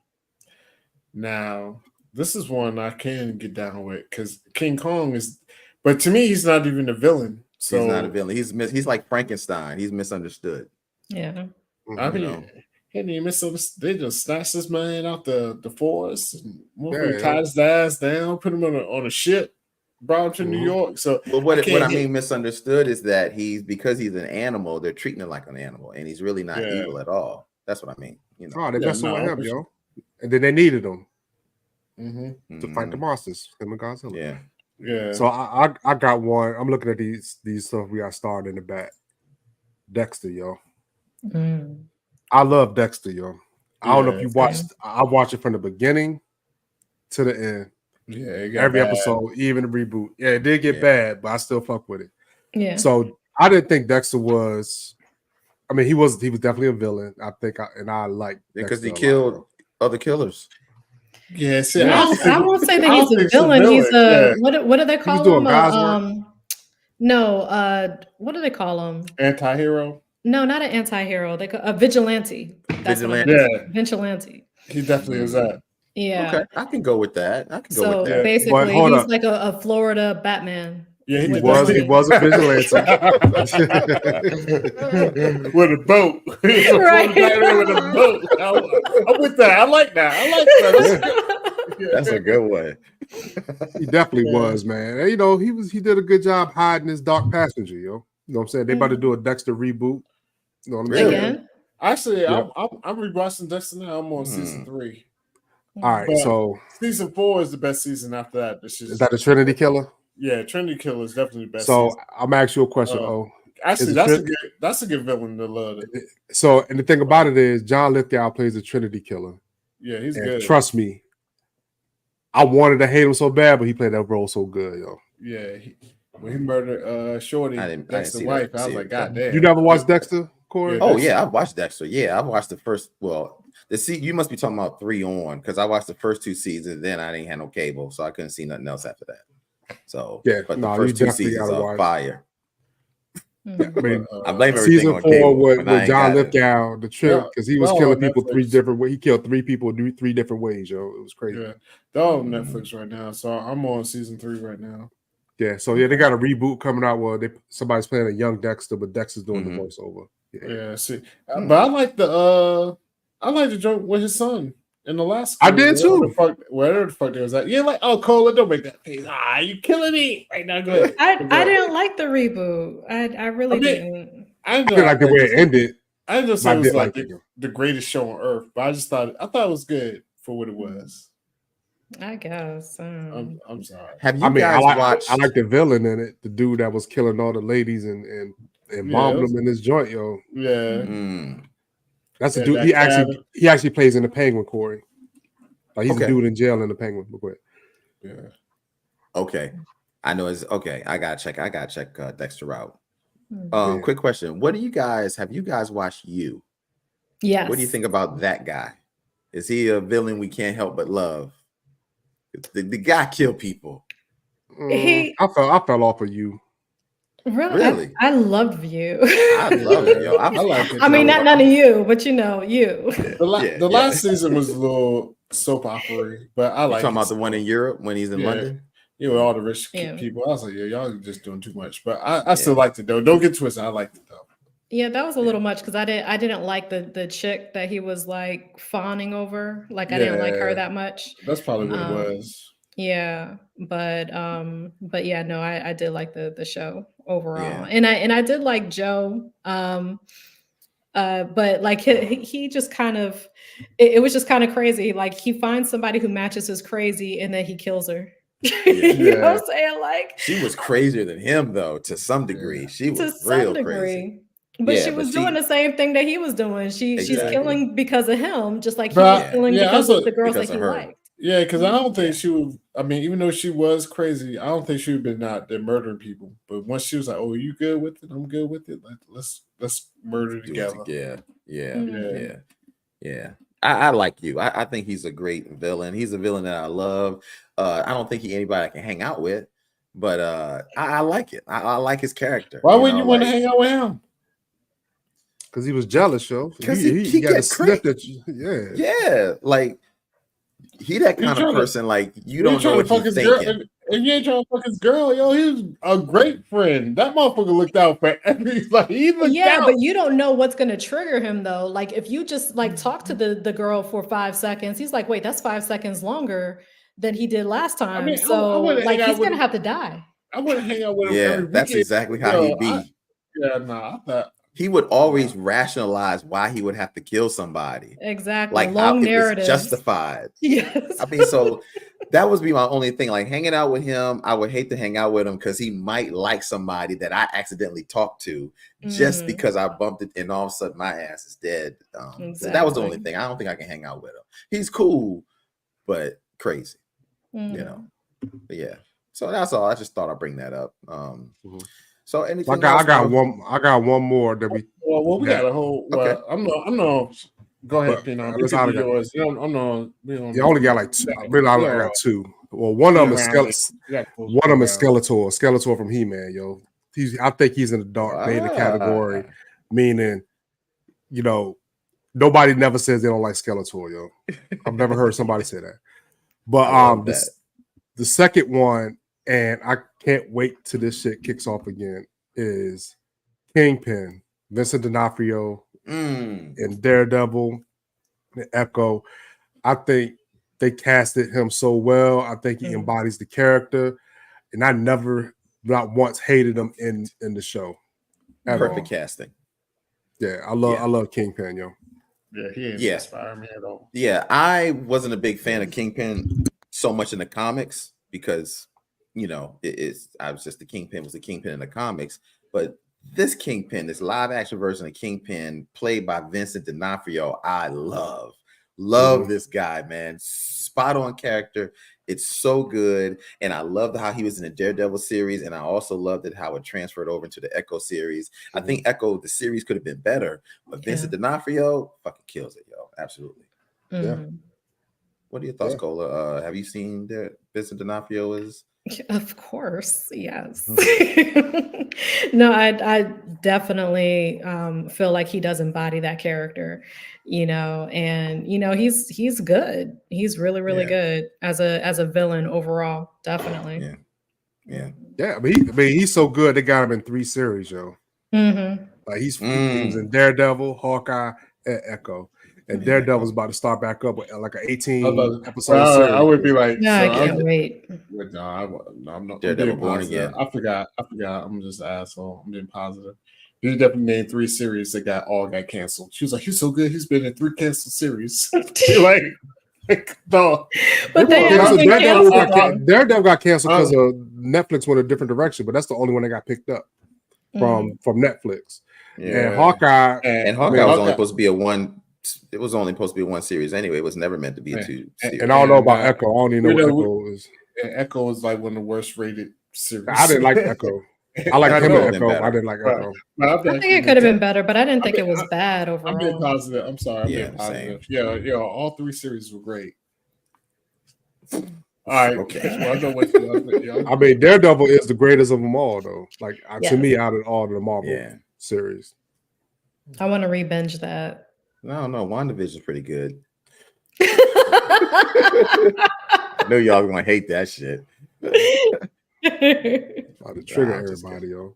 Now, this is one I can get down with because King Kong is, but to me, he's not even a villain. So he's not a villain. He's like Frankenstein. He's misunderstood. Yeah. I mean, he misunderstood. They just snatched this man out the forest and tied his ass down, put him on a ship, brought him to New York. So, what I mean misunderstood is that because he's an animal, they're treating him like an animal, and he's really not evil at all. That's what I mean. Oh, they messing with him, yo. And then they needed him to fight the monsters, him and Godzilla. Yeah. So I got one. I'm looking at these stuff we got started in the back. Dexter, yo. I love Dexter, yo. I don't know if you watched. I watch it from the beginning to the end. Yeah, every episode, even the reboot. Yeah, it did get bad, but I still fuck with it. Yeah. So I didn't think Dexter was. I mean, he was definitely a villain. I think, I like because he killed other killers. Yeah, see, I won't say that he's a villain. He's a what do they call him? No, what do they call him? Anti-hero. No, not an anti-hero. They call a vigilante. That's vigilante. He definitely is that. Yeah. Okay, I can go with that. So basically, he's like a Florida Batman. Yeah, he was a vigilante with a boat. Right. With a boat. I'm with that. I like that. That's a good one. He definitely was, man. And, he did a good job hiding his dark passenger, yo. You know what I'm saying? They about to do a Dexter reboot. You know what I'm Really? saying? Again? Actually, Yep. I'm rewatching Dexter now. I'm on season 3. All right, But so season 4 is the best season. After that, is that the Trinity Killer? Yeah, Trinity Killer is definitely the best So season. I'm gonna ask you a question. Actually, Is that's a good villain to love. So, and the thing about it is, John Lithgow plays the Trinity Killer. Yeah, he's And good. trust me, I wanted to hate him so bad, but he played that role so good, yo. Yeah, when he murdered Shorty, I didn't Dexter's see wife, that. I was like, God damn. You never watched Dexter, Corey? Yeah, Oh yeah, I've watched Dexter. Yeah, I've watched the first. Well, you must be talking about 3 on, because I watched the first 2 seasons. Then I didn't have no cable, so I couldn't see nothing else after that. So Yeah, but no, the you first 2 definitely seasons gotta are watch. fire. I mean, I blame everything season on 4 cable with when I ain't John got it. Lithgow, the trip, because he was Y'all killing on people Netflix. 3 different ways. He killed 3 people 3 different ways, yo. It was crazy. Yeah, they're on Netflix right now, so I'm on season 3 right now. Yeah, so yeah, they got a reboot coming out where somebody's playing a young Dexter, but Dexter's doing the voiceover. Yeah, see, but I like the joke with his son in the last. I did too. Wherever the fuck they was at. Yeah, like, oh, Cola, don't make that face. You killing me right now. Go ahead. I didn't like the reboot. I really didn't. I didn't like the way it ended. I didn't say it was like it. the greatest show on earth, but I thought it was good for what it was. I guess. I'm sorry. Have you guys watched? I like the villain in it, the dude that was killing all the ladies and bombing them in this joint, yo. Yeah. That's the dude. He actually plays in the Penguin, Corey. Like he's a dude in jail in the Penguin. Real quick. Yeah. Okay. I know it's okay. I gotta check Dexter out. Yeah. Quick question. Have you guys watched You? Yes. What do you think about that guy? Is he a villain we can't help but love? The guy killed people. I fell off of You. Really? I loved You. I love it, yo. I like it. I mean, not none of you, but you. The last season was a little soap opera, but I like. You talking about the one in Europe when he's in London? You know, all the rich people. I was like, y'all are just doing too much. But I still liked it though. Don't get twisted. I liked it though. Yeah, that was a little much because I didn't like the chick that he was like fawning over. Like I didn't like her that much. That's probably what it was. Yeah, but yeah, no, I did like the show overall, and I did like Joe. But like he just kind of it was just kind of crazy. Like he finds somebody who matches his crazy, and then he kills her. You know what I'm saying? Like she was crazier than him though, to some degree. She was real crazy. But she was doing the same thing that he was doing. She's killing because of him, just like he was killing because of the girls that he liked. Yeah, because I don't think she would. I mean, even though she was crazy, I don't think she would have been out there murdering people. But once she was like, "Oh, you good with it? I'm good with it. Like, let's murder together." Yeah. I like You. I think he's a great villain. He's a villain that I love. I don't think anybody I can hang out with, but I like it. I like his character. Why wouldn't you want to hang out with him? Because he was jealous, yo. Because he got gets sniffed at you. Yeah, like he that kind of person. Like you don't know what he's thinking. And you ain't trying to fuck his girl, yo. He's a great friend. That motherfucker looked out for every. Like he looked out. But you don't know what's gonna trigger him though. Like if you just like talk to the girl for 5 seconds, he's like, wait, that's 5 seconds longer than he did last time. I mean, so like he's gonna have to die. I wouldn't hang out with him. Yeah, that's exactly how he'd be. I thought he would always rationalize why he would have to kill somebody. Exactly. Like long narrative justified. Yes. I mean, so that would be my only thing. Like hanging out with him, I would hate to hang out with him because he might like somebody that I accidentally talked to just because I bumped it and all of a sudden my ass is dead. So that was the only thing. I don't think I can hang out with him. He's cool, but crazy. You know. But yeah. So that's all. I just thought I'd bring that up. So anything I got one more that we. Well, we got a whole. Well, I'm not. Go ahead, Pino. Yours. I'm not. You only got like 2. Really, I got 2. Well, one of them is Skeletor. Skeletor from He-Man, yo. I think he's in the Darth Vader category, meaning, you know, nobody never says they don't like Skeletor, yo. I've never heard somebody say that. But the second one, and I can't wait till this shit kicks off again, is Kingpin, Vincent D'Onofrio, and Daredevil, and Echo. I think they casted him so well. I think he embodies the character, and I never, not once, hated him in the show. At Perfect all. casting. Yeah, I love Kingpin, yo. Yeah, he ain't Yeah. inspire me at all. Yeah, I wasn't a big fan of Kingpin so much in the comics because, I was just the Kingpin was the Kingpin in the comics. But this Kingpin, this live action version of Kingpin, played by Vincent D'Onofrio, I love this guy, man. Spot on character. It's so good, and I loved how he was in the Daredevil series, and I also loved it how it transferred over into the Echo series. I think Echo the series could have been better, but Vincent D'Onofrio fucking kills it, yo. Absolutely. Yeah. What are your thoughts, Cola? Have you seen Vincent D'Onofrio is? Of course, yes. No, I definitely feel like he does embody that character, and he's good. He's really, really good as a villain overall. Definitely. Yeah. I mean, he's so good. They got him in 3 series, yo. Mm-hmm. Like he was in Daredevil, Hawkeye, and Echo. And Daredevil's about to start back up with like an 18 episode series. I would be like, no, I can't wait. No, I'm not. Daredevil Born Again. I forgot. I'm just an asshole. I'm being positive. He definitely made 3 series that all got canceled. She was like, "He's so good. He's been in 3 canceled series." No. But Daredevil got canceled because of Netflix went a different direction. But that's the only one that got picked up from Netflix. Yeah. And Hawkeye was only supposed to be a one. It was only supposed to be one series anyway. It was never meant to be a 2 series. And I don't know about Echo. I don't even know what Echo is. Echo is like one of the worst rated series. I didn't like Echo. I like him and Echo. I didn't like Echo. I think it could have been better, but I didn't think it was bad overall. I'm being positive. I'm sorry. I'm being same. positive. Yeah. All 3 series were great. All right. Okay. I mean, Daredevil is the greatest of them all, though. Like to me, out of all of the Marvel series. I want to re-binge that. No, WandaVision is pretty good. I know y'all gonna hate that shit. About to trigger everybody, yo.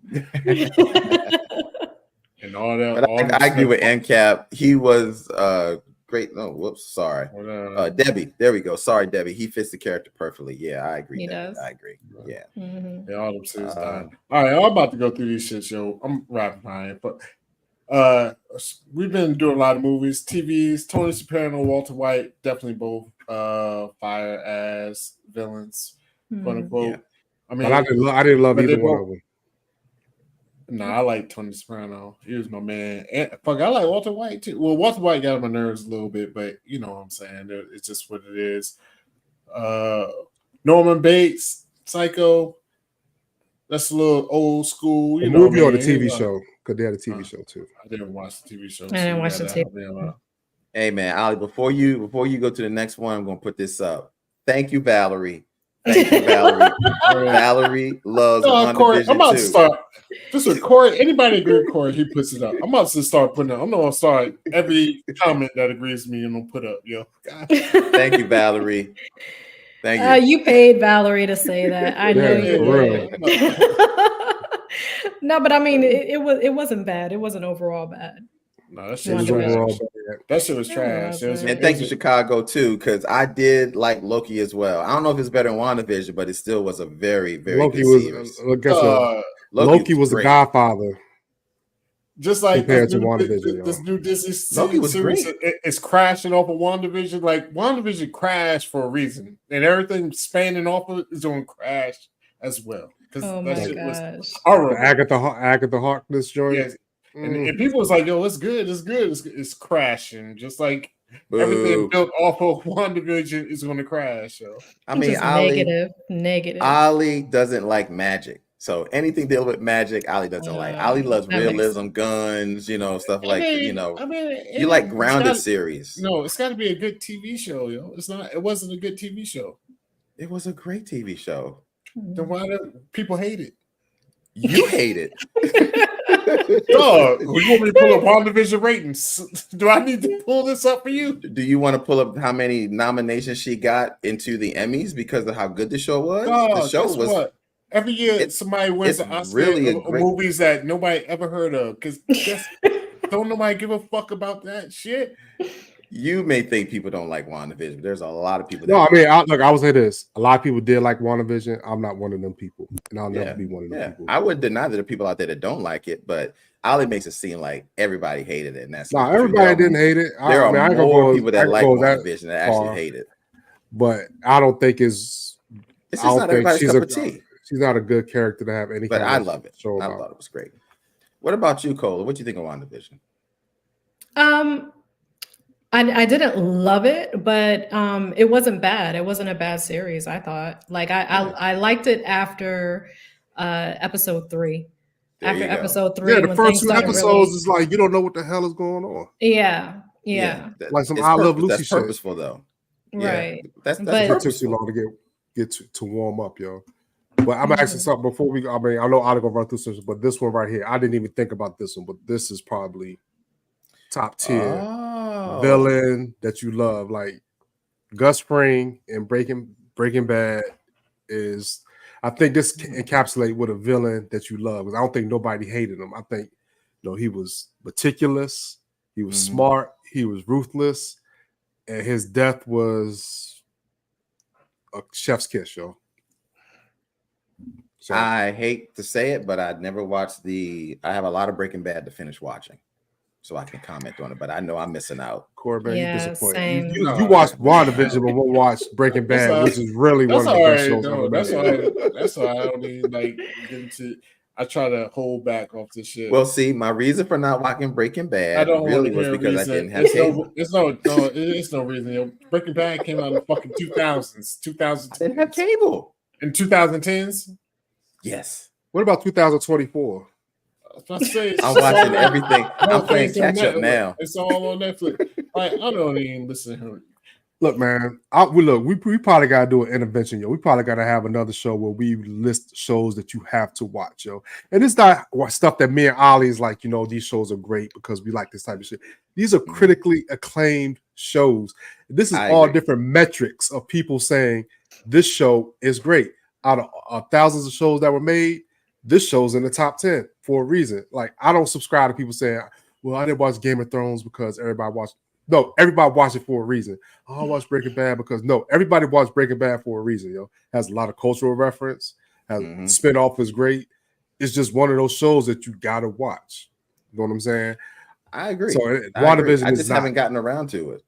And all that. But I agree with NCAP. He was great. No, whoops, sorry. Debbie. There we go. Sorry, Debbie. He fits the character perfectly. Yeah, I agree. He does. I agree. Yeah. Yeah, all them series died. All right, I'm about to go through these shits, yo. I'm rapping behind, but we've been doing a lot of movies, TVs. Tony Soprano, Walter White, definitely both fire as villains, quote unquote. Yeah. I mean, I didn't love either one of them. No, I like Tony Soprano. He was my man. And I like Walter White too. Well, Walter White got on my nerves a little bit, but you know what I'm saying. It's just what it is. Norman Bates, Psycho. That's a little old school. The movie or the TV show? Because they had a TV show too. I didn't watch the TV show. I didn't watch the TV. Hey man, Ali, before you go to the next one, I'm gonna put this up. Thank you, Valerie. Thank you, Valerie. Valerie loves Corey, I'm about too. to start. Just with Corey, anybody agree with Corey, he puts it up. I'm about to start putting up. I'm gonna start every comment that agrees with me and I'm gonna put up, yo. Thank you, Valerie. Thank you. You paid Valerie to say that. I know you did. No, but I mean, it wasn't bad. It wasn't overall bad. No, that shit was trash. That shit was trash. And thank you, Chicago, too, because I did like Loki as well. I don't know if it's better than WandaVision, but it still was a very, very Loki good series. Loki was the Godfather. Just like compared to WandaVision, this new Disney series is crashing off of WandaVision. Like WandaVision crashed for a reason, and everything spanning off of it is going to crash as well. Oh my gosh! Agatha Harkness joint. Yes. And people was like, "Yo, it's good. It's crashing." Just like everything built off of WandaVision is going to crash. So I mean, negative. Ali doesn't like magic. So anything dealing with magic, Ali doesn't like. Ali loves realism, guns, stuff like you like grounded series. No, it's got to be a good TV show, yo. It's not. It wasn't a good TV show. It was a great TV show. Then why do people hate it? You hate it. Dog, you want me to pull up WandaVision ratings? Do I need to pull this up for you? Do you want to pull up how many nominations she got into the Emmys because of how good the show was? Dog, the show was. What? Every year, somebody wins the Oscar really of movies that nobody ever heard of. Because don't nobody give a fuck about that shit. You may think people don't like WandaVision, but there's a lot of people. No, I mean, I will say this: a lot of people did like WandaVision. I'm not one of them people, and I'll never be one of them people. I wouldn't deny that there are people out there that don't like it, but Ali makes it seem like everybody hated it, and that's No, not true. everybody didn't hate it. There are I ain't gonna more go, people that like WandaVision that actually far, hate it. but I don't think it's. It's I just don't not think everybody's cup of tea. she's not a good character to have any. But kind I of love it. show I about. thought it was great. What about you, Cola? What do you think of WandaVision? I didn't love it, but it wasn't bad. It wasn't a bad series, I thought. Like I liked it after episode 3. There After you go. episode 3, Yeah, the when first things two started episodes really, is like you don't know what the hell is going on. yeah. Like some it's I Love Lucy That's shit. purposeful though. Right. Yeah, that's But- It took too purposeful. long to get to warm up, yo. But I'm asking something before we. I mean, I know I'll go run through some, but this one right here, I didn't even think about this one, but this is probably top tier villain that you love. Like Gus Fring and Breaking Bad is. I think this encapsulates what a villain that you love. Because I don't think nobody hated him. I think, he was meticulous, he was smart, he was ruthless, and his death was a chef's kiss, yo. So, I hate to say it, but I never watched I have a lot of Breaking Bad to finish watching, so I can comment on it. But I know I'm missing out. Corbin, Yeah, you disappointed. same. You watched WandaVision, but won't watch Breaking Bad, which is really one of the best shows ever made. That's why I don't even like get into. I try to hold back off this shit. Well, see, my reason for not watching Breaking Bad really was because I didn't have cable. It's no reason. Breaking Bad came out in the fucking 2000s. I didn't have cable In 2010s. Yes. What about 2024? I'm watching everything. I'm playing catch up now. It's all on Netflix. Like, I don't even listen to him. Look, man. We probably gotta do an intervention, yo. We probably gotta have another show where we list shows that you have to watch, yo. And it's not stuff that me and Ali is like, these shows are great because we like this type of shit. These are critically acclaimed shows. This is all different metrics of people saying this show is great. Out of thousands of shows that were made, this show's in the top 10 for a reason. Like, I don't subscribe to people saying, well, I didn't watch Game of Thrones because everybody watched. No, everybody watched it for a reason. I watched Breaking Bad because everybody watched Breaking Bad for a reason, yo. Has a lot of cultural reference, has spinoff is great. It's just one of those shows that you gotta watch. You know what I'm saying? I agree. So WandaVision I just haven't gotten around to it.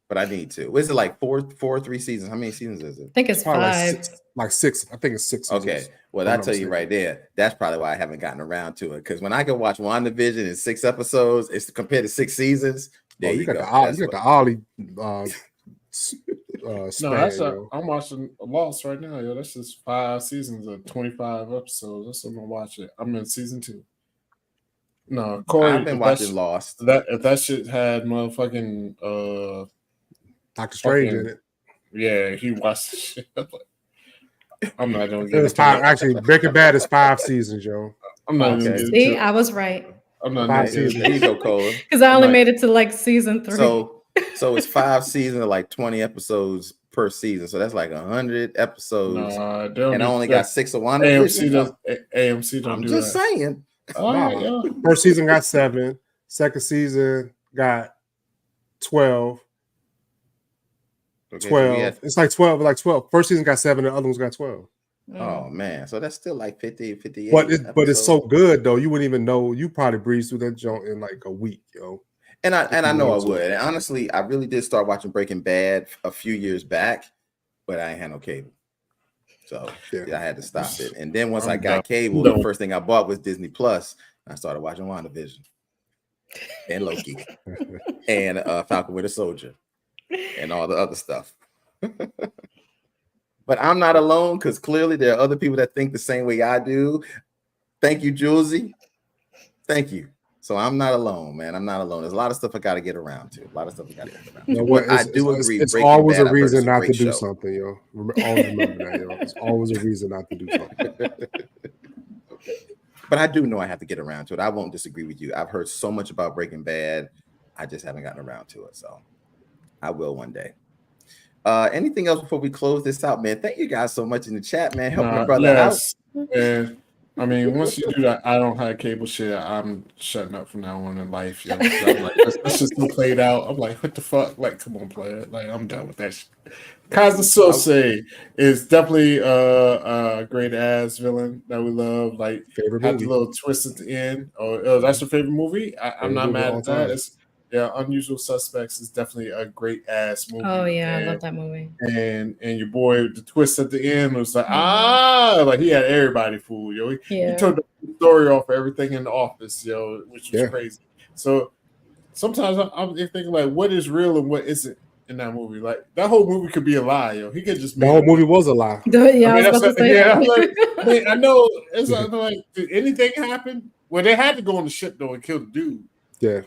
But I need to. Is it like 3 seasons? How many seasons is it? I think it's 5. Like 6. I think it's 6 seasons. Okay. Well, I'll tell you right there. That's probably why I haven't gotten around to it. Because when I can watch WandaVision in 6 episodes, it's compared to 6 seasons. There you go. You got the Ollie. I'm watching Lost right now, yo. That's just 5 seasons of 25 episodes. That's what I'm gonna watch it. I'm in season 2. No, Corey, I've been watching Lost. If that shit had motherfucking Doctor Strange in it. Yeah, he watched the shit. I'm not gonna get it. Actually, Breaking Bad is 5 seasons, yo. I'm not gonna See, I was right. I'm not 5 seasons. There you go, Cola. Because I only made it to like season 3. So it's 5 seasons of like 20 episodes per season. So that's like 100 episodes. And I only got 6 of one. AMC don't I'm do just that. saying. First season got 7. Second season got 12. Okay, 12. It's like 12. Like 12. First season got 7. The other ones got 12. Oh man, so that's still like 50, 58. But it's so good though. You wouldn't even know. You probably breeze through that joint in like a week, yo. And I know I would. And honestly, I really did start watching Breaking Bad a few years back, but I ain't had no cable, so I had to stop it. And then once I got cable, the first thing I bought was Disney Plus. I started watching WandaVision and Loki and Falcon Winter Soldier and all the other stuff. But I'm not alone because clearly there are other people that think the same way I do. Thank you, Julesy. Thank you. So I'm not alone, man. I'm not alone. There's a lot of stuff I got to get around to. You know what? I do agree. It's always a reason not to do something, yo. Always remember that, yo. It's always a reason not to do something. But I do know I have to get around to it. I won't disagree with you. I've heard so much about Breaking Bad. I just haven't gotten around to it. So I will one day. Anything else before we close this out, man? Thank you guys so much in the chat, man. Help my brother out. And I mean, once you do that, I don't have cable shit. I'm shutting up from now on in life. Yo. I'm like, that's just so played out. I'm like, what the fuck? Like, come on, player. Like, I'm done with that shit. Kaza Sose is definitely a great ass villain that we love. Like, Favorite had the movie. little twist at the end. Oh, that's your favorite movie? I'm Favorite not movie of mad all at that. time. Yeah, Unusual Suspects is definitely a great ass movie. Oh yeah, I love that movie. And your boy, the twist at the end was like, Mhm. like he had everybody fooled, yo. He Yeah. took the story off of everything in the office, yo, which was Yeah. crazy. So sometimes I'm thinking like, what is real and what isn't in that movie? Like that whole movie could be a lie, yo. He could just The make whole it movie up. was a lie. Yeah, I was about to say yeah. that. I know. It's like, did anything happen? Well, they had to go on the ship though and kill the dude. Yeah.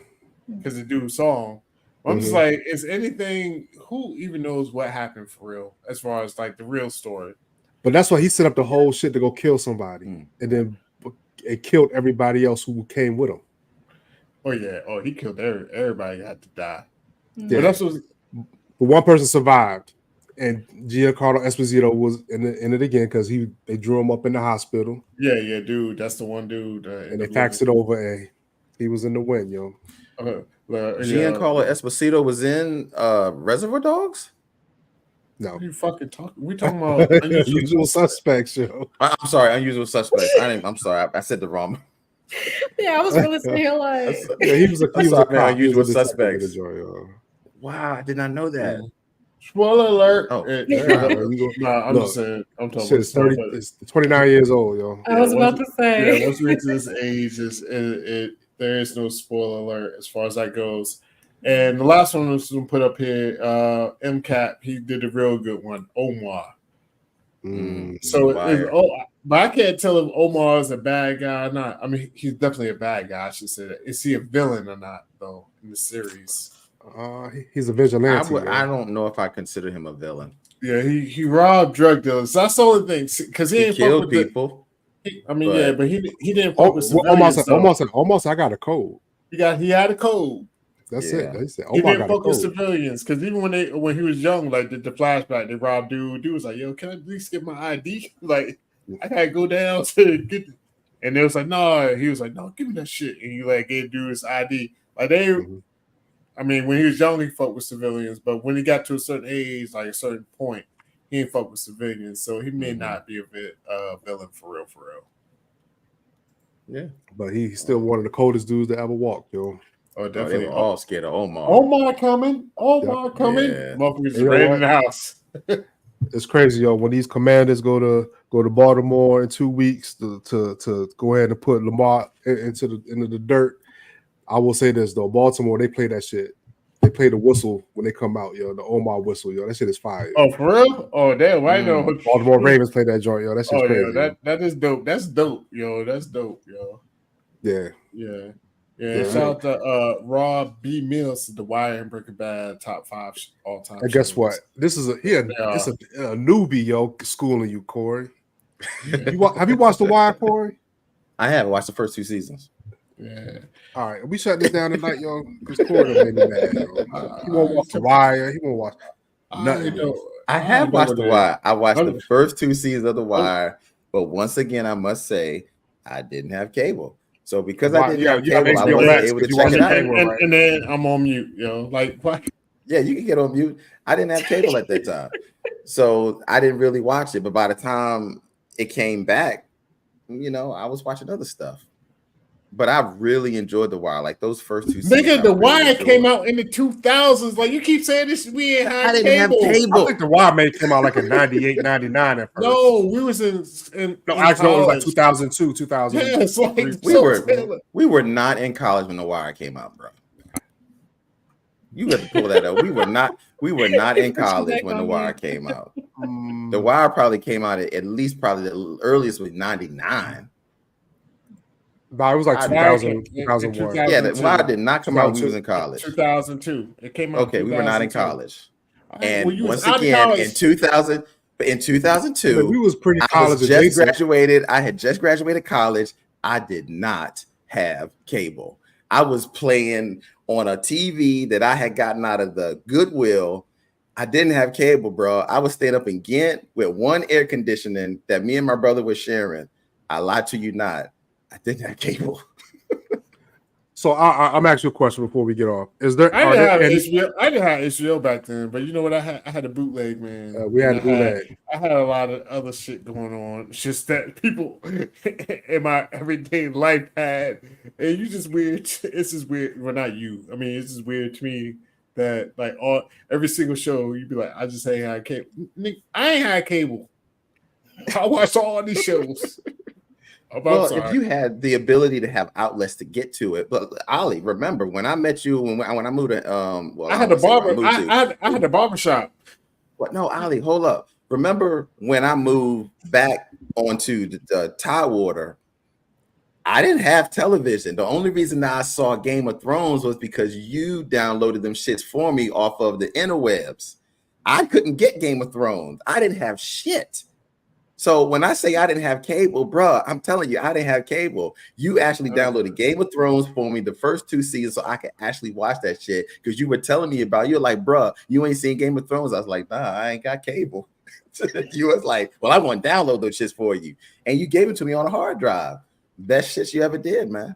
Because the dude saw him. I'm just like, is anything? Who even knows what happened for real? As far as like the real story. But that's why he set up the whole shit to go kill somebody, and then it killed everybody else who came with him. Oh yeah. Oh, he killed everybody. Had to die. Yeah. But that's what. But one person survived, and Giancarlo Esposito was in it again because they drew him up in the hospital. Yeah, dude. That's the one dude. And they faxed it over, and he was in the win, yo. Giancarlo Esposito was in Reservoir Dogs? No. What are you fucking talking? We talking about Unusual Suspects, yo. I'm sorry, Unusual Suspects. I'm sorry, I said the wrong. Yeah, I was really saying like. Yeah, he was a cop. Unusual Suspects. Joy, wow, I did not know that. Spoiler alert! Oh, I'm just saying. I'm talking about it's 29 years old, yo. I was about to say. Yeah, once we get to this age, there is no spoiler alert as far as that goes. And the last one was going to put up here, MCAP. He did a real good one, Omar. But I can't tell if Omar is a bad guy or not. I mean, he's definitely a bad guy. I should say that. Is he a villain or not, though, in the series? He's a vigilante. I don't know if I consider him a villain. Yeah, he robbed drug dealers. That's the only thing because he killed people. But he didn't focus. Almost. I got a code. He had a code. That's it. That's it. He didn't focus civilians because even when he was young, like the flashback, they robbed dude. Dude was like, "Yo, can I at least get my ID? Like, I gotta go down to get." And they was like, "No." He was like, "No, give me that shit." And he like gave dude his ID. Like they. I mean, when he was young, he fucked with civilians, but when he got to a certain age, like a certain point, he didn't fuck with civilians. So he may not be a villain for real. Yeah, but he's still one of the coldest dudes that ever walked, yo. Oh, definitely. They were all scared of Omar. Omar coming. Coming. Yeah. Motherfuckers ran in the house. It's crazy, yo. When these commanders go to Baltimore in 2 weeks to go ahead and put Lamar into the dirt. I will say this though, Baltimore, they play that shit. They play the whistle when they come out, yo. The Omar whistle, yo. That shit is fire. Oh, for real? Oh, damn! I know. Baltimore Ravens play that joint, yo. That shit's crazy. Yeah, that is dope. That's dope, yo. That's dope, yo. Yeah. Shout out to Rob B. Mills, The Wire and Breaking Bad top 5 all time. And guess what? This is it's a newbie, yo, schooling you, Corey. Have you watched The Wire, Corey? I have watched the first 2 seasons. Yeah. All right, we shut this down tonight, yo. Because Corey made me mad, yo. He won't watch The Wire. He won't watch nothing. I have watched The Wire. I watched the first 2 seasons of The Wire, but once again, I must say, I didn't have cable. So because I didn't have cable, I wasn't able to check it out. And then I'm on mute, yo. Like what? Yeah, you can get on mute. I didn't have cable at that time, so I didn't really watch it. But by the time it came back, I was watching other stuff. But I really enjoyed The Wire. Like those first 2 seasons. Nigga, The Wire came out in the 2000s. Like you keep saying this, we ain't had cable. Have cable. I think The Wire may came out like in 98, 99 at first. No, we was in actually it was like 2002, 2000. Yeah, it's like we were not in college when The Wire came out, bro. You have to pull that up. We were not in college when The Wire came out. The Wire probably came out at least probably the earliest was 99. No, it was like 2000, 2001. Yeah, The Wire did not come out when we was in college. 2002. It came out. Okay, we were not in college. And once again, in 2002, we was pretty college. I had just graduated college. I did not have cable. I was playing on a TV that I had gotten out of the Goodwill. I didn't have cable, bro. I was staying up in Ghent with one air conditioning that me and my brother were sharing. I lied to you not. I didn't have cable. So I'm asking you a question before we get off. Is there? I didn't have HBO back then, but you know what? I had a bootleg, man. We had a bootleg. I had a lot of other shit going on. It's just that people in my everyday life had, and you just weird. It's just weird. Well, not you. I mean, it's just weird to me that like every single show you'd be like, I just ain't had cable. I ain't had cable. I watched all these shows. Well, if you had the ability to have outlets to get to it, but Ollie, remember when I met you when I moved to I had the barber. I had the barber shop. What? No, Ollie, hold up. Remember when I moved back onto the Tidewater? I didn't have television. The only reason that I saw Game of Thrones was because you downloaded them shits for me off of the interwebs. I couldn't get Game of Thrones. I didn't have shit. So when I say I didn't have cable, bruh, I'm telling you, I didn't have cable. You actually downloaded Game of Thrones for me, the first 2 seasons, so I could actually watch that shit because you were telling me about it. You're like, bruh, you ain't seen Game of Thrones. I was like, nah, I ain't got cable. You was like, well, I want to download those shits for you. And you gave it to me on a hard drive. Best shit you ever did, man.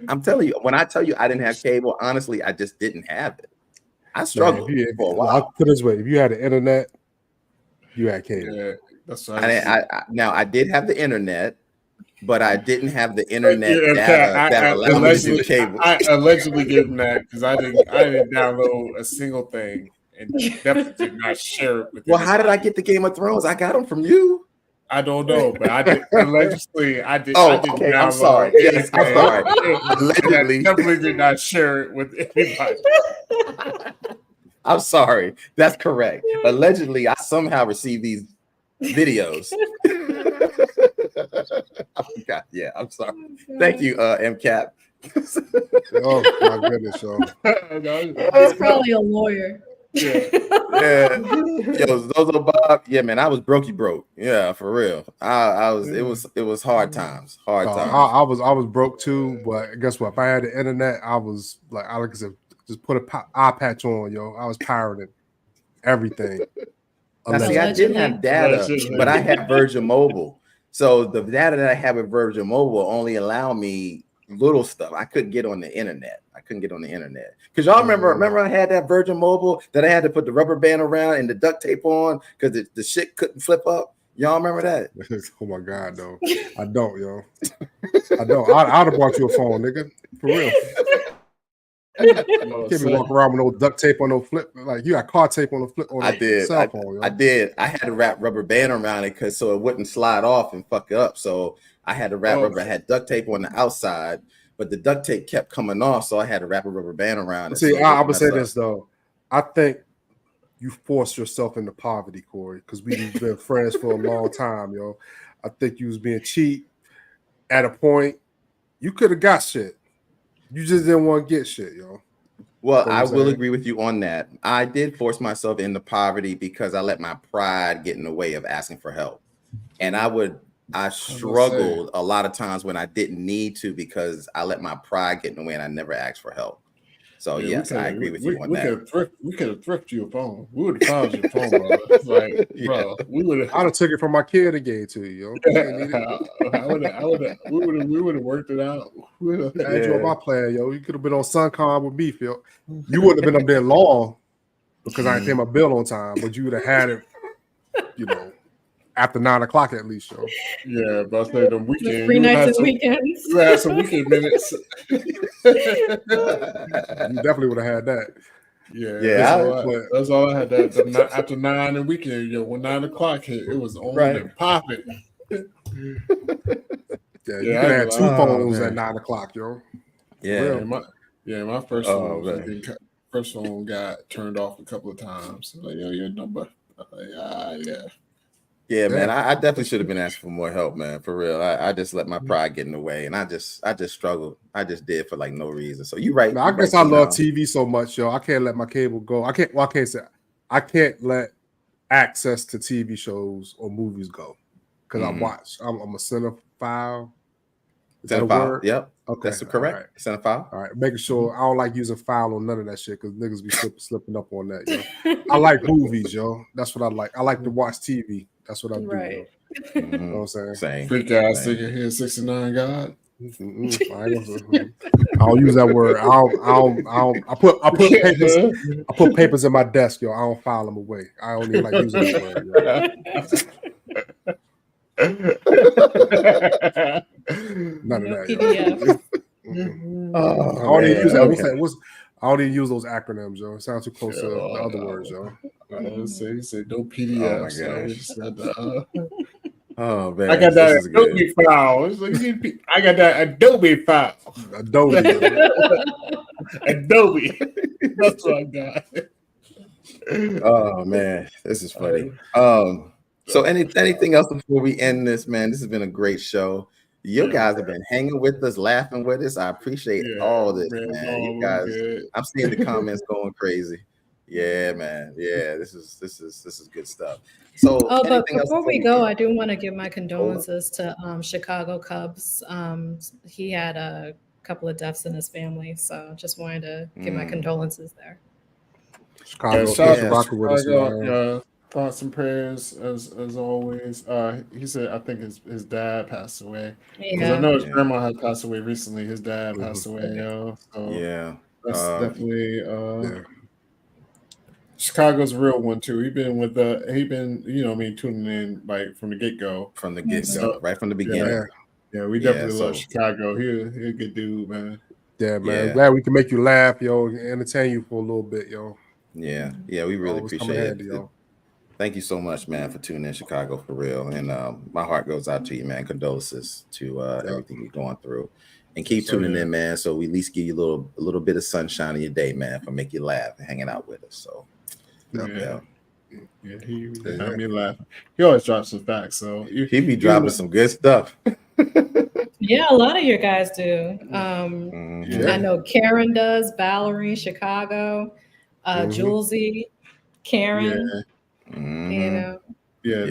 I'm telling you, when I tell you I didn't have cable, honestly, I just didn't have it. I struggled for a while. I'll put it this way: if you had the internet, you had cable. Yeah. That's right. Now I did have the internet, but I didn't have the internet that allowed me to do cable. I allegedly gave him that because I didn't download a single thing and definitely did not share it with. Well, how did I get the Game of Thrones? I got them from you. I don't know, but I did allegedly. I did. Oh, I did okay. I'm sorry. Yes, I'm sorry. Allegedly, definitely did not share it with anybody. I'm sorry. That's correct. Allegedly, I somehow received these videos. I forgot. Yeah, I'm sorry. Thank you, MCAP. Oh my goodness, yo. He's probably a lawyer. Yeah. Yo, Zozo Bob. Yeah, man, I was broke. Yeah, for real. I was. It was hard times. Hard times. I was broke too, but guess what? If I had the internet, I was like I said, just put an eye patch on, yo. I was pirating everything. Now, see, I didn't have data, but I had Virgin Mobile. So the data that I had with Virgin Mobile only allowed me little stuff. I couldn't get on the internet. Because y'all remember I had that Virgin Mobile that I had to put the rubber band around and the duct tape on because the shit couldn't flip up. Y'all remember that? Oh my God, no. I don't, yo. I don't. I'd have bought you a phone, nigga. For real. Can't be walking around with no duct tape on no flip. Like you got car tape on the flip on cell phone. I did. I had to wrap rubber band around it so it wouldn't slide off and fuck it up. So I had to wrap rubber. I had duct tape on the outside, but the duct tape kept coming off, so I had to wrap a rubber band around it. See, I would say this though. I think you forced yourself into poverty, Corey, because we've been friends for a long time, yo. I think you was being cheap at a point. You could have got shit. You just didn't want to get shit, yo. Well, I will agree with you on that. I did force myself into poverty because I let my pride get in the way of asking for help. And I struggled a lot of times when I didn't need to because I let my pride get in the way and I never asked for help. So yes, I agree with you on that. We could have thrifted you a phone. We would have found your phone, bro. Like, bro, we would have. I'd have took it from my kid and gave it to you, yo. We would have worked it out. We would have had you on my plan, yo. You could have been on Suncom with me, Phil. You wouldn't have been up there long because I didn't pay my bill on time, but you would have had it, you know, after 9 o'clock at least, yo. Yeah, but I said the weekend. Free nights and weekends. You had some weekend minutes. You definitely would have had that. Yeah. That's all I had. That after 9 and weekend, yo, when 9 o'clock hit, it was on and popping. Yeah, you could have had 2 phones at 9 o'clock, yo. Yeah. My first phone. First phone got turned off a couple of times. Like, yo, your number. Like, yeah. Yeah, man, I definitely should have been asking for more help, man. For real, I just let my pride get in the way, and I just struggled. I just did for like no reason. So you're right. Now, I guess I love TV so much, yo. I can't let my cable go. I can't let access to TV shows or movies go because I'm a cinephile. Is that Center a file. word? Yep. Okay. That's correct. All right. Center file. All right. Making sure I don't like using file on none of that shit because niggas be slipping up on that, yo. I like movies, yo. That's what I like. I like to watch TV. That's what I do, Right. yo. Mhm. You know what I'm saying? Same. Freak ass Same. nigga here, 69 God. I don't use that word. I put papers in my desk, yo. I don't file them away. I don't even like using that word, yo. None No of that, yo. PDF. Oh, I don't even use that. okay. I don't even use those acronyms, yo. It sounds too close to the other words, yo. He said no Oh PDF. my So we gosh. just said, Oh man, I got this that is good. Adobe file. It's like, I got that Adobe file. Adobe, yo. Adobe. That's what I got. Oh man, this is funny. So anything else before we end this, man? This has been a great show. You guys have been hanging with us, laughing with us. I appreciate all this, man. You guys, I'm seeing the comments going crazy. Yeah, man. Yeah, this is good stuff. So, But anything else before we go, end? I do want to give my condolences to Chicago Cubs. He had a couple of deaths in his family, so just wanted to give my condolences there. Chicago, shout yeah, out rocking with us, man. Thoughts and prayers as always. He said I think his dad passed away because I know his grandma had passed away recently. His dad passed away, yo. So yeah, that's definitely Chicago's a real one too. He been tuning in like from the get go, right from the beginning. Yeah, we definitely love Chicago. He a good dude, man. Yeah, man. Glad we can make you laugh, yo, and entertain you for a little bit, yo. Yeah, we really appreciate it. Yo. Thank you so much, man, for tuning in Chicago for real. And my heart goes out to you, man. Condolences to everything you're going through. And keep tuning in, man. So we at least give you a little bit of sunshine in your day, man, for make you laugh and hanging out with us. So he had me laughing. He always drops some facts, so he be dropping some good stuff. Yeah, a lot of your guys do. I know Karen does, Valerie, Chicago, Julesy, Karen. You know. Yeah,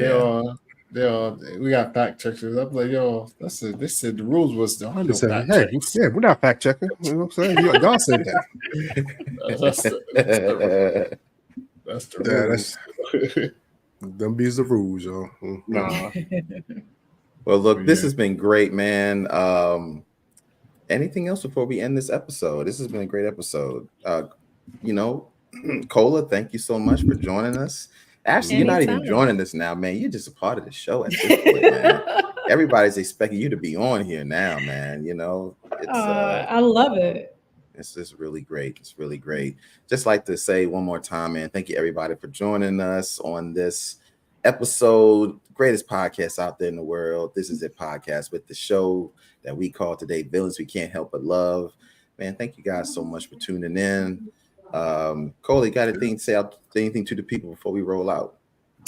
they all. We got fact checkers. I'm like, yo, that's it. They said the rules was there are no fact checks. We're not fact checking. You know what I'm saying? Y'all said that. That's the rules. Them be's the rules, yo. Nah. Well, look, this has been great, man. Anything else before we end this episode? This has been a great episode. Cola, thank you so much for joining us. Actually, you're not even joining us now, man. You're just a part of the show at this point, man. Everybody's expecting you to be on here now, man. You know, I love it. It's just really great. It's really great. Just like to say one more time, man, thank you everybody for joining us on this episode. Greatest podcast out there in the world. This is a podcast with the show that we call today Villains We Can't Help But Love. Man, thank you guys so much for tuning in. Cole, you got anything to say anything to the people before we roll out?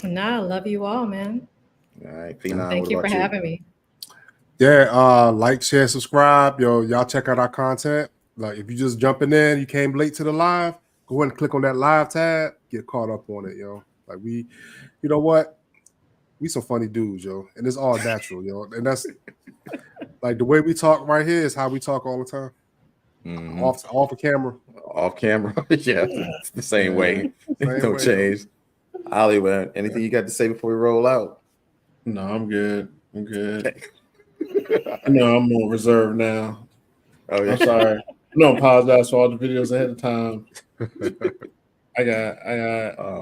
Nah, I love you all, man. All right, Phenom, thank you for having me. Yeah, like, share, subscribe. Yo, y'all check out our content. Like, if you just jumping in, you came late to the live, go ahead and click on that live tab, get caught up on it, yo. Like, you know what? We some funny dudes, yo, and it's all natural, yo. And that's like the way we talk right here is how we talk all the time. Mm-hmm. Off the camera. Off camera, yeah, it's the same way. Don't change. Ollie, man, anything you got to say before we roll out? No, I'm good. No, I'm more reserved now. Oh, yeah. I'm sorry. No, apologize for all the videos ahead of time. I got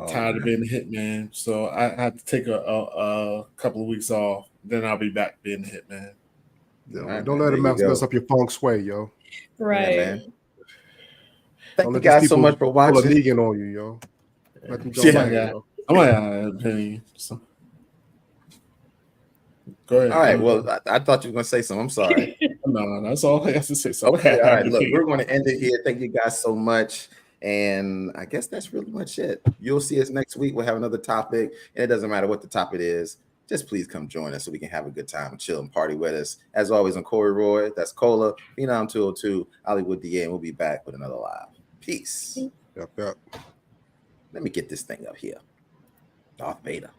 tired of being a hitman, so I had to take a couple of weeks off. Then I'll be back being a hitman. Right, don't let it mess up your feng shui, yo. Right, yeah, man. Thank you guys so much for watching. Vegan on you, yo. Let them go I'm like, an opinion. So. Go ahead. All right. Well, I thought you were going to say something. I'm sorry. No, that's all I have to say. So okay. All right. Look, we're going to end it here. Thank you guys so much. And I guess that's really much it. You'll see us next week. We'll have another topic. And it doesn't matter what the topic is. Just please come join us so we can have a good time and chill and party with us. As always, I'm Corey Roy. That's Cola. Phenom 202. Hollywood DA. And we'll be back with another live. Peace. Yep. Let me get this thing up here. Darth Vader.